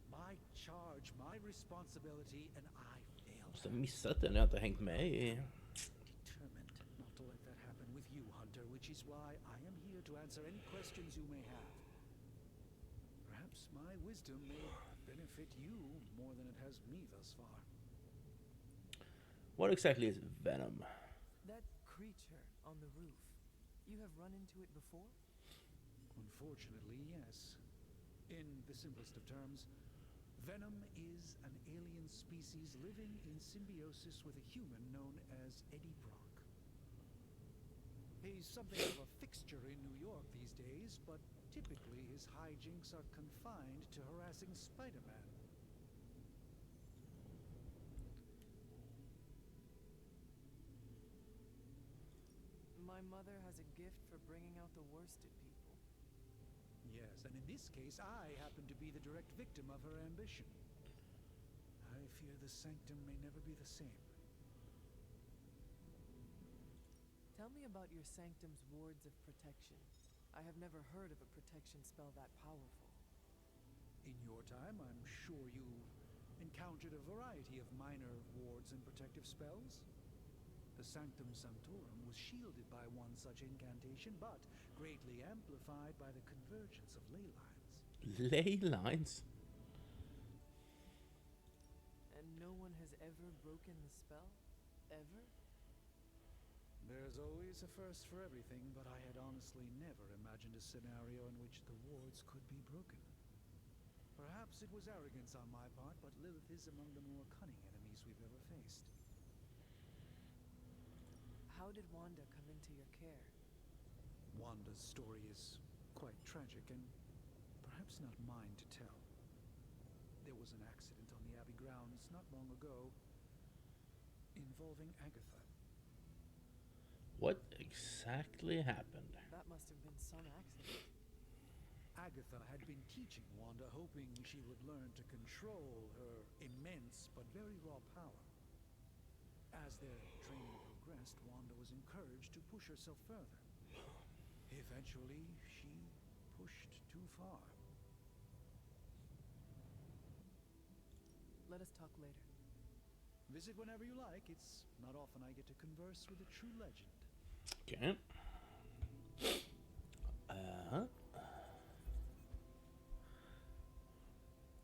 my charge, my responsibility, and I failed. Måste ha missat den, jag har inte hängt med i. Determined not to let that happen with you, Hunter, which is why I am here to answer any questions you may have. Perhaps my wisdom may benefit you more than it has me thus far. What exactly is venom? That creature on the roof. You have run into it before? Unfortunately, yes. In the simplest of terms, venom is an alien species living in symbiosis with a human known as Eddie Brock. He's something of a fixture in New York these days, but typically his hijinks are confined to harassing Spider-Man. My mother has a gift for bringing out the worst in people. Yes, and in this case, I happen to be the direct victim of her ambition. I fear the Sanctum may never be the same. Tell me about your Sanctum's wards of protection. I have never heard of a protection spell that powerful. In your time, I'm sure you encountered a variety of minor wards and protective spells. The Sanctum Sanctorum was shielded by one such incantation, but greatly amplified by the convergence of ley lines. Ley lines? And no one has ever broken the spell? Ever? There's always a first for everything, but I had honestly never imagined a scenario in which the wards could be broken. Perhaps it was arrogance on my part, but Lilith is among the more cunning enemies we've ever faced. How did Wanda come into your care? Wanda's story is quite tragic and perhaps not mine to tell. There was an accident on the Abbey grounds not long ago involving Agatha. What exactly happened? That must have been some accident. Agatha had been teaching Wanda, hoping she would learn to control her immense but very raw power. As their training progressed, Wanda was encouraged to push herself further. Eventually, she pushed too far. Let us talk later. Visit whenever you like. It's not often I get to converse with a true legend. Okay.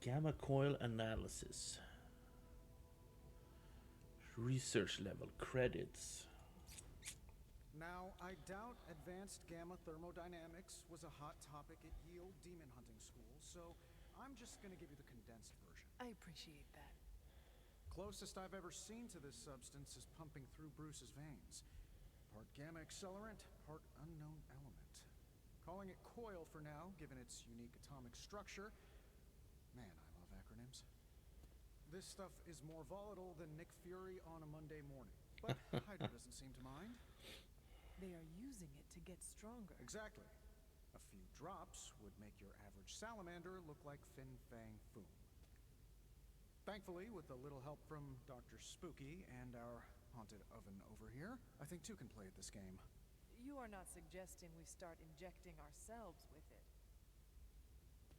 Gamma coil analysis. Research level credits. Now, I doubt advanced gamma thermodynamics was a hot topic at Yield Demon Hunting School, so I'm just gonna give you the condensed version. I appreciate that. Closest I've ever seen to this substance is pumping through Bruce's veins. Part gamma accelerant, part unknown element. Calling it coil for now, given its unique atomic structure. Man, I love acronyms. This stuff is more volatile than Nick Fury on a Monday morning. But Hydra doesn't seem to mind. They are using it to get stronger. Exactly. A few drops would make your average salamander look like Fin Fang Foom. Thankfully, with a little help from Dr. Spooky and our haunted oven over here, I think two can play at this game. You are not suggesting we start injecting ourselves with it.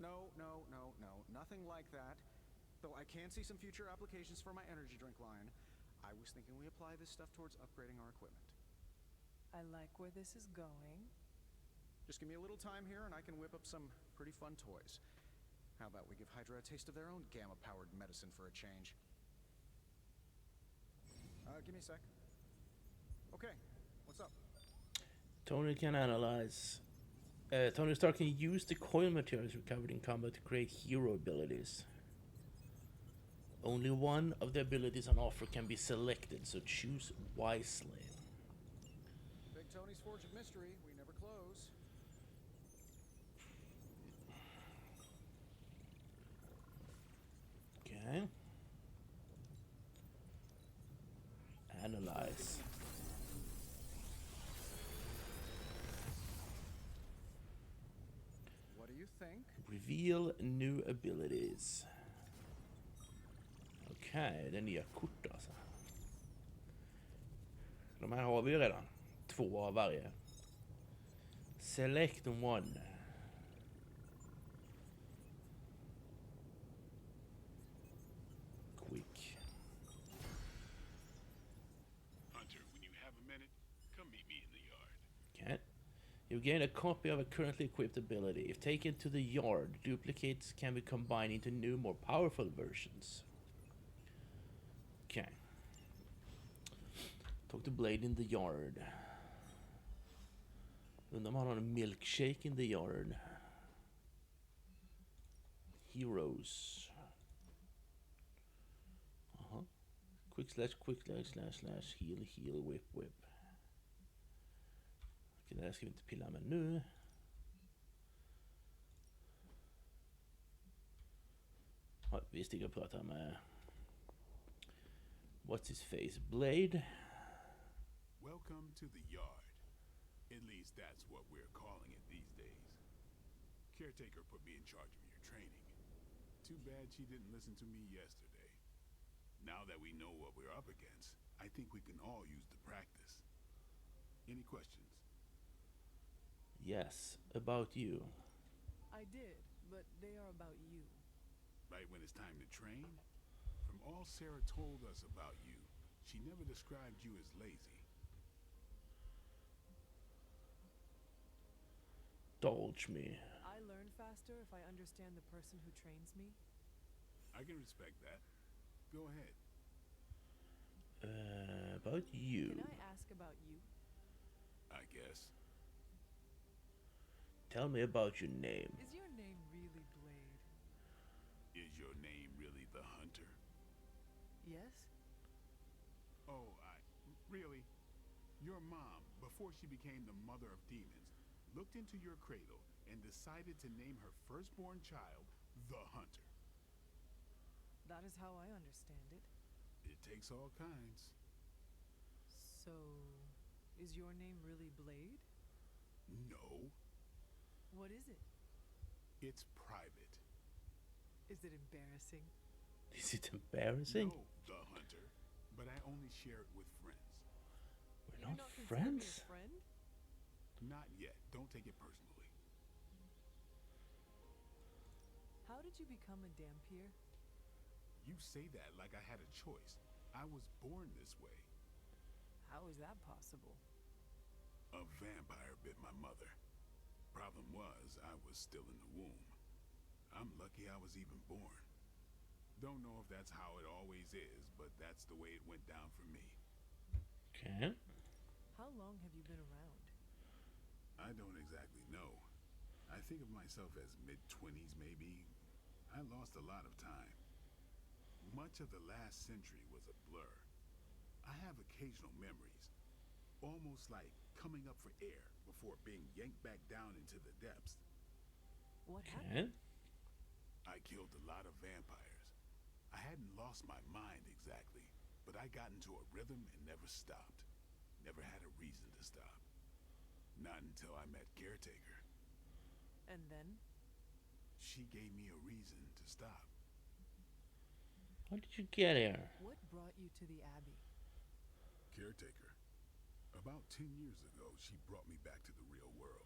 No, no, no, no. Nothing like that. Though I can see some future applications for my energy drink line. I was thinking we apply this stuff towards upgrading our equipment. I like where this is going. Just give me a little time here and I can whip up some pretty fun toys. How about we give Hydra a taste of their own gamma-powered medicine for a change? Give me a sec. Okay, what's up? Tony can analyze. Tony Stark can use the coil materials recovered in combat to create hero abilities. Only one of the abilities on offer can be selected, so choose wisely. Big Tony's Forge of Mystery. We never close. Okay. Analyze. What do you think? Reveal new abilities. Okej, det är nya kort alltså. De här har vi ju redan. 2 av varje. Select one. Quick. Hunter, when you have a minute, come meet me in the yard. Okay. You gain a copy of a currently equipped ability. If taken to the yard, duplicates can be combined into new, more powerful versions. Okay. Talk to Blade in the yard. Undrar om han har en milkshake in the yard. Heroes. Quick slash, heal, whip. Okej, det här ska vi inte pilla med nu. Ja, vi stiger och pratar med what's his face, Blade. Welcome to the yard. At least that's what we're calling it these days. Caretaker put me in charge of your training. Too bad she didn't listen to me yesterday. Now that we know what we're up against, I think we can all use the practice. Any questions? Yes, about you. I did, but they are about you. Right when it's time to train? From all Sarah told us about you, she never described you as lazy. Indulge me. I learn faster if I understand the person who trains me. I can respect that. Go ahead. About you. Can I ask about you? I guess. Tell me about your name. Is your name really Blade? Is your name really the Hunter? Yes? Oh, really? Your mom, before she became the mother of demons, looked into your cradle and decided to name her firstborn child the Hunter. That is how I understand it. It takes all kinds. So, is your name really Blade? No. What is it? It's private. Is it embarrassing? Is it embarrassing? No, the Hunter. But I only share it with friends. We're not friends? Friend? Not yet. Don't take it personally. How did you become a Dampier? You say that like I had a choice. I was born this way. How is that possible? A vampire bit my mother. Problem was, I was still in the womb. I'm lucky I was even born. Don't know if that's how it always is, but that's the way it went down for me. Okay. How long have you been around? I don't exactly know. I think of myself as mid-20s maybe. I lost a lot of time. Much of the last century was a blur. I have occasional memories, almost like coming up for air before being yanked back down into the depths. What happened? I killed a lot of vampires. I hadn't lost my mind exactly, but I got into a rhythm and never stopped. Never had a reason to stop. Not until I met Caretaker. And then? She gave me a reason to stop. How did you get here? What brought you to the Abbey? Caretaker. About 10 years ago, she brought me back to the real world.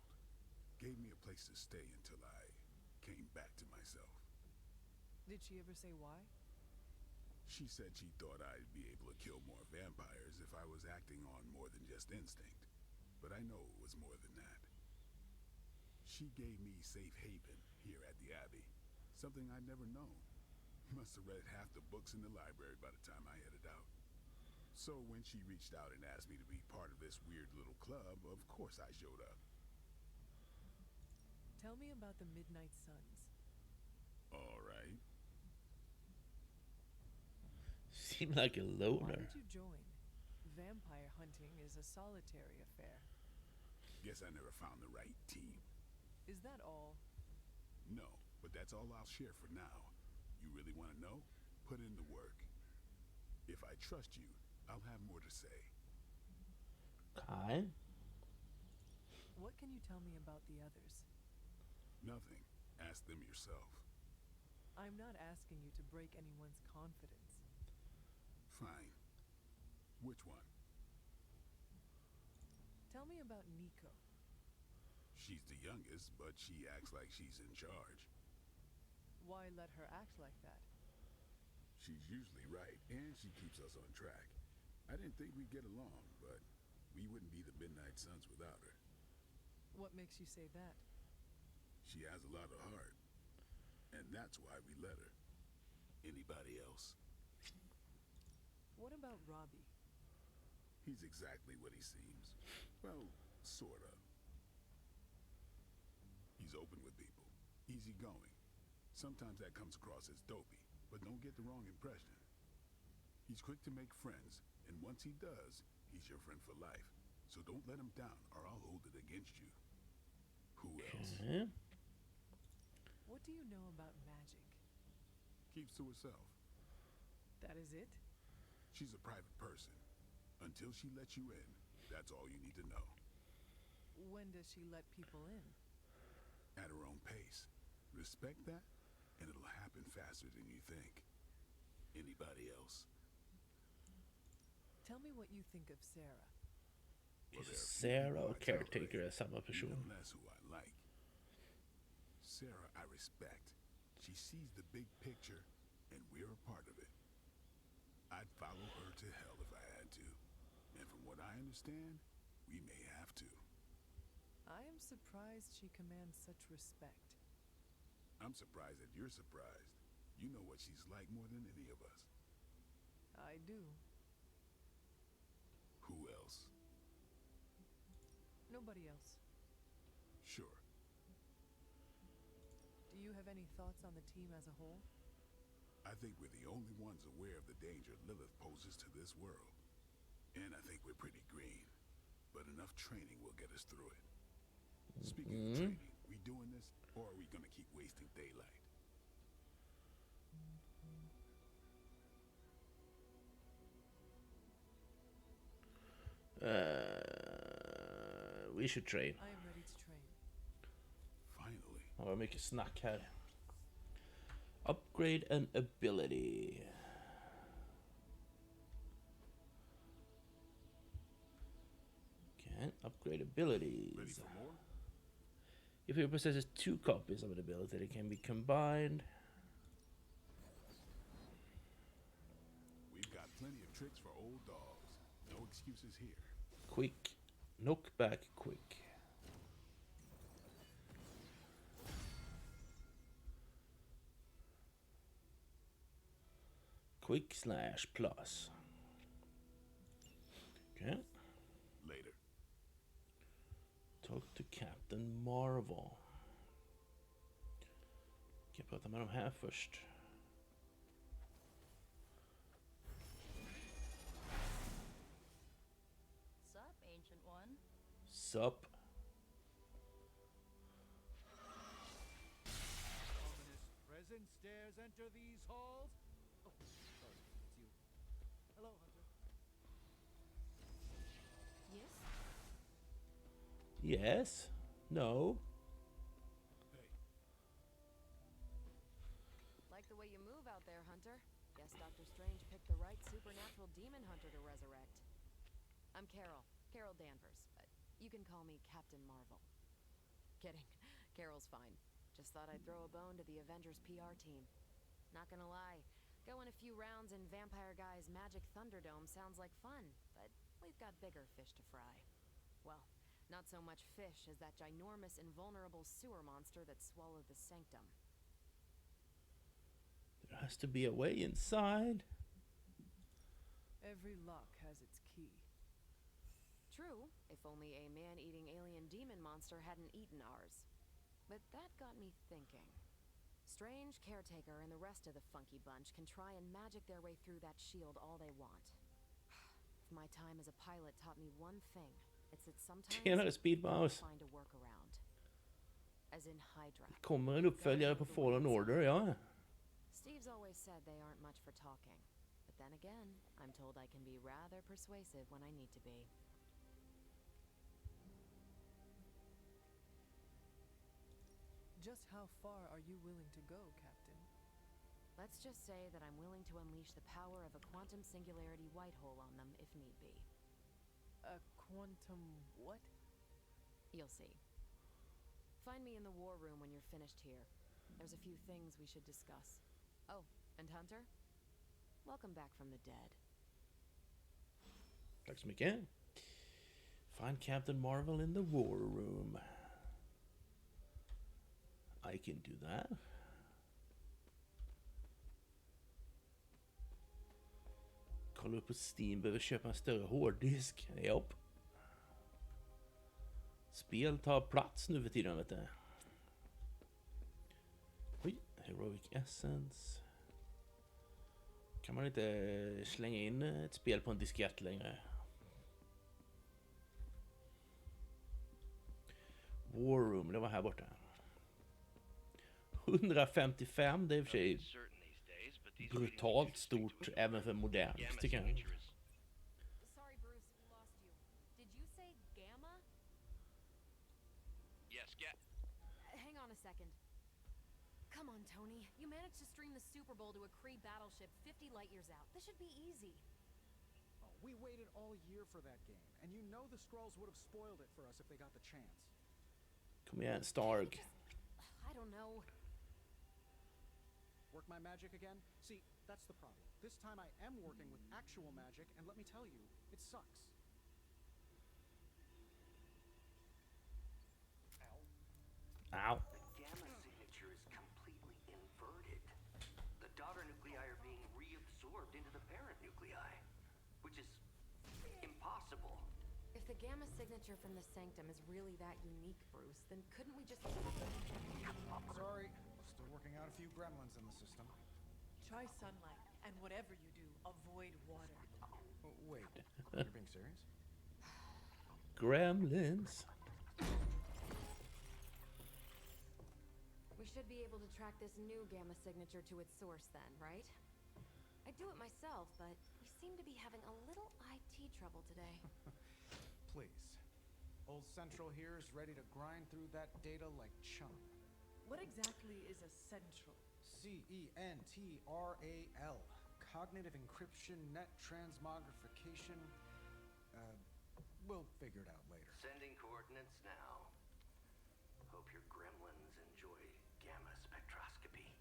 Gave me a place to stay until I came back to myself. Did she ever say why? She said she thought I'd be able to kill more vampires if I was acting on more than just instinct. But I know it was more than that. She gave me safe haven here at the Abbey, something I'd never known. Must have read half the books in the library by the time I headed out. So when she reached out and asked me to be part of this weird little club, of course I showed up. Tell me about the Midnight Suns. All right. Seem like a Why loner. did you join? Vampire hunting is a solitary affair. Guess I never found the right team. Is that all? No, but that's all I'll share for now. You really want to know? Put in the work. If I trust you, I'll have more to say. Okay. What can you tell me about the others? Nothing. Ask them yourself. I'm not asking you to break anyone's confidence. Fine. Which one? Tell me about Nico. She's the youngest, but she acts like she's in charge. Why let her act like that? She's usually right, and she keeps us on track. I didn't think we'd get along, but we wouldn't be the Midnight Suns without her. What makes you say that? She has a lot of heart, and that's why we let her. Anybody else? What about Robbie? He's exactly what he seems. Well, sort of. He's open with people, easygoing. Sometimes that comes across as dopey, but don't get the wrong impression. He's quick to make friends, and once he does, he's your friend for life. So don't let him down, or I'll hold it against you. Who else? Okay. What do you know about magic? Keeps to herself. That is it? She's a private person. Until she lets you in, that's all you need to know. When does she let people in? At her own pace. Respect that, and it'll happen faster than you think. Anybody else? Tell me what you think of Sarah. Well, there are a few Sarah people och I tolerate, Caretaker är samma person. even less who I like. Sarah, I respect. She sees the big picture, and we're a part of it. I'd follow her to hell if I had to. And from what I understand, we may have to. I am surprised she commands such respect. I'm surprised that you're surprised. You know what she's like more than any of us. I do. Who else? Nobody else. Sure. Do you have any thoughts on the team as a whole? I think we're the only ones aware of the danger Lilith poses to this world. And I think we're pretty green. But enough training will get us through it. Speaking of training, we doing this, or are we gonna keep wasting daylight? Vi should train. I am ready to train. Finally. Ja, vad mycket snack här. Upgrade an ability. Okay, upgrade abilities. Ready for more? If it possesses 2 copies of an ability, they can be combined. We've got plenty of tricks for old dogs. No excuses here. Quick. Knockback quick. Quick slash plus. Okay. Later. Talk to Captain Marvel. Kan jag prata med dem här först? Sup, Ancient One? Sup? Ominous presence dares enter these halls. Oh, sorry, it's you. Hello, Hunter. Yes? Yes? No? Like the way you move out there, Hunter. Guess Dr. Strange picked the right supernatural demon hunter to resurrect. I'm Carol. Carol Danvers, but you can call me Captain Marvel. Kidding. Carol's fine. Just thought I'd throw a bone to the Avengers PR team. Not gonna lie, going a few rounds in Vampire Guy's Magic Thunderdome sounds like fun, but we've got bigger fish to fry. Well, not so much fish as that ginormous invulnerable sewer monster that swallowed the sanctum. There has to be a way inside. Every lock has its key. True, if only a man-eating alien demon monster hadn't eaten ours. But that got me thinking. Strange, Caretaker, and the rest of the funky bunch can try and magic their way through that shield all they want. If my time as a pilot taught me one thing, it's that sometimes Tjenare Speedmouse. find a workaround. As in Hydra. Kommer en uppföljare på Fallen Order, ja. Steve's always said they aren't much for talking. But then again, I'm told I can be rather persuasive when I need to be. Just how far are you willing to go, Captain? Let's just say that I'm willing to unleash the power of a quantum singularity white hole on them if need be. A quantum what? You'll see. Find me in the war room when you're finished here. There's a few things we should discuss. Oh, and Hunter? Welcome back from the dead. Tack så mycket. Find Captain Marvel in the war room. I can do that. Kolla upp på Steam, behöver köpa en större hårddisk. Japp. Spel tar plats nu för tiden, vet du. Oj, Heroic Essence. Kan man inte slänga in ett spel på en diskett längre? War Room, det var här borta. 155, det är i och för sig brutalt stort även för modernt, tycker jag. Sorry, Bruce, we lost you. Did you say Gamma? Yes, Hang on a second. Come on, Tony. You managed to stream the Super Bowl to a Kree battleship 50 light years out. This should be easy. Oh, we waited all year for that game, and you know the Skrulls would have spoiled it for us if they got the chance. Kom igen, Stark. I don't know. Work my magic again? See, that's the problem. This time I am working with actual magic, and let me tell you, it sucks. Ow. The gamma signature is completely inverted. The daughter nuclei are being reabsorbed into the parent nuclei, which is impossible. If the Gamma signature from the Sanctum is really that unique, Bruce, then couldn't we just... Sorry, still working out a few gremlins in the system. Try sunlight, and whatever you do, avoid water. Oh, wait, you're being serious? Gremlins. We should be able to track this new Gamma signature to its source then, right? I'd do it myself, but we seem to be having a little IT trouble today. Please. Old Central here is ready to grind through that data like chum. What exactly is a central? CENTRAL. Cognitive Encryption Net Transmogrification. We'll figure it out later. Sending coordinates now. Hope your gremlins enjoy gamma spectroscopy.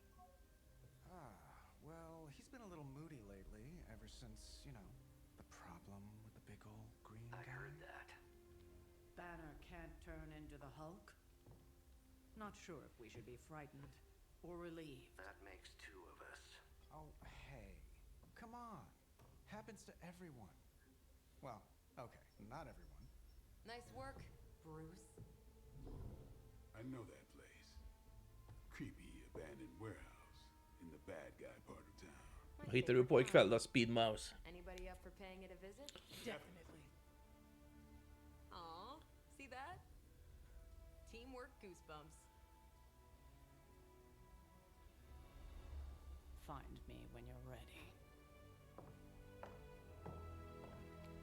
Well, he's been a little moody lately, ever since, you know, the problem with the big old green guy. I heard that. Banner can't turn into the Hulk? Not sure if we should be frightened or relieved. That makes two of us. Oh, hey. Come on. Happens to everyone. Well, okay, not everyone. Nice work, Bruce. I know that place. Creepy abandoned warehouse in the bad guy part of town. Vad hittar du på ikväll då, Speedmouse? Anybody up for paying it a visit? Definitely. Aw, see that? Teamwork goosebumps. Find me when you're ready.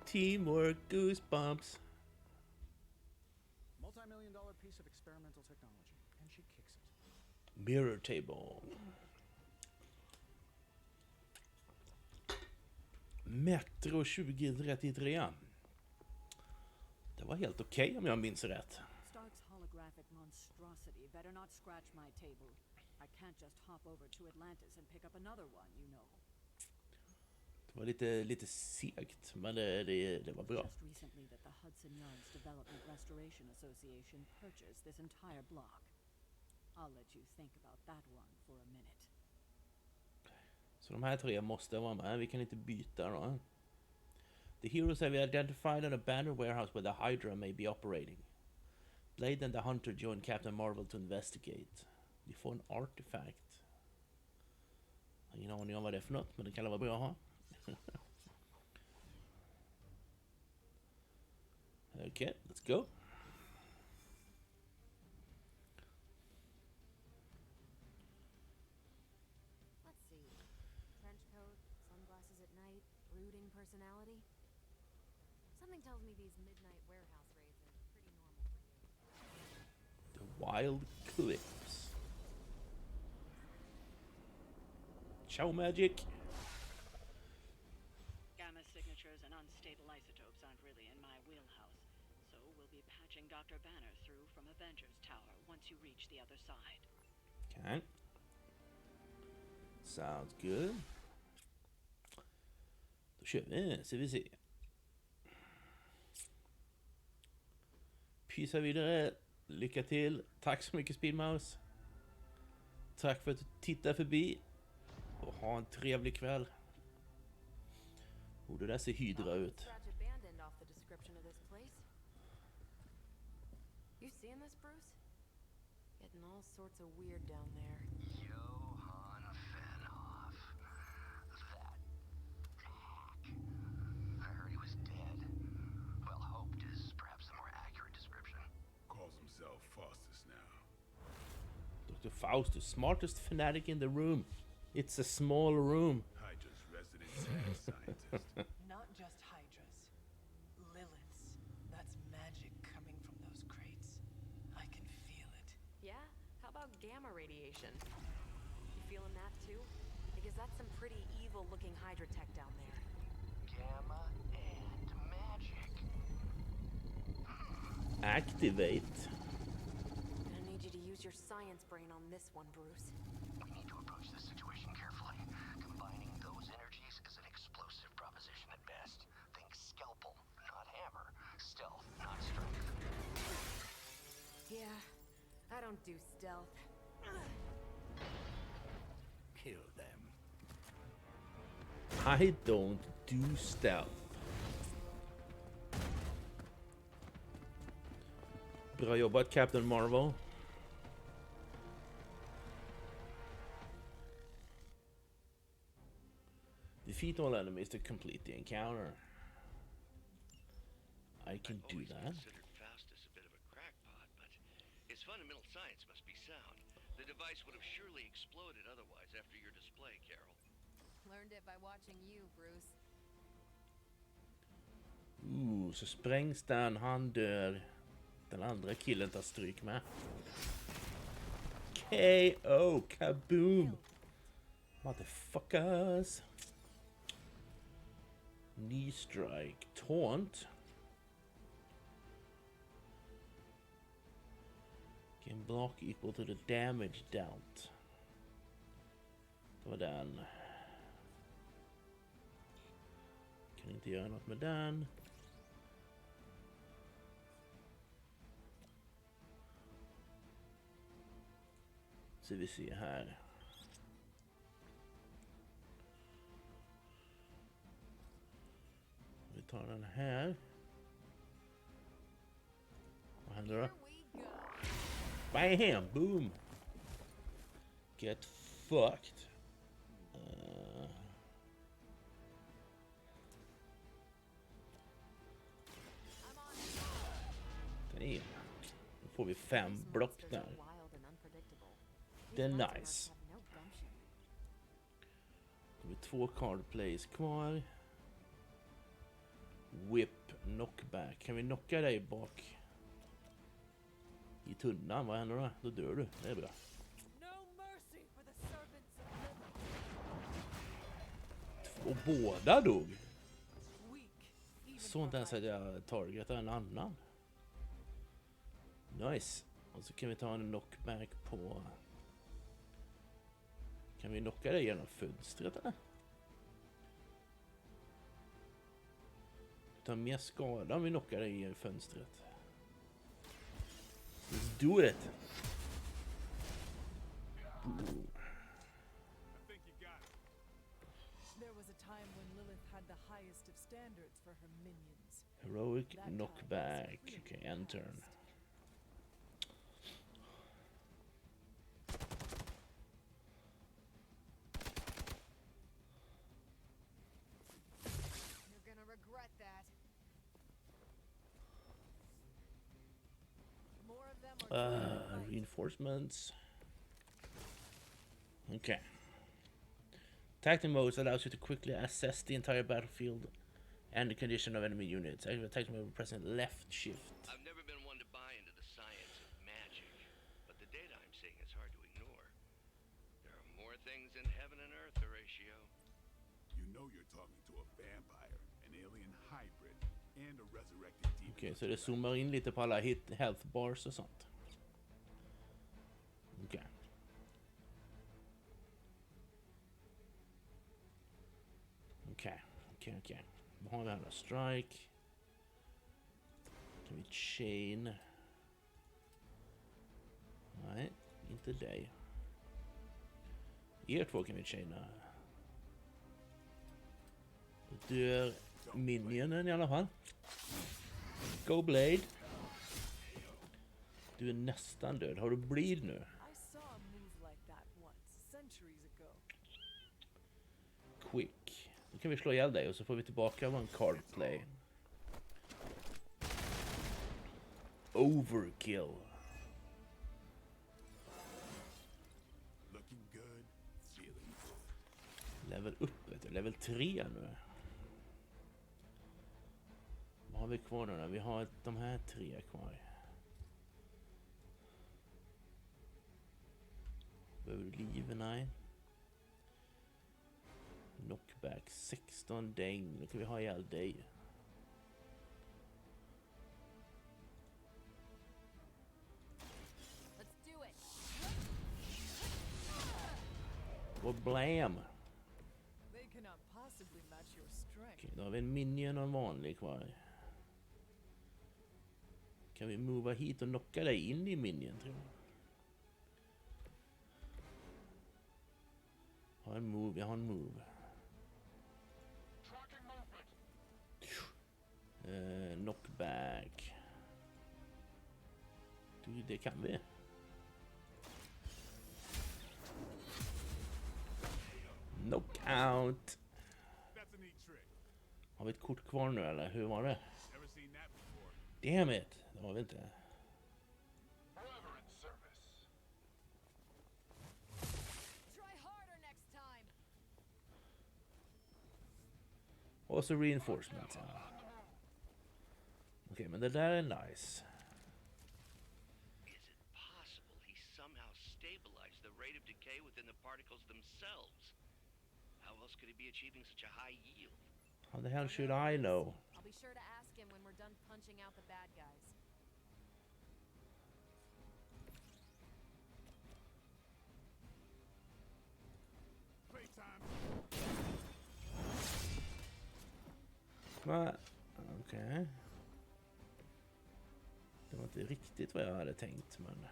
Teamwork goosebumps. Multi-million-dollar piece of experimental technology, and she kicks it. Mirror table. Metro 2033. Det var helt okej om jag minns rätt. Stark's hologram holographic monstrosity better not scratch my table. I can't just hop over to Atlantis and pick up another one, you know. Det var lite segt, men det var bra. Just recently that the Hudson Yards Development Restoration Association purchased this entire block. I'll let you think about that one for a minute. Så de här tre måste vara med. Vi kan inte byta då. The heroes have identified an abandoned warehouse where the Hydra may be operating. Blade and the Hunter join Captain Marvel to investigate. Vi får en artifact. Jag har ingen aning om vad det är för något, men det kan vara bra att ha. Okay, let's go. Let's see. Trench coat, sunglasses at night, brooding personality. Something tells me these midnight warehouse raids are pretty normal for you. The Wild Cliffs. Ciao, Magic. Gamma signatures and unstable isotopes aren't really in my wheelhouse, so we'll be patching Dr. Banner through from Avengers Tower once you reach the other side. Okay. Sounds good. Då kör vi, så vi ser. Pysa vidare. Lycka till. Tack så mycket, Speedmouse. Tack för att du tittar förbi. Och ha en trevlig kväll. Och det där ser Hydra ut. You seeing this, Bruce? Getting all sorts of weird down there. Johann Fenhoff. That hack. I heard he was dead. Well, hoped is perhaps the more accurate description. Calls himself Faustus now. Dr. Faustus, smartest fanatic in the room. It's a small room. Hydra's resident mad scientist. Not just Hydras. Liliths. That's magic coming from those crates. I can feel it. Yeah? How about gamma radiation? You feeling that too? Because that's some pretty evil-looking Hydra tech down there. Gamma and magic. Activate. I need you to use your science brain on this one, Bruce. We need to approach this situation carefully. Combining those energies is an explosive proposition at best. Think scalpel, not hammer. Stealth, not strength. Yeah, I don't do stealth. Kill them. I don't do stealth. Bra jobbat, Captain Marvel. Defeat all enemies to complete the encounter. I can do that. Considered Faustus a bit of a crackpot, but his fundamental science must be sound. The device would have surely exploded otherwise after your display, Carol. Learned it by watching you, Bruce. Så sprängs den, han dör. Den andra killen tar stryk med. KO, kaboom. Motherfuckers. Knee strike, taunt. Can block equal to the damage dealt. Det var den. Kan inte göra något med den. Så vi ser här. Vi tar den här. Vad händer då? Bam! Boom! Get fucked. Damn. Då får vi 5 block där. Det är nice. Då har vi 2 card plays kvar. Whip, knockback. Kan vi knocka dig bak i tunnan? Vad händer då? Då dör du. Det är bra. Och båda dog. Så inte ens att jag targetar en annan. Nice. Och så kan vi ta en knockback på... Kan vi knocka det genom fönstret eller? Ta mer skada om vi knockar det i fönstret. Let's do it! Ooh. There was a time when Lilith had the highest of standards for her minions. Heroic knockback. Okay, end turn. You're gonna regret that. More of them are Reinforcements. Okay. Tactic modes allows you to quickly assess the entire battlefield and the condition of enemy units. Tactic mode pressing left shift. I've never been one to buy into the science of magic, but the data I'm seeing is hard to ignore. There are more things in heaven and earth, Horatio. You know you're talking to a vampire, an alien hybrid, and a resurrected demon. Okej, så det zoomar in lite på alla health bars och sånt. Okej. Okej. Vad har vi här då? Strike. Kan vi chain? Nej, inte dig. Er två kan vi chaina. Då dör minionen i alla fall. Go Blade. Du är nästan död. Har du bleed nu? I saw a move like that once, centuries ago. Quick. Då kan vi slå ihjäl dig och så får vi tillbaka vår card play. Overkill. Looking good, feeling good. Level upp, vet du. Level 3 nu. Vad har vi kvar nu då? Vi har de här 3 kvar. Behöver du liv? Nej. Knockback 16 däng. Då kan vi ha ihjäl dig. Let's do it. Och blam! They cannot possibly match your strength. Okej, då har vi en minion och en vanlig kvar. Kan vi mova hit och knocka dig in i minion, tror jag. Jag har en move. Knockback. Du, det kan vi. Knockout. Har vi ett kort kvar nu eller? Hur var det? Damn it. Det har vi inte. Och så reinforcement. Ja. Okej, men det där är nice. Is it possible he somehow stabilized the rate of decay within the particles themselves? How else could he be achieving such a high yield? How the hell should I know? I'll be sure to ask him when we're done punching out the bad guys. Okej. Det var inte riktigt vad jag hade tänkt, men...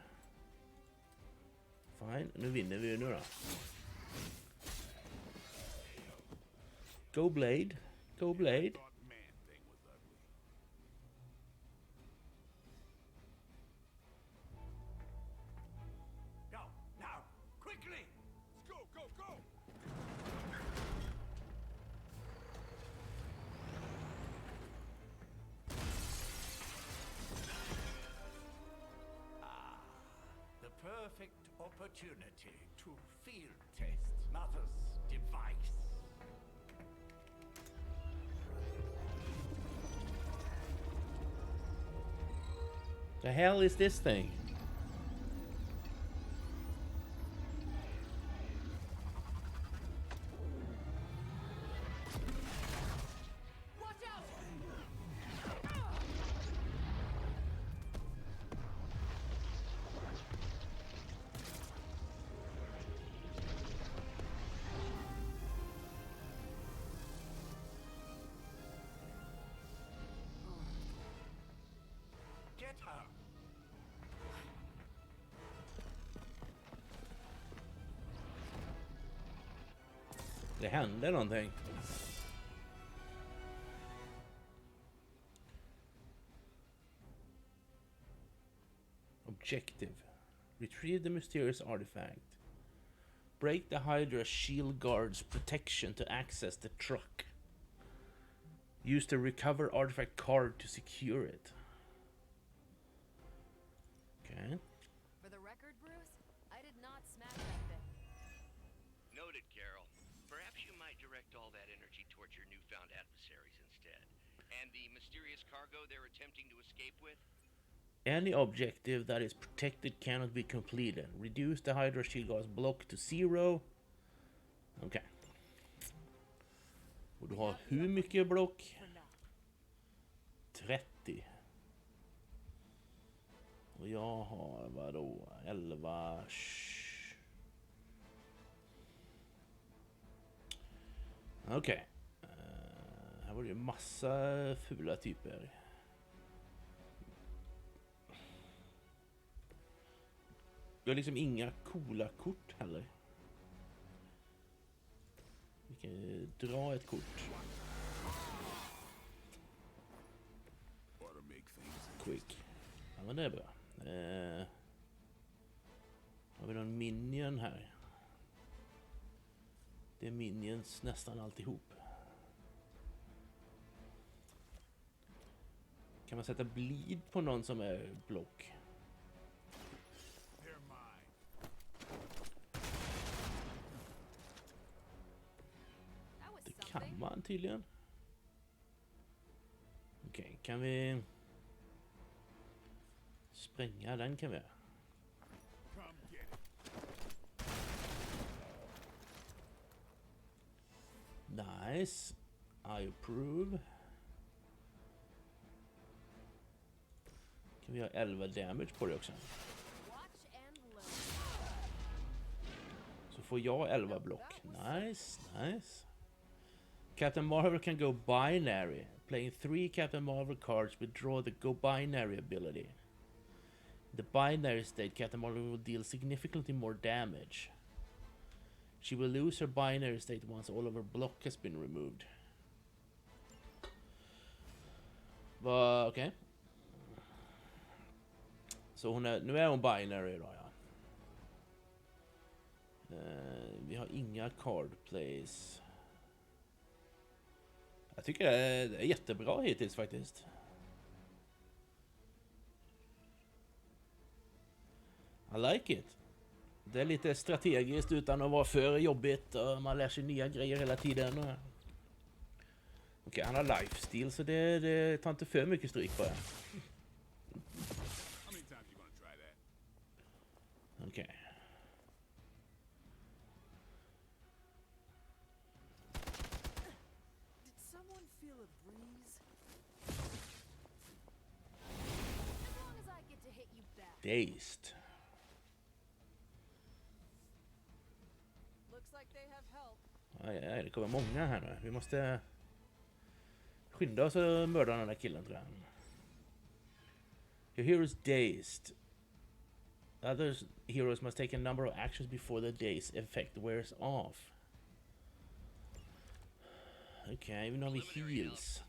Fine, nu vinner vi ju nu då. Go Blade. Go Blade. Go, now, quickly! Go, go, go! The perfect opportunity to field test Mother's device. The hell is this thing? Watch out! Det hände någonting. Objective. Retrieve the mysterious artifact. Break the Hydra shield guard's protection to access the truck. Use the recover artifact card to secure it. Okay. For the record, Bruce, I did not smack that thing. Noted, Carol. Perhaps you might direct all that energy towards your newfound adversaries instead. And the mysterious cargo they're attempting to escape with? Any objective that is protected cannot be completed. Reduce the Hydra shield guard's block to 0. Okej. Och du har hur mycket block? 30. Och jag har vadå? 11. Okej. Här var det ju massa fula typer. Jag har liksom inga coola kort heller. Vi kan dra ett kort. Quick. Ja, men det är bra. Har vi någon minion här? Det är minions nästan alltihop. Kan man sätta bleed på någon som är block? Det kan man tydligen. Okej, kan vi spränga den kan vi. Nice. I approve. Kan vi ha 11 damage på det också? Så får jag 11 block. Nice, nice. Captain Marvel can go binary. Playing 3 Captain Marvel cards withdraw the go binary ability. In the binary state, Captain Marvel will deal significantly more damage. She will lose her binary state once all of her block has been removed. Okej. Okay. Så nu är hon binary då, ja. Vi har inga card plays. Jag tycker det är jättebra hittills faktiskt. I like it. Det är lite strategiskt utan att vara för jobbigt och man lär sig nya grejer hela tiden. Okej, han har lifesteal så det tar inte för mycket stryk på det. Okej. Dazed. Aj, det kommer många här nu. Vi måste skynda oss och mörda den där killen tror jag. Your hero is dazed. Other heroes must take a number of actions before the daze effect wears off. Okej, nu har vi heals.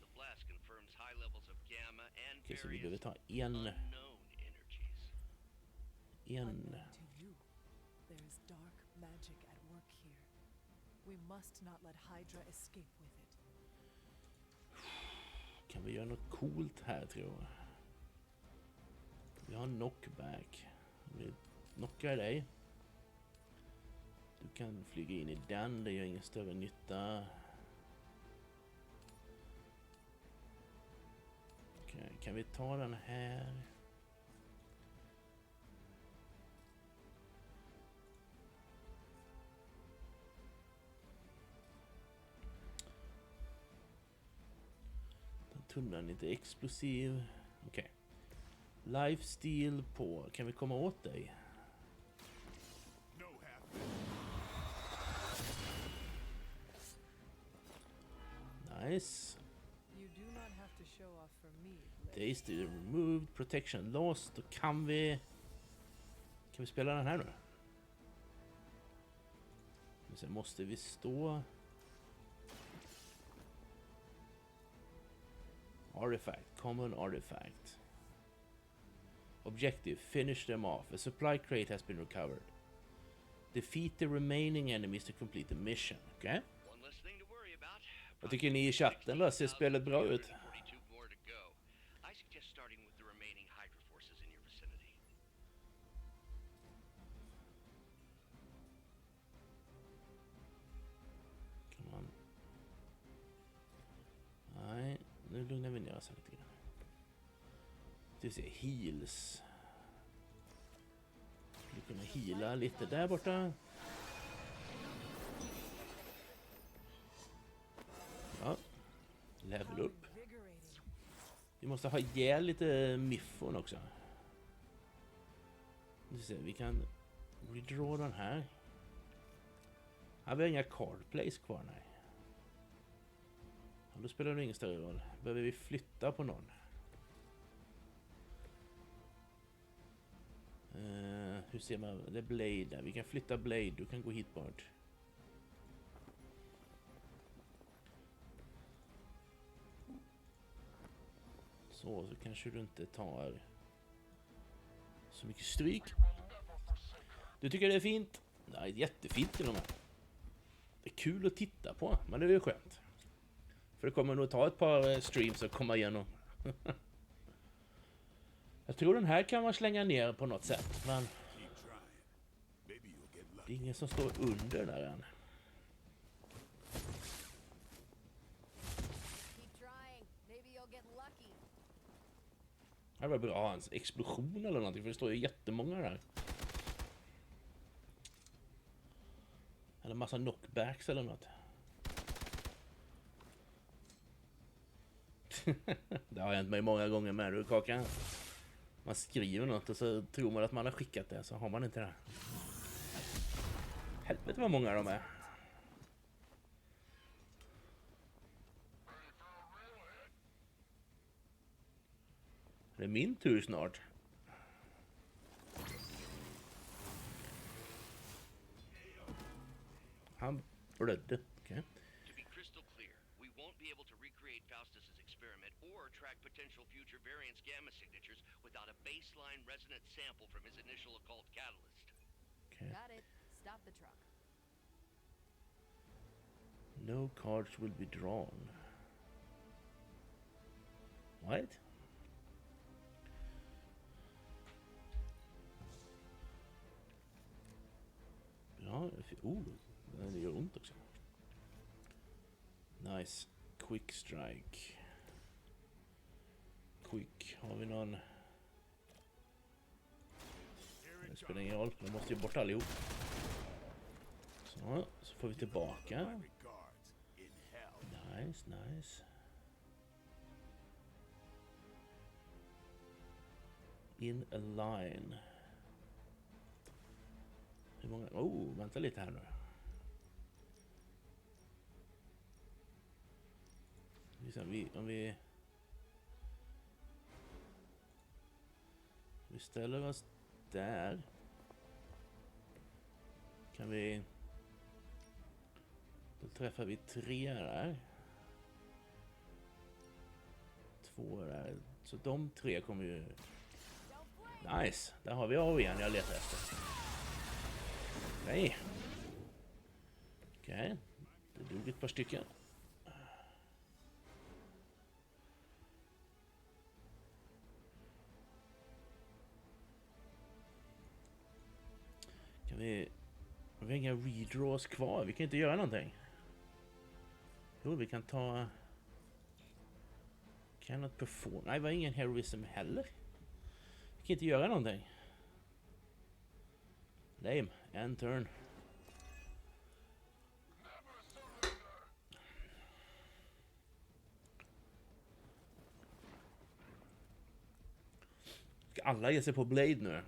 Okej, så vi behöver ta en. Kan vi göra något coolt här tror jag. Vi har knockback. Vi knockar dig. Du kan flyga in i den, det gör ingen större nytta. Okej, kan vi ta den här? Tunnan är inte explosiv. Okej. Lifesteal på. Kan vi komma åt dig? Nice. Dazed is removed. Protection lost. Då kan vi spela den här nu? Men sen måste vi stå Artifact. Common artifact. Objective. Finish them off. A supply crate has been recovered. Defeat the remaining enemies to complete the mission. Okej. Vad tycker ni i chatten då? Ser spelet bra ut? I suggest starting with the remaining Hydra forces in your vicinity. Come on. Nej, nu lugnar vi ner oss lite grann. Du ser heals. Skulle kunna heala lite där borta. Ja. Level upp. Vi måste ha ihjäl lite miffon också. Vi kan redraw den här. Här har vi inga card plays kvar, nej. Ja, då spelar det ingen större roll. Behöver vi flytta på någon? Hur ser man? Det är Blade där. Vi kan flytta Blade. Du kan gå hit bort. Så kanske du inte tar så mycket stryk. Du tycker det är fint? Nej, jättefint till och med. Det är kul att titta på, men det är ju skönt. För det kommer nog ta ett par streams att komma igenom. Jag tror den här kan man slänga ner på något sätt, men det är ingen som står under där än. Det var bra, en explosion eller någonting, för det står ju jättemånga där. Eller massa knockbacks eller något. Det har hänt mig många gånger med du, Kakan. Man skriver något och så tror man att man har skickat det, så har man inte det. Helvete vad många de är. Det är min tur snart. Han blödde. Okay. To be crystal clear, we won't be able to recreate Faustus's experiment or track potential future variance gamma signatures without a baseline resonant sample from his initial occult catalyst. Okay. Got it. Stop the truck. No cards will be drawn. What? Ja, det gör ont också. Nice. Quick strike. Quick. Har vi någon? Det spelar ingen roll. Jag måste ju bort allihop. Så får vi tillbaka. Nice, nice. In a line. Hur många? Vänta lite här nu. Om vi ställer oss där. Kan vi... Då träffar vi 3 där. 2 där. Så de 3 kommer ju... Nice. Där har vi AOE'n jag letar efter. Nej. Okej. Det dog ett par stycken. Kan vi... Vi har inga redraws kvar. Vi kan inte göra någonting. Jo, vi kan ta... Cannot perform... Nej, vi har ingen heroism heller. Vi kan inte göra någonting. Lame. En turn. Ska alla ge sig på Blade nu?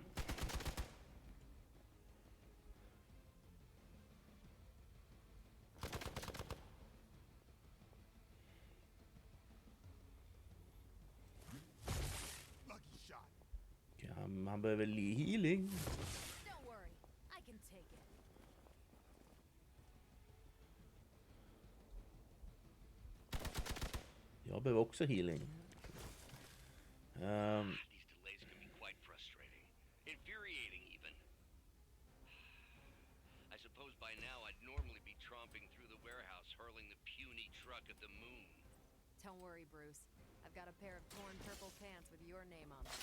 Okay, han behöver healing. Jag behöver också healing. These delays can be quite frustrating. Infuriating, even. I suppose by now I'd normally be tromping through the warehouse, hurling the puny truck at the moon. Don't worry, Bruce. I've got a pair of torn purple pants with your name on them.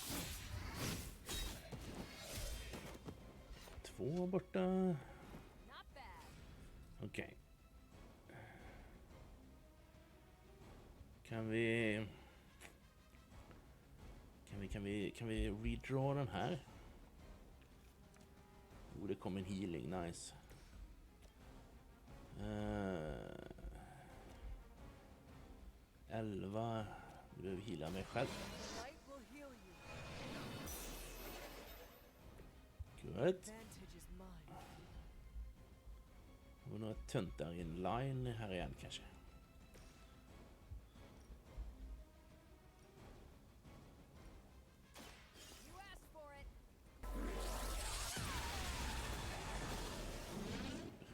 2 borta. Not bad. Okej. Kan vi redraw den här? Oh, det kommer en healing, nice. Uh, 11. Jag behöver heala mig själv. Good. Det var några töntar i en line här igen kanske.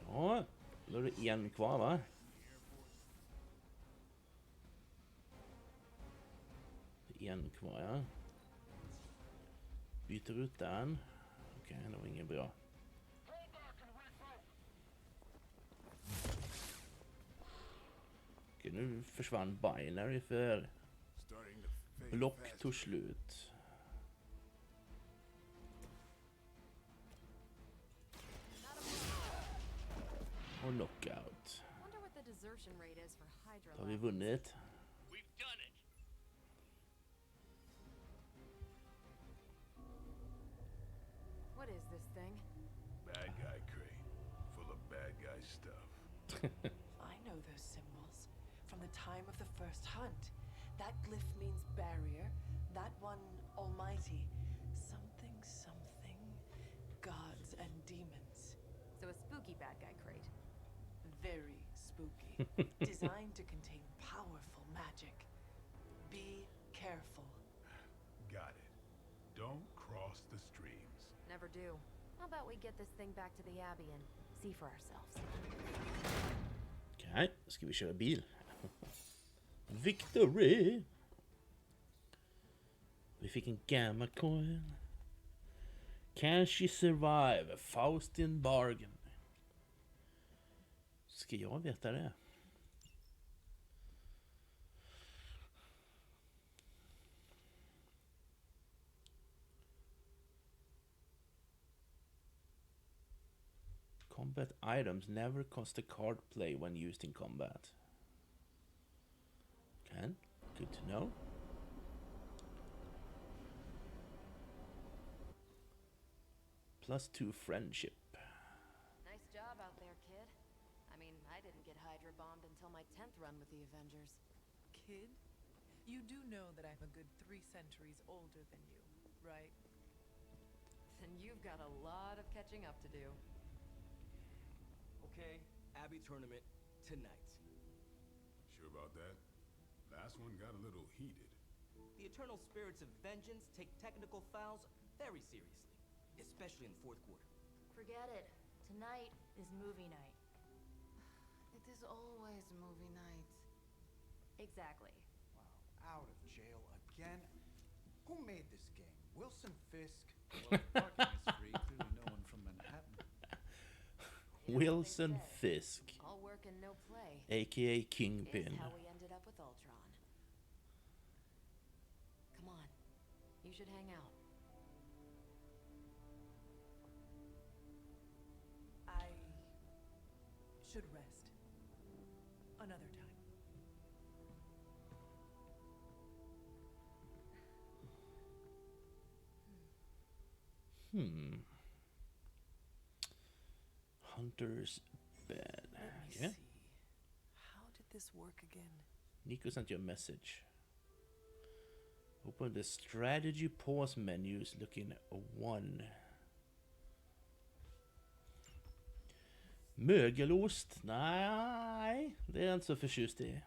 Ja, då är det en kvar, va? En kvar, ja. Byter ut den. Okej, det var inget bra. Okej, nu försvann binary för block tog slut. Och knockout. Har vi vunnit? What is this thing? Bad guy crate, full of bad guy stuff. I know those symbols from the time of the first hunt. That glyph means barrier, that one almighty. Something, something, gods and demons. So a spooky bad guy crate. Very spooky. Designed to contain powerful magic. Be careful. Got it. Don't cross the streams. Never do. How about we get this thing back to the Abbey and see for ourselves? Okej, då ska vi köra bil. Victory! Vi fick en gamma coin. Can she survive a Faustin bargain? Ska jag veta det? Combat items never cost a card play when used in combat. Okay, good to know. +2 friendship. Nice job out there, kid. I mean, I didn't get Hydra bombed until my 10th run with the Avengers. Kid, you do know that I'm a good 3 centuries older than you, right? Then you've got a lot of catching up to do. Okay, Abbey tournament tonight. Sure about that? Last one got a little heated. The eternal spirits of vengeance take technical fouls very seriously, especially in the fourth quarter. Forget it. Tonight is movie night. It is always movie night. Exactly. Wow, out of jail again? Who made this game? Wilson Fisk? Well, parking is free. Clearly no one from Manhattan. Wilson Fisk, All work and no play. aka Kingpin. Is how we ended up with Ultron. Come on, you should hang out. I should rest. Another time. Hunter's bed. Let me see. How did this work again? Nico sent you a message. Open the strategy pause menus, looking 1. Mögelost? Nej, det är jag inte så förtjust i.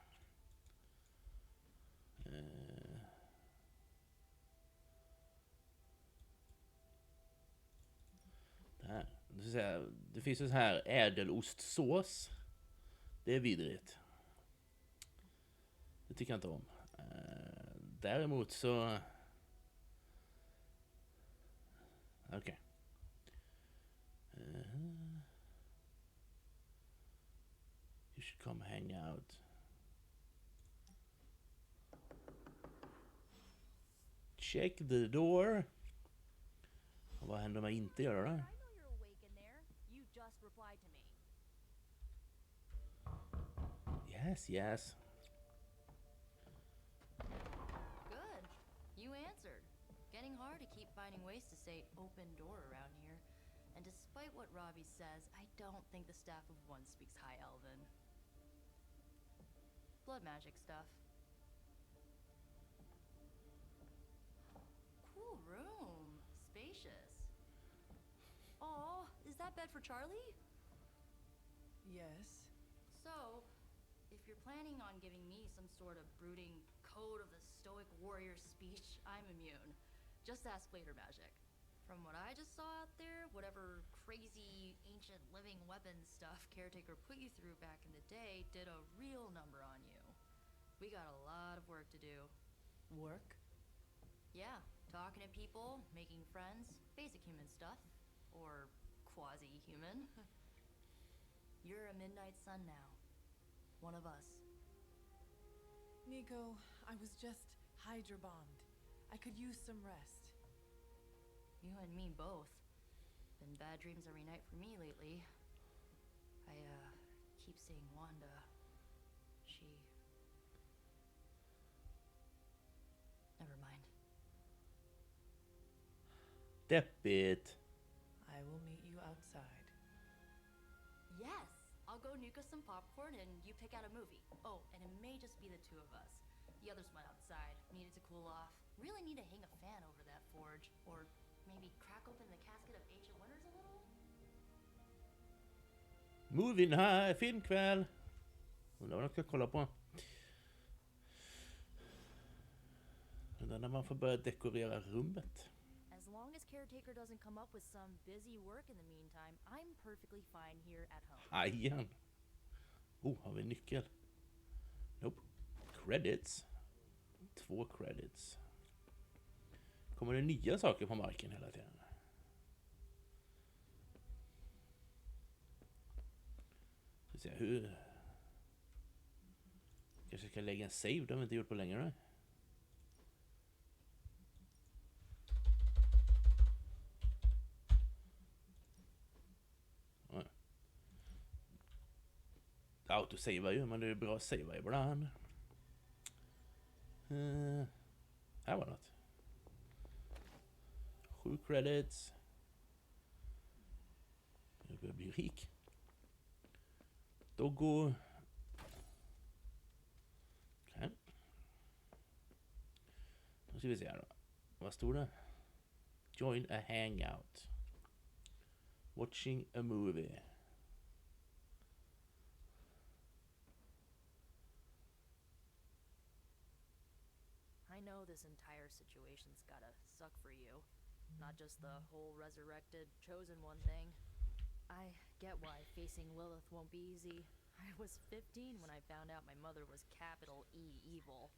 Där. Det finns ju så här ädelostsås. Det är vidrigt. Det tycker jag inte om. Däremot så Okay. You should come hang out. Check the door. Vad händer om jag inte gör det? Yes, yes. Good. You answered. Getting hard to keep finding ways to say open door around here. And despite what Robbie says, I don't think the staff of one speaks High Elven. Blood magic stuff. Cool room. Spacious. Aw, is that bed for Charlie? Yes. So, if you're planning on giving me some sort of brooding code of the stoic warrior speech, I'm immune. Just ask later magic. From what I just saw out there, whatever crazy ancient living weapons stuff Caretaker put you through back in the day did a real number on you. We got a lot of work to do. Work? Yeah, talking to people, making friends, basic human stuff. Or quasi-human. You're a Midnight Sun now. One of us. Nico, I was just Hydra bombed. I could use some rest. You and me both. Been bad dreams every night for me lately. I, keep seeing Wanda. She... Never mind. Deppigt. I will meet you outside. Yes! I'll go nuke us some popcorn and you pick out a movie. Oh, and it may just be the two of us. The others went outside, needed to cool off. Really need to hang a fan over that forge. Or maybe crack open the casket of ancient wonders a little? Movie night, filmkväll. Undrar vad de ska kolla på. Undrar när man får börja dekorera rummet. As long as Caretaker doesn't come up with some busy work in the meantime, I'm perfectly fine here at home. Hajen. Oh, har vi nyckel? Nope. Credits. 2 credits. Kommer det nya saker på marken hela tiden? Ska se hur... Kanske ska lägga en save, det har vi inte gjort på längre. Autosavar ju, men det är bra att savea ibland. Här var något. 7 credits. Jag börjar bli rik. Doggo. Okej. Nu ska vi se här då. Vad stod det? Join a hangout. Watching a movie. I know this entire situation's gotta suck for you. Not just the whole resurrected, chosen one thing. I get why facing Lilith won't be easy. I was 15 when I found out my mother was capital E evil.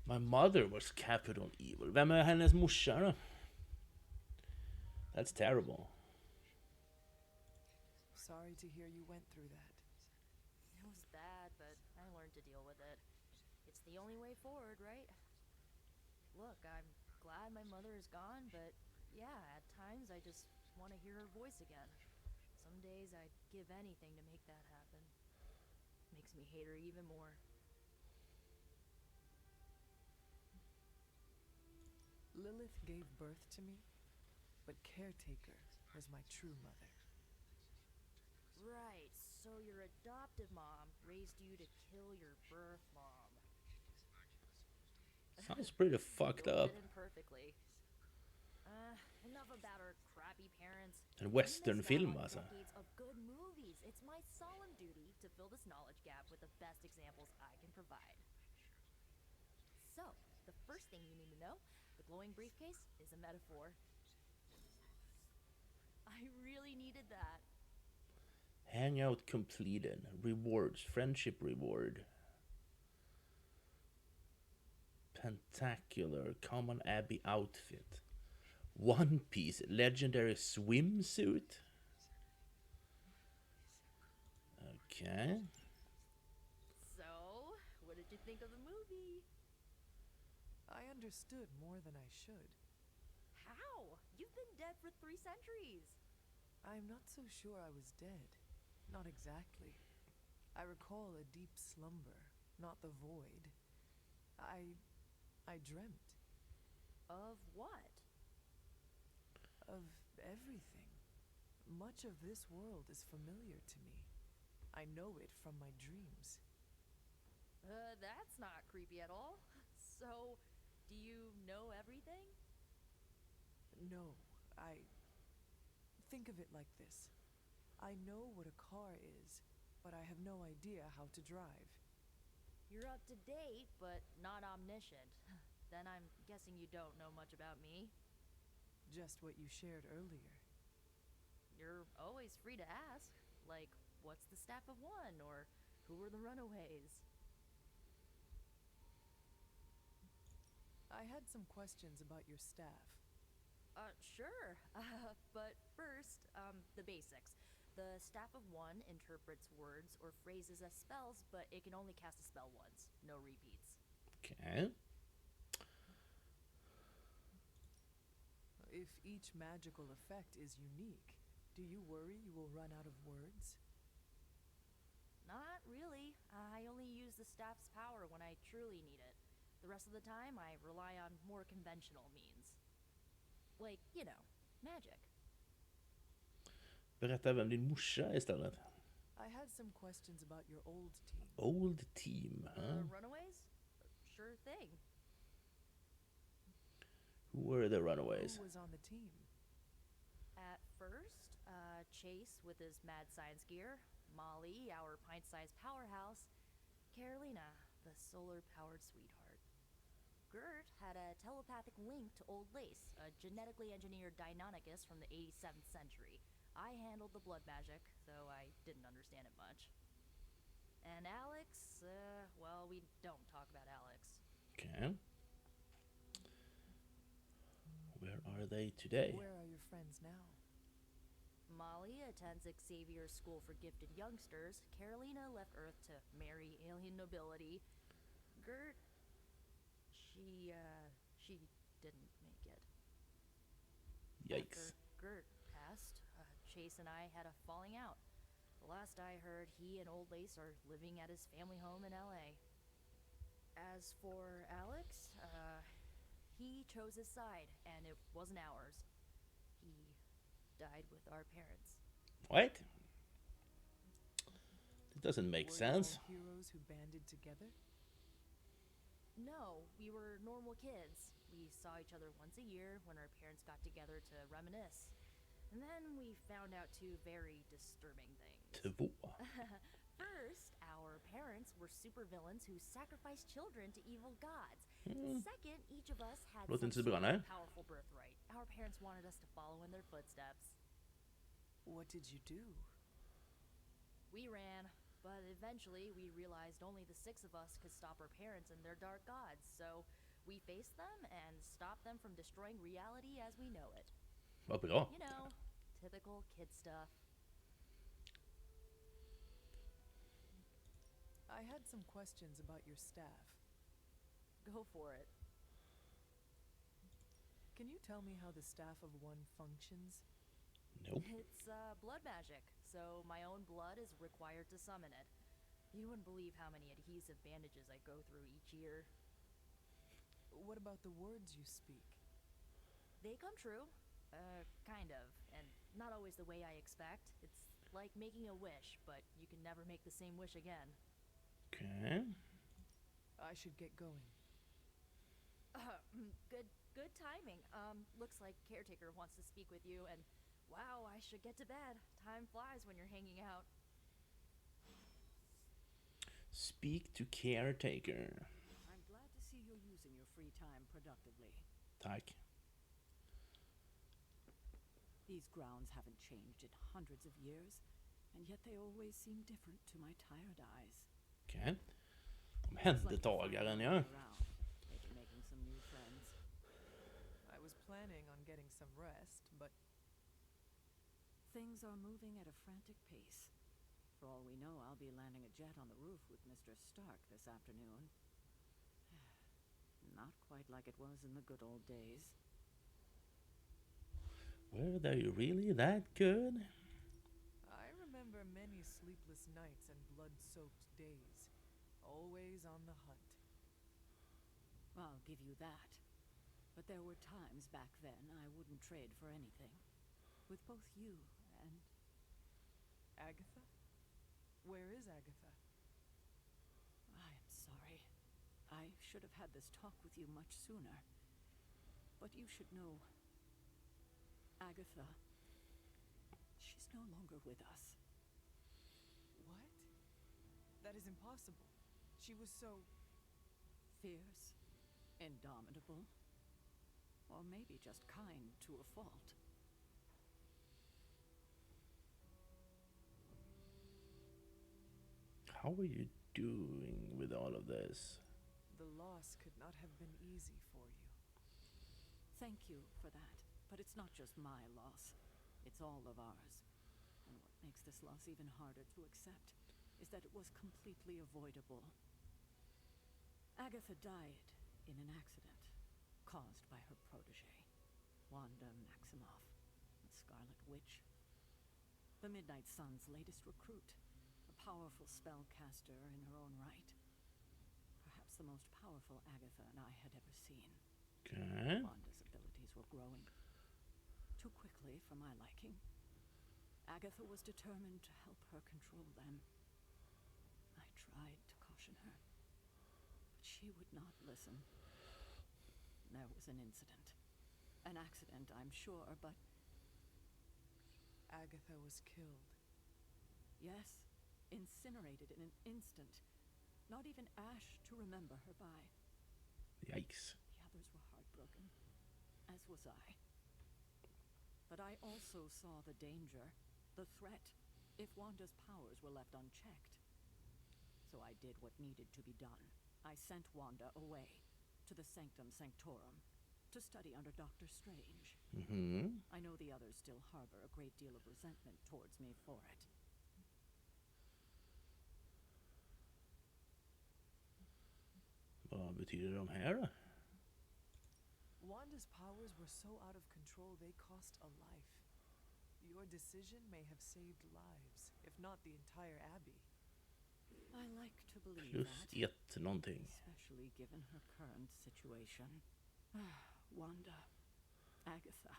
My mother was capital evil. Vem är hennes morsa då? That's terrible. Sorry to hear you went through that. It was bad, but I learned to deal with it. It's the only way forward, right? Look, I'm glad my mother is gone, but yeah, at times I just want to hear her voice again. Some days I'd give anything to make that happen. Makes me hate her even more. Lilith gave birth to me, but Caretaker was my true mother. Right, so your adoptive mom raised you to kill your birth mom. Sounds pretty fucked up. Perfectly. Enough about her crappy parents. En westernfilm alltså. Decades of good movies. It's my solemn duty to fill this knowledge gap with the best examples I can provide. So, the first thing you need to know, the glowing briefcase is a metaphor. I really needed that. Hangout completed. Rewards. Friendship reward. Pentacular Common Abbey outfit. One Piece legendary swimsuit. Okay. So, what did you think of the movie? I understood more than I should. How? You've been dead for 3 centuries. I'm not so sure I was dead. Not exactly. I recall a deep slumber, not the void. I dreamt. Of what? Of everything. Much of this world is familiar to me. I know it from my dreams. That's not creepy at all. So, do you know everything? No, think of it like this. I know what a car is, but I have no idea how to drive. You're up to date, but not omniscient. Then I'm guessing you don't know much about me. Just what you shared earlier. You're always free to ask. Like, what's the Staff of One? Or who were the Runaways? I had some questions about your staff. Sure. But first, the basics. The Staff of One interprets words or phrases as spells, but it can only cast a spell once. No repeats. Okay. If each magical effect is unique, do you worry you will run out of words? Not really. I only use the staff's power when I truly need it. The rest of the time, I rely on more conventional means. Like, you know, magic. Berätta vem din morsa är istället. I had some questions about your old team. Old team, huh? Runaways? Sure thing. Who were the Runaways? Who was on the team? At first, Chase with his mad science gear, Molly, our pint-sized powerhouse, Carolina, the solar-powered sweetheart. Gert had a telepathic link to Old Lace, a genetically engineered Deinonychus from the 87th century. I handled the blood magic, though I didn't understand it much. And Alex, well, we don't talk about Alex. Okay. Where are they today? Where are your friends now? Molly attends Xavier's School for Gifted Youngsters. Carolina left Earth to marry alien nobility. Gert, she didn't make it. Yikes. After Gert passed, Chase and I had a falling out. The last I heard, he and Old Lace are living at his family home in LA. As for Alex, he chose his side, and it wasn't ours. He died with our parents. What? It doesn't make Were sense. You all heroes who banded together? No, we were normal kids. We saw each other once a year when our parents got together to reminisce. And then we found out 2 very disturbing things. 2. First, our parents were supervillains who sacrificed children to evil gods. Second, each of us had Låter some inte så bra, sort nej. of powerful birthright. Our parents wanted us to follow in their footsteps. What did you do? We ran, but eventually we realized only the 6 of us could stop our parents and their dark gods, so we faced them and stopped them from destroying reality as we know it. Vad bra. You know, typical kid stuff. I had some questions about your staff. Go for it. Can you tell me how the Staff of One functions? Nope. It's blood magic, so my own blood is required to summon it. You wouldn't believe how many adhesive bandages I go through each year. What about the words you speak? They come true. Kind of. And not always the way I expect. It's like making a wish, but you can never make the same wish again. Okay. I should get going. Good timing. Looks like Caretaker wants to speak with you, and wow, I should get to bed. Time flies when you're hanging out. Speak to Caretaker. I'm glad to see you're using your free time productively. Tack. These grounds haven't changed in hundreds of years, and yet they always seem different to my tired eyes. Okej. Omhändertagaren, ja. Maybe making planning on getting some rest, but... Things are moving at a frantic pace. For all we know, I'll be landing a jet on the roof with Mr. Stark this afternoon. Not quite like it was in the good old days. Were they really that good? I remember many sleepless nights and blood-soaked days. Always on the hunt. I'll give you that. But there were times back then I wouldn't trade for anything. With both you and... Agatha? Where is Agatha? I am sorry. I should have had this talk with you much sooner. But you should know... Agatha... She's no longer with us. What? That is impossible. She was so... Fierce, indomitable, or maybe just kind to a fault. How are you doing with all of this? The loss could not have been easy for you. Thank you for that. But it's not just my loss. It's all of ours. And what makes this loss even harder to accept is that it was completely avoidable. Agatha died in an accident caused by her protege, Wanda Maximoff, the Scarlet Witch. The Midnight Sun's latest recruit, a powerful spellcaster in her own right. Perhaps the most powerful Agatha and I had ever seen. Okay. Wanda's abilities were growing too quickly for my liking. Agatha was determined to help her control them. I tried to caution her, but she would not listen. There was an incident. An accident, I'm sure, but... Agatha was killed. Yes, incinerated in an instant. Not even ash to remember her by. Yikes. The others were heartbroken, as was I. But I also saw the danger, the threat, if Wanda's powers were left unchecked. So I did what needed to be done. I sent Wanda away, to the Sanctum Sanctorum, to study under Doctor Strange. I know the others still harbor a great deal of resentment towards me for it. Vad betyder de här då? Wanda's powers were so out of control they cost a life. Your decision may have saved lives, if not the entire Abbey. I like to believe Plus that. ett någonting. Especially given her current situation. Wanda, Agatha.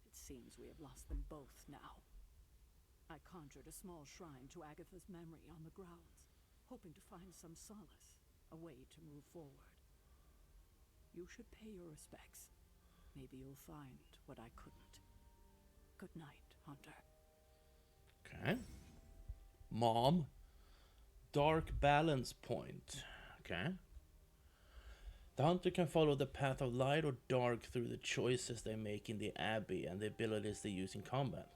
It seems we have lost them both now. I conjured a small shrine to Agatha's memory on the grounds, hoping to find some solace, a way to move forward. You should pay your respects. Maybe you'll find what I couldn't. Good night, Hunter. Okay. Mom. Dark balance point. Okay. The hunter can follow the path of light or dark through the choices they make in the Abbey and the abilities they use in combat.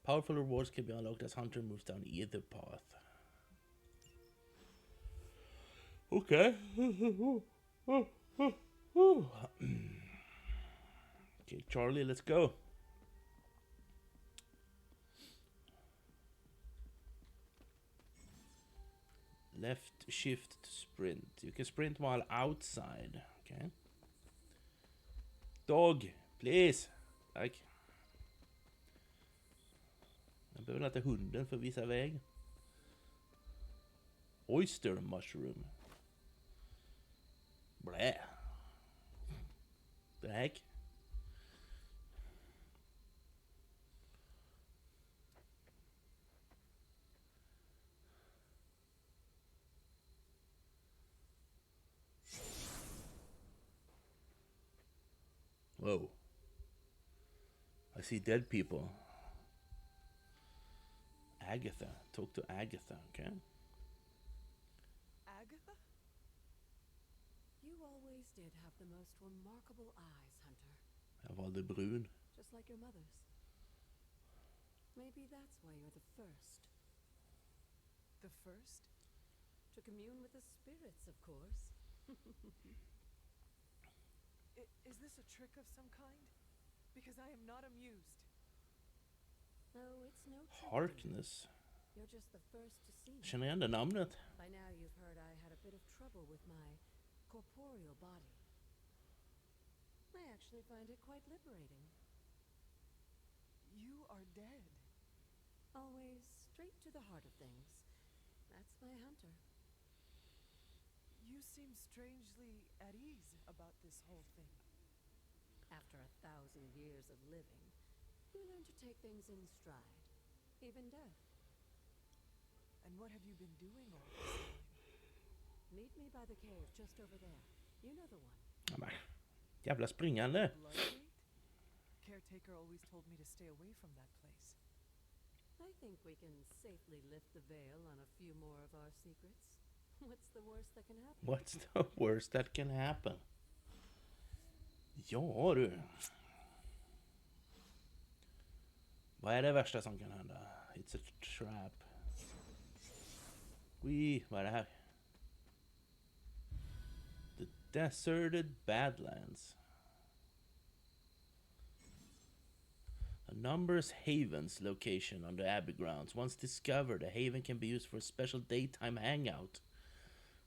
Powerful rewards can be unlocked as hunter moves down either path. Okay. Okay, Charlie, let's go. Left shift to sprint. You can sprint while outside. Okay. Dog, please. Tack. Jag behöver låta hunden för visa väg. Oyster mushroom. Blä. The heck? Whoa. I see dead people. Agatha. Talk to Agatha, okay? Agatha? You always did have the most remarkable eyes, Hunter. Jag valde brun. Just like your mother's. Maybe that's why you're the first. The first? To commune with the spirits, of course. Is Is this a trick of some kind? Because I am not amused. No, it's no trick. Harkness. You're just the first to see me. Känner igen det namnet. By now you've heard I had a bit of trouble with my corporeal body. I actually find it quite liberating. You are dead. Always straight to the heart of things. That's my hunter. You seem strangely at ease about this whole thing. After 1,000 years of living, you learn to take things in stride, even death. And what have you been doing all this time? Meet me by the cave just over there. You know the one. Ja, men, jävla springande. Bloodgate? Caretaker always told me to stay away from that place. I think we can safely lift the veil on a few more of our secrets. What's the worst that can happen? What's the worst that can happen? Ja du. Vad är det värsta som kan hända? It's a trap. Vad är det här? The Deserted Badlands. A number's havens location on the Abbey grounds. Once discovered, a haven can be used for a special daytime hangout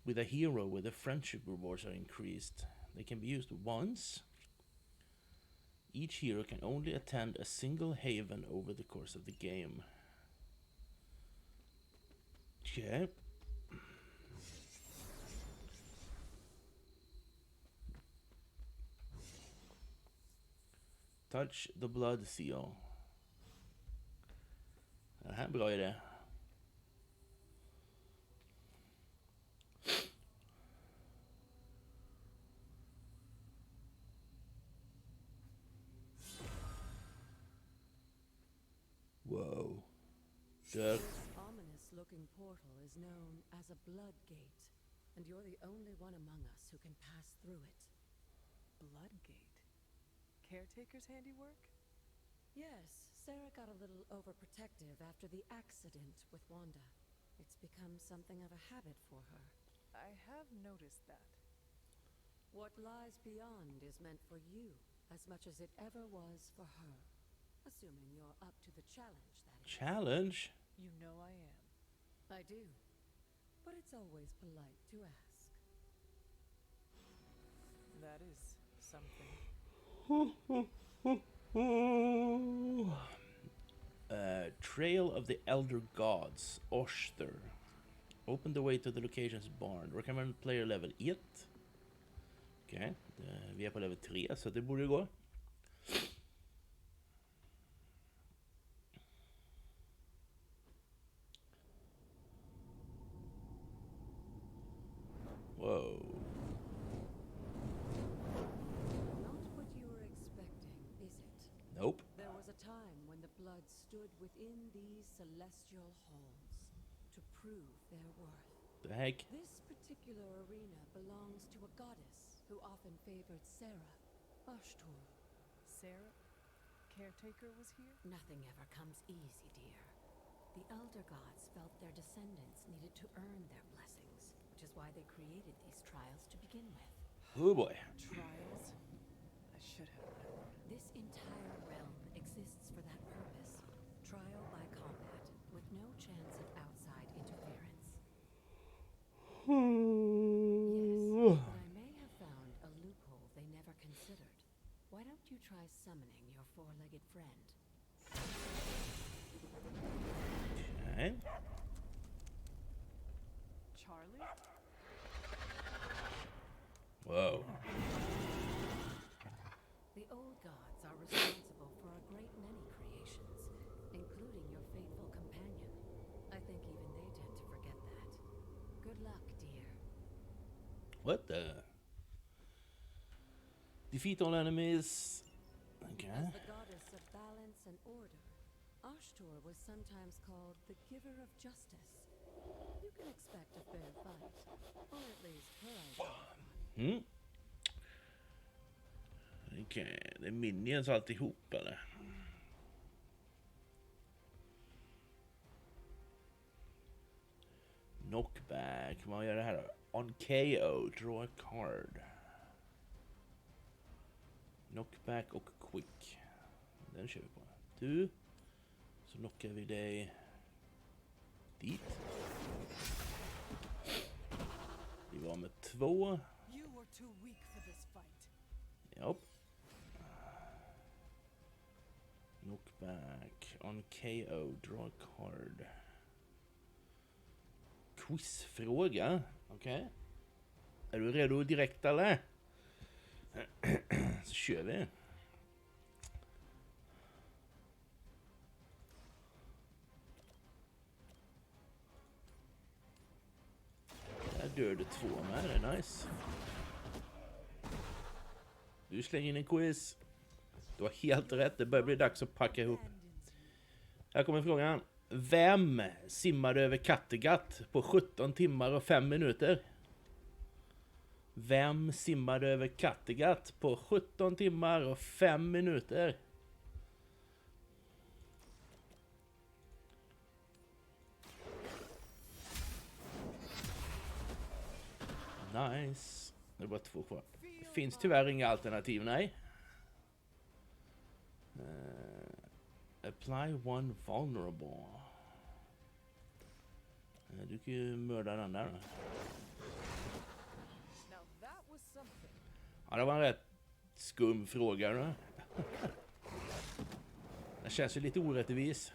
with a hero where the friendship rewards are increased. They can be used once. Each hero can only attend a single haven over the course of the game. Okay. Touch the blood seal. Det här är en bra idé. Whoa. This ominous-looking portal is known as a blood gate, and you're the only one among us who can pass through it. Bloodgate? Caretaker's handiwork? Yes, Sarah got a little overprotective after the accident with Wanda. It's become something of a habit for her. I have noticed that. What lies beyond is meant for you as much as it ever was for her. Assuming you're up to the challenge, that is. Challenge? You know I am. I do. But it's always polite to ask. That is something. Trail of the Elder Gods, Oster. Open the way to the location's barn. Recommend player level 1. Okej, vi är på level 3 så det borde gå. Whoa. Not what you were expecting, is it? Nope. There was a time when the blood stood within these celestial halls to prove their worth. The heck? This particular arena belongs to a goddess who often favored Sarah, Ashtur. Sarah? Caretaker was here? Nothing ever comes easy, dear. The Elder Gods felt their descendants needed to earn their blessings, which is why they created these trials to begin with. Oh boy. Trials? I should have known. This entire realm exists for that purpose. Trial by combat, with no chance of outside interference. Yes, but I may have found a loophole they never considered. Why don't you try summoning your four-legged friend? Okay. Charlie? Whoa. The old gods are responsible for a great many creations, including your faithful companion. I think even they tend to forget that. Good luck, dear. What the? Defeat all enemies. Okay. As the goddess of balance and order, Ashtur was sometimes called the giver of justice. You can expect a fair fight, or at least her idea. Okej, det är minions alltihop eller? Knockback, vad gör det här då? On KO, draw a card. Knockback och quick. Den kör vi på. Du. Så knockar vi dig dit. Vi var med 2. Japp. Knockback on KO. Draw card. Quizfråga. Okej. Är du redo direkt eller? Så kör vi. Där dör det 2 med. Det är nice. Du slänger in en quiz. Du har helt rätt. Det börjar bli dags att packa ihop. Här kommer frågan. Vem simmade över Kattegatt på 17 timmar och 5 minuter? Vem simmade över Kattegatt på 17 timmar och 5 minuter? Nice. Det är bara 2 kvar. Det finns tyvärr inga alternativ, nej. Apply one vulnerable. Du kan ju mörda den där då. Ja, det var en rätt skum fråga då. Det känns ju lite orättvis.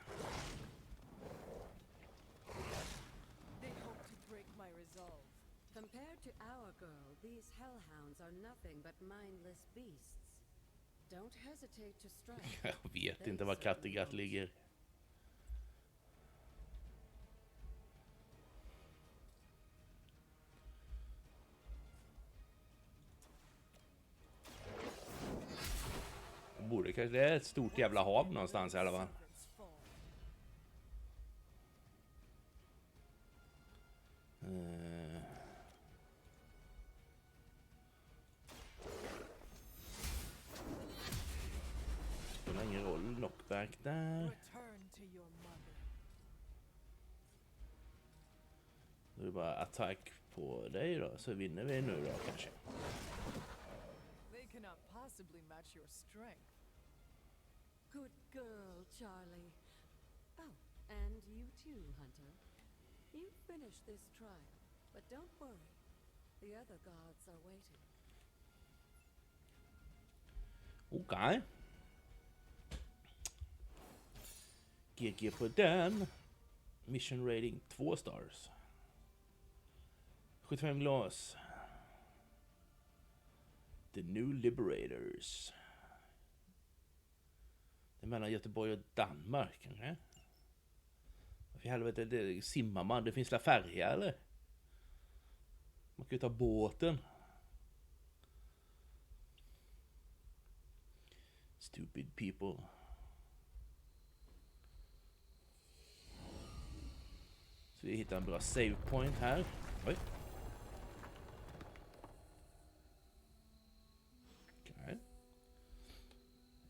Compared to our girl, these hellhounds are nothing but mindless beasts. Don't hesitate to strike. Jag vet inte var Kattegatt ligger. Borde kanske det är ett stort jävla hav någonstans i alla fall. Spelar ingen roll, knockback där. Då är det bara attack på dig då, så vinner vi nu då kanske. They cannot possibly match your strength. Good girl, Charlie. Oh, and you too, Hunter. You finished this trial, but don't worry. The other gods are waiting. Okej. GG på den. Mission rating 2 stars. 75 glas. The New Liberators. Det är mellan Göteborg och Danmark kanske. För helvete, det simmar man. Det finns la färja eller? Man kan ju ta båten. Stupid people. Så vi hittar en bra save point här. Oj. Okay.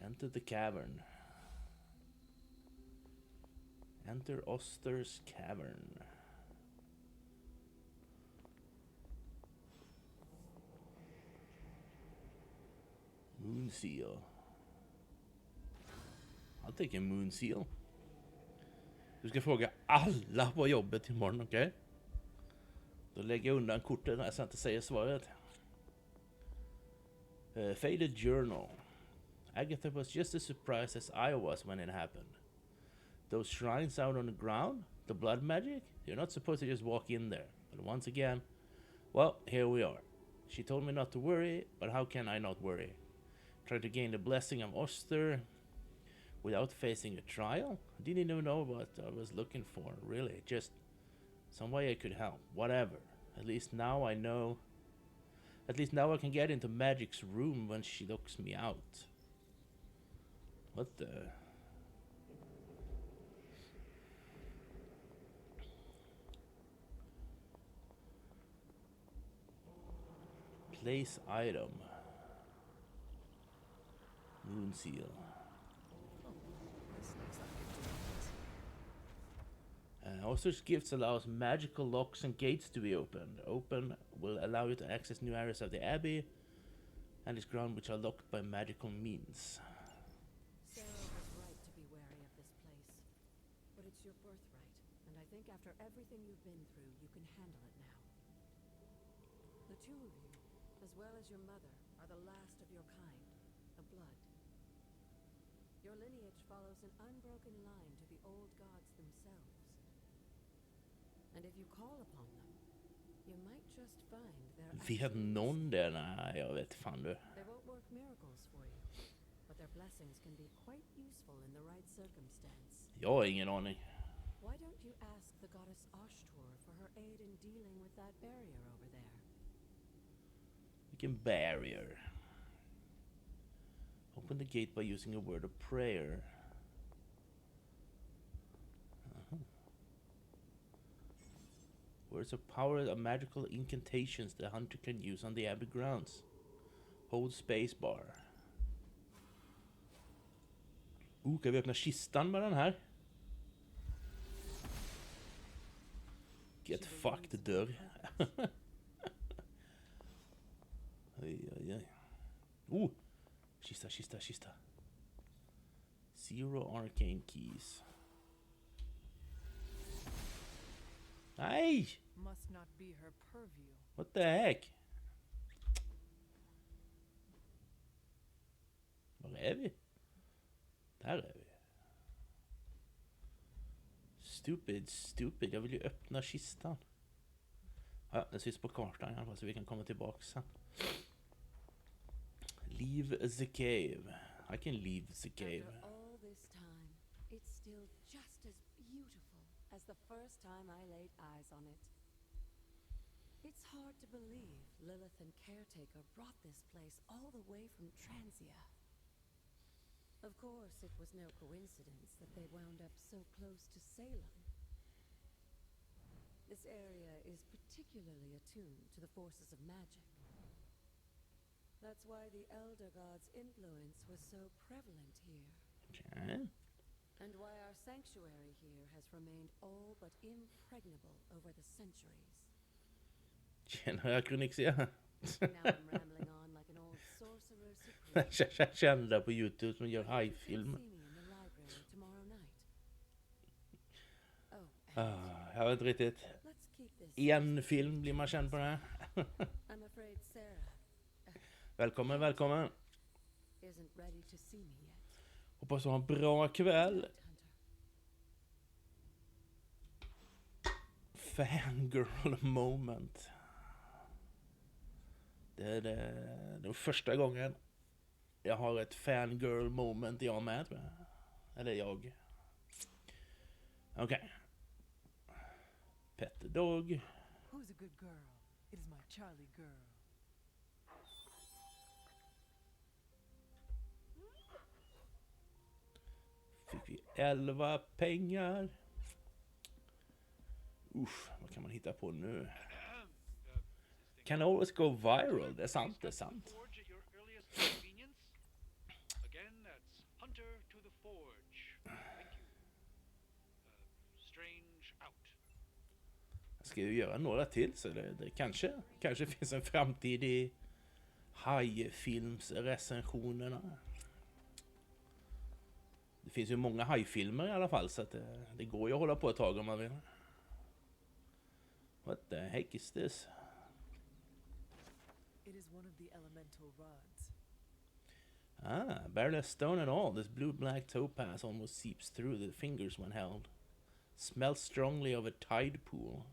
Enter the cavern. Enter Oster's cavern. Moon seal. I'll take a moon seal. Du ska fråga alla på jobbet imorgon, okej? Okay? Då lägger jag undan kortet när jag inte säger svaret. Faded journal. Agatha was just as surprised as I was when it happened. Those shrines out on the ground, the blood magic, you're not supposed to just walk in there. But once again, well, here we are. She told me not to worry, but how can I not worry? Trying to gain the blessing of Oster without facing a trial? I didn't even know what I was looking for, really. Just some way I could help. Whatever. At least now I know. At least now I can get into Magic's room when she locks me out. What the... Place item. Moon seal. Oster's gifts allows magical locks and gates to be opened. Open will allow you to access new areas of the Abbey. and its ground which are locked by magical means. Sarah was right to be wary of this place. But it's your birthright, and I think after everything you've been through, you can handle it now. The two of you, as well as your mother, are the last of your kind, the Blood. Your lineage follows an unbroken line to the old gods themselves. And if you call upon them, you might just find they're Vet någon där? Nej, jag vet fan du. They won't work miracles for you, but their blessings can be quite useful in the right circumstance. Jag har ingen aning. Why don't you ask the goddess Ashtur for her aid in dealing with that barrier over there? Vilken barrier? Open the gate by using a word of prayer. Words of power are magical incantations the hunter can use on the abbey grounds. Hold space bar. Kan vi öppna kistan med den här? Get fucked dörr. Oj. Kista. Zero arcane keys. Nej! Must not be her purview. What the heck? Var är vi? Där är vi. Stupid. Jag vill ju öppna kistan. Ja, det syns på kartan i alla fall så vi kan komma tillbaka sen. Leave the cave. I can leave the cave. After all this time, it's still just as beautiful as the first time I laid eyes on it. It's hard to believe Lilith and Caretaker brought this place all the way from Transia. Of course, it was no coincidence that they wound up so close to Salem. This area is particularly attuned to the forces of magic. That's why the Elder God's influence was so prevalent here. Okay. And why our sanctuary here has remained all but impregnable over the centuries. Tjena, jag kunde inte se. Now I'm rambling on like an old sorcerer's secret. Kända på YouTube som gör high-film. Jag vet inte riktigt. En film blir man känd på det här. I'm afraid Sarah Välkommen. isn't ready to see me yet. Hoppas du har en bra kväll. Fangirl moment. Det är den första gången jag har ett fangirl moment jag med, tror jag. Eller jag. Okej. Pet the dog. Who's a good girl? It is my Charlie girl. Fick vi 11 pengar. Vad kan man hitta på nu? Can always go viral. Det är sant. Again, that's Hunter to the Forge. Thank you. Strange out. Jag ska ju göra några till så det kanske finns en framtid i hajfilmsrecensionerna. Det finns ju många hajfilmer i alla fall så att det går ju att hålla på ett tag om man vill. What the heck is this? It is one of the elemental rods. Barely a stone at all. This blue-black topaz almost seeps through the fingers when held. Smells strongly of a tide pool.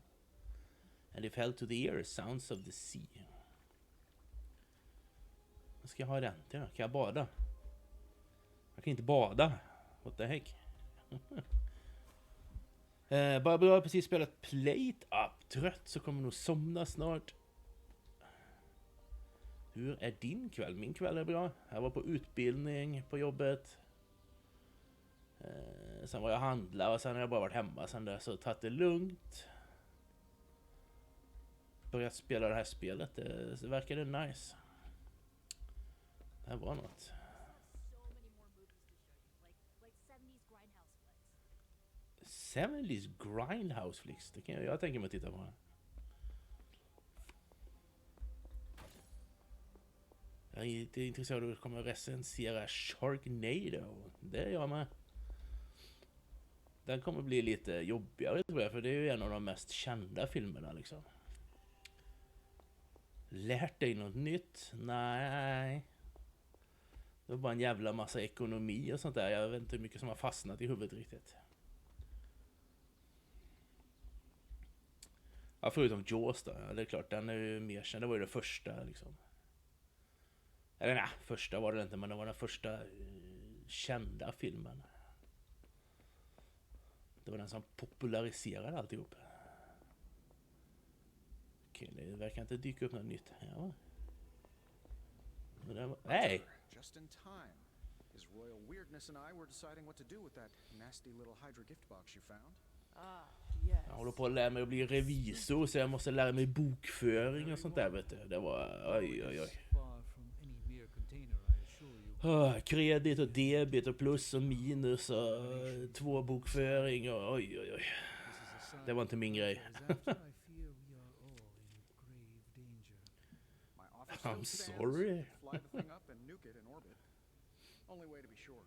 And if held to the ear, sounds of the sea. Vad ska jag ha den till då? Kan jag bada? Jag kan inte bada. What the heck? Bara jag har precis spelat Plate Up. Trött så kommer nog somna snart. Hur är din kväll? Min kväll är bra. Jag var på utbildning på jobbet. Sen var jag handla och sen har jag bara varit hemma sen där så tagit det lugnt. Börjat spela det här spelet. Det verkade nice. Det här var något. 70s Grindhouse flicks. Det kan jag tänker mig att titta på. Jag är inte intresserad av att komma och recensera Sharknado. Det är jag med. Den kommer bli lite jobbigare tror jag, för det är ju en av de mest kända filmerna liksom. Lärt dig något nytt? Nej. Det var bara en jävla massa ekonomi och sånt där. Jag vet inte hur mycket som har fastnat i huvudet riktigt. Ja, förutom Jaws då. Ja, det är klart, den är ju mer känd. Det var ju det första liksom. Eller nej, första var det inte, men det var den första kända filmen. Det var den som populariserade alltihop. Okej, det verkar inte dyka upp något nytt. Ja. Nej! Just in time. His royal weirdness and I were deciding what to do with that nasty little Hydra gift box you found. Ah, yes. Jag håller på att lära mig att bli revisor, så jag måste lära mig bokföring och sånt där, vet du. Det var, oj. Kredit och debit och plus och minus och tvåbokföring och oj. Det var inte min grej. I'm sorry. Fly the thing up and nuke it in orbit. Only way to be sure.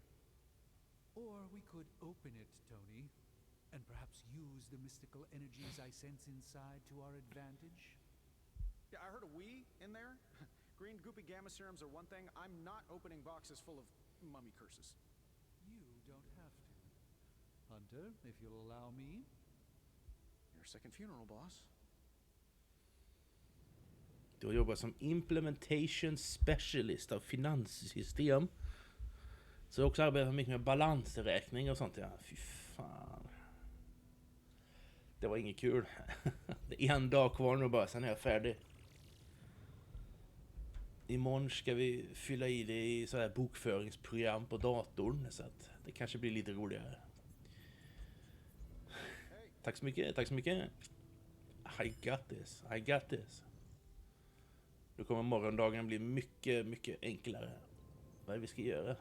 Or we could open it, Tony, and perhaps use the mystical energies I sense inside to our advantage. Yeah, I heard a we in there. Green goopy gamma serums are one thing. I'm not opening boxes full of mummy curses. You don't have to. Hunter, if you'll allow me. Your second funeral, boss. Du har jobbat som implementation specialist av finanssystem. Så jag har också arbetat mycket med balansräkning och sånt. Ja, fy fan. Det var inget kul. Det är en dag kvar nu bara, sen är jag färdig. Imorgon ska vi fylla i det i så här bokföringsprogram på datorn, så att det kanske blir lite roligare. Tack så mycket. I got this. Då kommer morgondagen bli mycket enklare. Vad är det vi ska göra?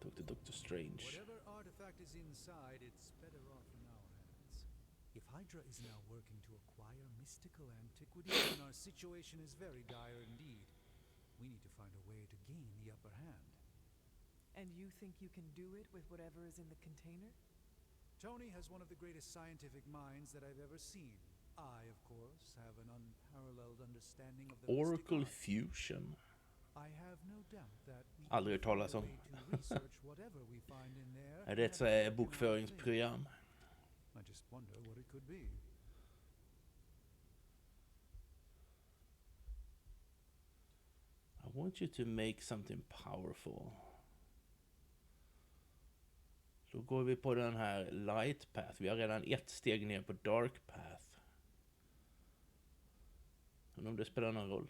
Talk to Dr. Strange. Whatever artifact is inside, it's better off in our hands. If Hydra is now working to acquire mystical antiquities, then our situation is very dire indeed. We need to find a way to gain the upper hand. And you think you can do it with whatever is in the container? Tony has one of the greatest scientific minds that I've ever seen. I, of course, have an unparalleled understanding of the Oracle Fusion. I have no doubt that we Aldrig hört talas om. Är det ett bokföringsprogram? I just wonder what it could be. I want you to make something powerful. Då går vi på den här light path. Vi har redan ett steg ner på dark path. Undrar om det spelar någon roll.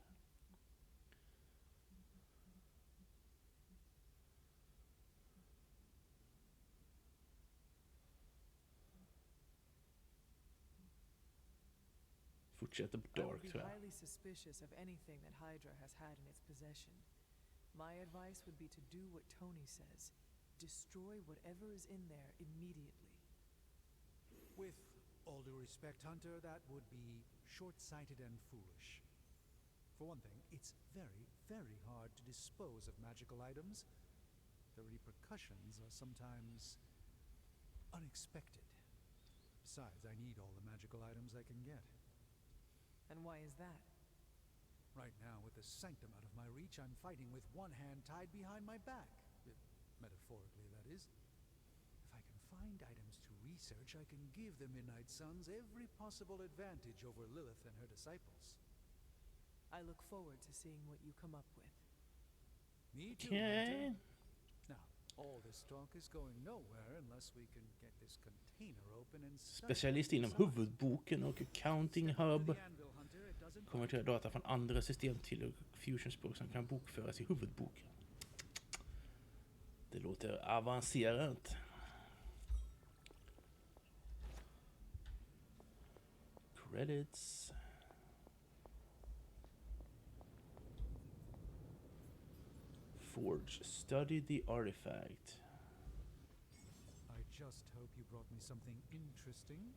Fortsätter på dark, tror jag. I would be highly suspicious of anything that Hydra has had in its possession. My advice would be to do what Tony says. Destroy whatever is in there immediately. With all due respect, Hunter, that would be short-sighted and foolish. For one thing, it's very hard to dispose of magical items. The repercussions are sometimes unexpected. Besides, I need all the magical items I can get. And why is that? Right now, with the sanctum out of my reach, I'm fighting with one hand tied behind my back. Metaphorically, that is. If I can find items to research, I can give the Midnight Suns every possible advantage over Lilith and her disciples. I look forward to seeing what you come up with. Me too, Hunter. Now, all this talk is going nowhere unless we can get this container open and Specialist inom huvudboken och Accounting Hub. Konverterar data från andra system till Fusion-språk som kan bokföras i huvudboken. Det låter avancerat. Credits. Forge. Study the artifact. I just hope you brought me something interesting.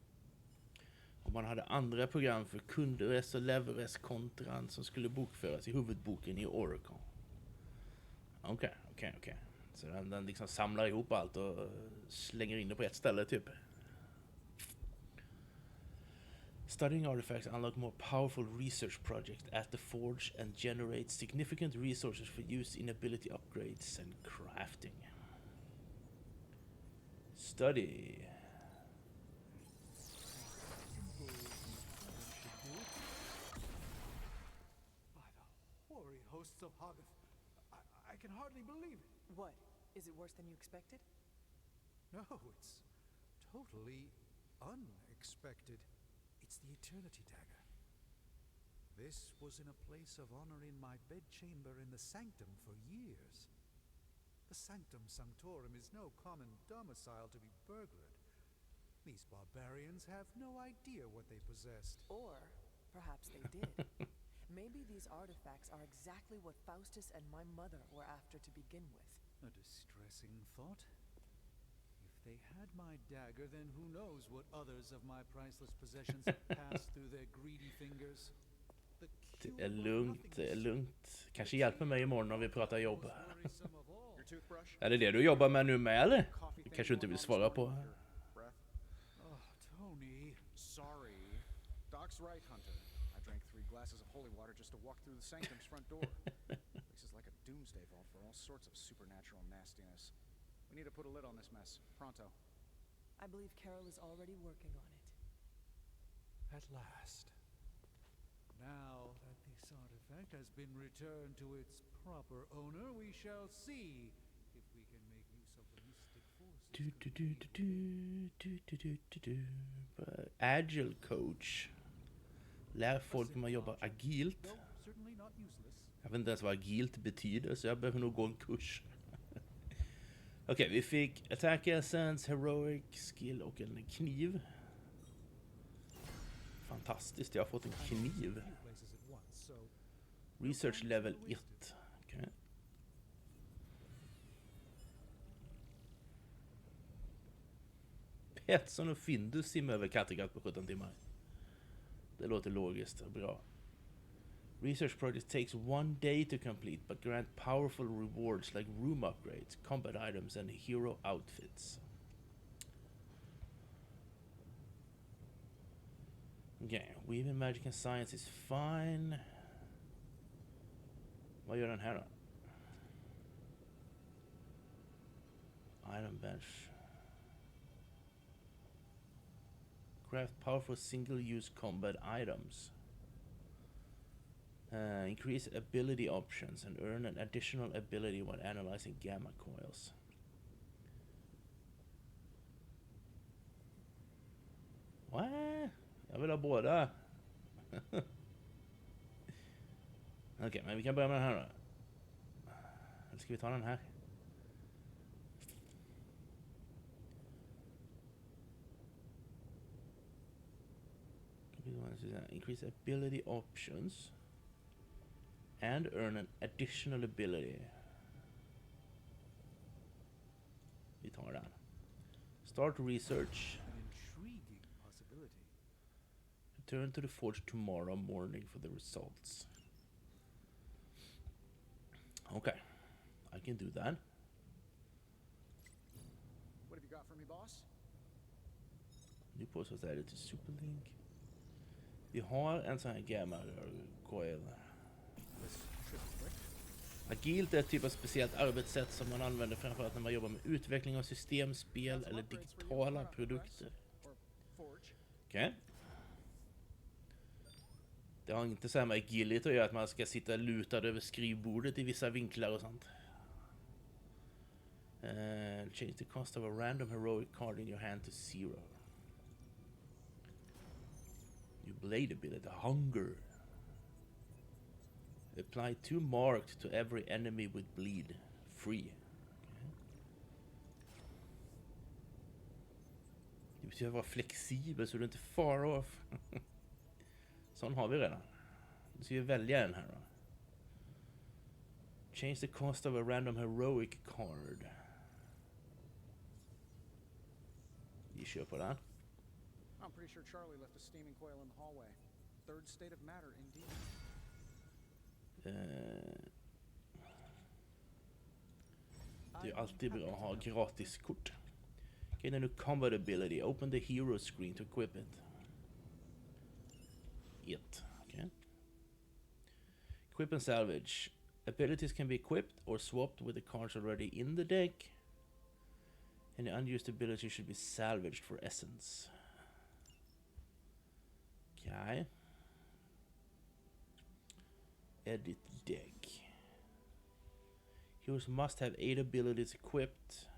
Om man hade andra program för kundres och leveres kontran som skulle bokföras i huvudboken i Oracle. Okej. Så den liksom samlar ihop allt och slänger in det på ett ställe typ. Studying artifacts unlock more powerful research projects at the forge and generate significant resources for use in ability upgrades and crafting. Study. By the hoary hosts of Hoggoth, I can hardly believe it. What? Is it worse than you expected? No, it's totally unexpected. It's the Eternity Dagger. This was in a place of honor in my bedchamber in the Sanctum for years. The Sanctum Sanctorum is no common domicile to be burglared. These barbarians have no idea what they possessed. Or perhaps they did. Maybe these artifacts are exactly what Faustus and my mother were after to begin with. A distressing thought. If they had my dagger, then who knows what others of my priceless possessions passed through their greedy fingers. Det är lugnt. Kanske hjälper mig imorgon när vi pratar jobb. Är det du jobbar med nu med, eller? Det kanske du inte vill svara på. Oh, Tony. Sorry. Doc's right, Hunter. I drank 3 glasses of holy water just to walk through the sanctum's front door. This is like a doomsday vault for all sorts of supernatural nastiness. We need to put a lid on this mess. Pronto. I believe Carol is already working on it. At last. Now that this artifact has been returned to its proper owner, we shall see if we can make use of the mystic forces. Agile coach. Lär folk hur man jobbar agilt. Jag vet inte ens vad agilt betyder, så jag behöver nog gå en kurs. Okej, vi fick attack essence, heroic skill och en kniv. Fantastiskt, jag har fått en kniv. Research level 1. Okay. Petson och Findus simmar över Kattegatt på 17 timmar. Det låter logiskt och bra. Research project takes 1 day to complete but grant powerful rewards like room upgrades, combat items and hero outfits. Okay, weaving magic and science is fine. Vad gör den här då? Item bench. Craft powerful single-use combat items. Increase ability options and earn an additional ability when analyzing gamma coils. What? Jag vill ha båda. Okej, men vi kan börja med den här då. Eller ska vi ta den här? Increase ability options and earn an additional ability. Vi tar den. Start research. Return to the forge tomorrow morning for the results. Okay, I can do that. What have you got for me, boss? New post was added to Superlink. Vi har en sån här gamma coil. Agilt är ett typ av speciellt arbetssätt som man använder framförallt när man jobbar med utveckling av system, spel eller digitala produkter. Okej. Det har inte så här med agility att göra att man ska sitta lutad över skrivbordet i vissa vinklar och sånt. Change the cost of a random heroic card in your hand to 0. New blade ability, hunger. Apply 2 marked to every enemy with bleed. Free. Okay. Det betyder vara flexibel så du inte far off. Sån har vi redan. Nu ska vi välja den här då. Change the cost of a random heroic card. Vi kör på den. I'm pretty sure Charlie left a steaming coil in the hallway. Third state of matter, indeed. Det är alltid bra att ha gratis kort. Gain a new combat ability. Open the hero screen to equip it. Okay. Equip and salvage. Abilities can be equipped or swapped with the cards already in the deck. Any unused ability should be salvaged for essence. Okay. Edit deck. Heroes must have 8 abilities equipped.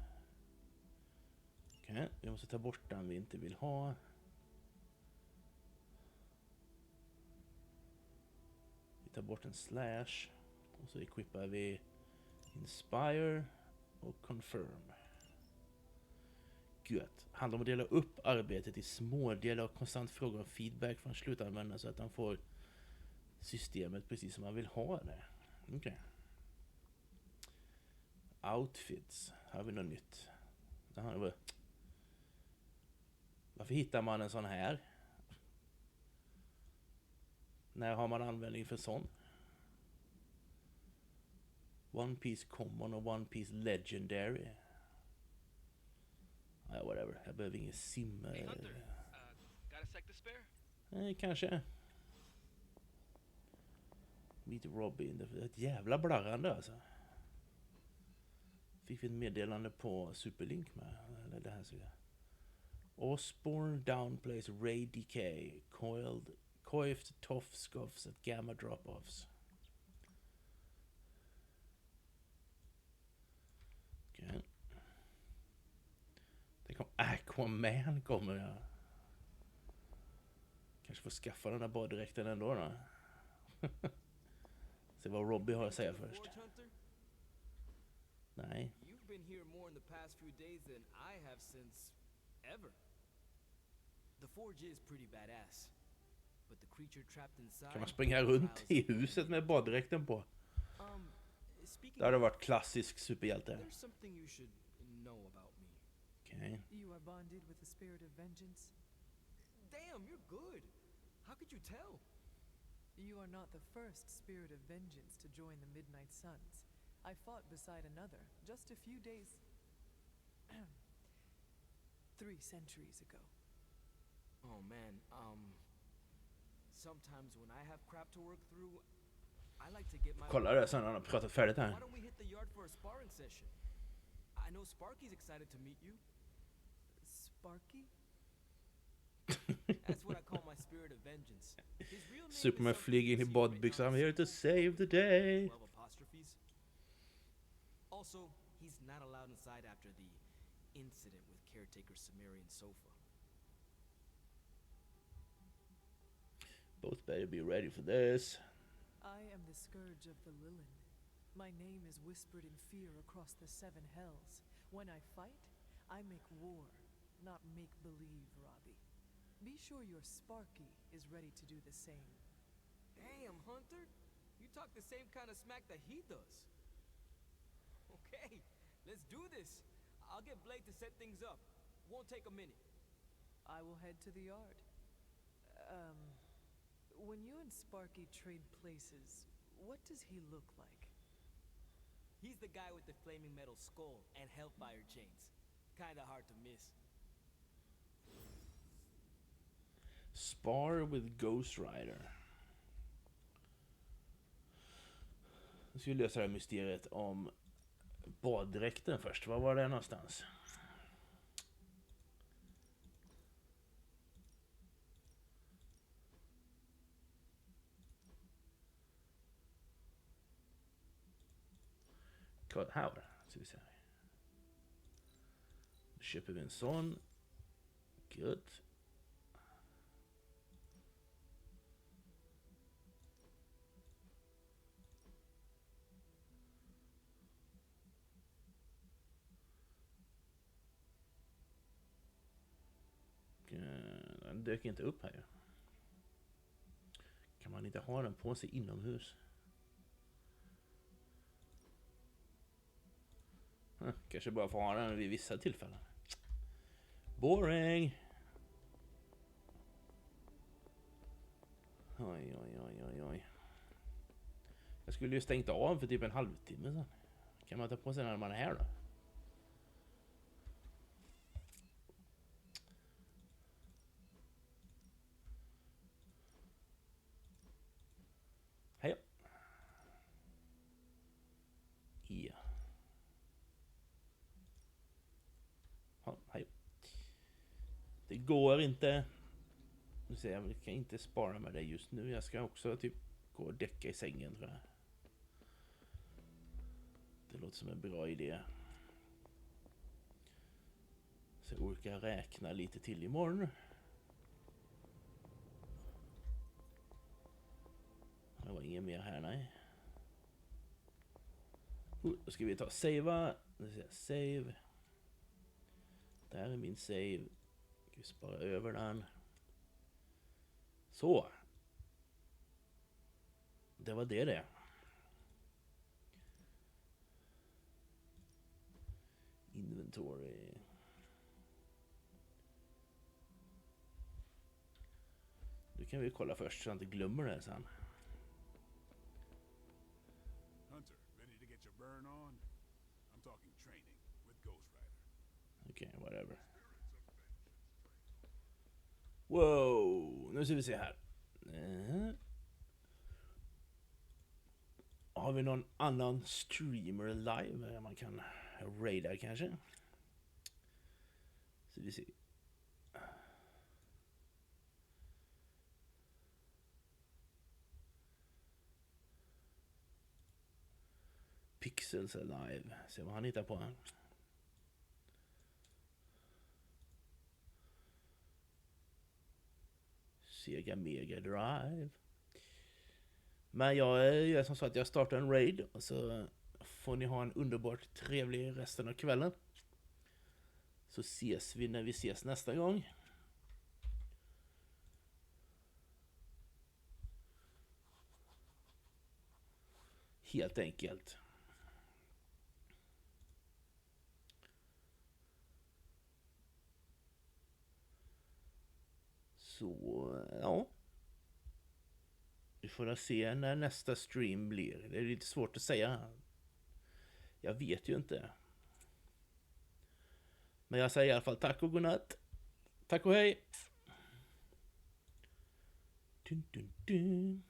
Okej, vi måste ta bort den vi inte vill ha. Vi tar bort en slash. Och så equippar vi Inspire och Confirm. Gött. Handlar om att dela upp arbetet i små delar och konstant fråga om feedback från slutanvändare så att de får systemet precis som man vill ha det. Okej. Outfits. Här har vi något nytt. Det här var... Varför hittar man en sån här? När har man användning för sån? One Piece Common och One Piece Legendary. Ja, whatever. Jag behöver ingen sim. Hey Hunter, got a sec to spare? Nej, kanske. Meet Robin. Det är ett jävla blarrande alltså. Fick vi ett meddelande på Superlink med. Eller det här ser jag. Osborne downplays Ray Decay. Coiffed tough scuffs at gamma drop-offs. Okej. Det kom Aquaman kommer jag. Kanske får skaffa den där baddräkten ändå då. Se vad Robbie har att säga först. Nej. You've been here more in the past few days than I have since ever. The forge is pretty badass. But the creature trapped inside. Kan man springa runt i huset med baddräkten på? Det hade varit klassisk superhjälte. There's something you should know about me. Okay. You are bonded with the spirit of vengeance. Damn, you're good. How could you tell? You are not the first spirit of vengeance to join the Midnight Suns. I fought beside another just a few days 3 centuries ago. Oh man, sometimes when I have crap to work through, I like to get my... Kolla det sen när han har pratat färdigt här. Why don't we hit the yard for a sparring session? I know Sparky's excited to meet you. Sparky? That's what I call my spirit of vengeance. His real name Superman is flyger in i badbyxor. I'm here to save the day. 12 apostrophes. Also, he's not allowed inside after the incident with caretaker Sumerian sofa. Both better be ready for this. I am the scourge of the Lilin. My name is whispered in fear across the 7 hells. When I fight, I make war, not make-believe, Robbie. Be sure your Sparky is ready to do the same. Damn, Hunter! You talk the same kind of smack that he does. Okay, let's do this. I'll get Blade to set things up. Won't take a minute. I will head to the yard. When you and Sparky trade places, what does he look like? He's the guy with the flaming metal skull and hellfire chains. Kinda hard to miss. Spar with Ghost Rider. Nu ska vi lösa det här mysteriet om baddräkten först. Var var det någonstans? Här ska vi se. Då köper vi en sån. Good. Den dök inte upp här. Kan man inte ha den på sig inomhus? Kanske bara får ha den vid vissa tillfällen. Boring! Oj, oj, oj, oj, oj. Jag skulle ju stängt av för typ en halvtimme sedan. Kan man ta på sig när man är här då? Ja, hej. Det går inte. Nu ser jag kan inte spara med det just nu. Jag ska också typ gå och däcka i sängen, tror jag. Det låter som en bra idé. Så jag orkar räkna lite till imorgon. Det var ingen mer här, nej. Då ska vi ta savea. Save. Där är min save. Ska vi spara över den. Så. Det var det. Inventory. Nu kan vi kolla först så jag inte glömmer det sen. Hunter, ready to get your burn on? I'm talking training with Ghost Rider. Okej, whatever. Wow, nu ska vi se här. Har vi någon annan streamer live? Man kan raida kanske. Så vi ser. Pixels är live. Se vad han hittar på här. Sega Mega Drive. Men jag gör som så att jag startar en raid. Och så får ni ha en underbart trevlig resten av kvällen. Så ses vi när vi ses nästa gång. Helt enkelt. Så, ja. Vi får se när nästa stream blir. Det är lite svårt att säga. Jag vet ju inte. Men jag säger i alla fall tack och godnatt. Tack och hej. Dun, dun, dun.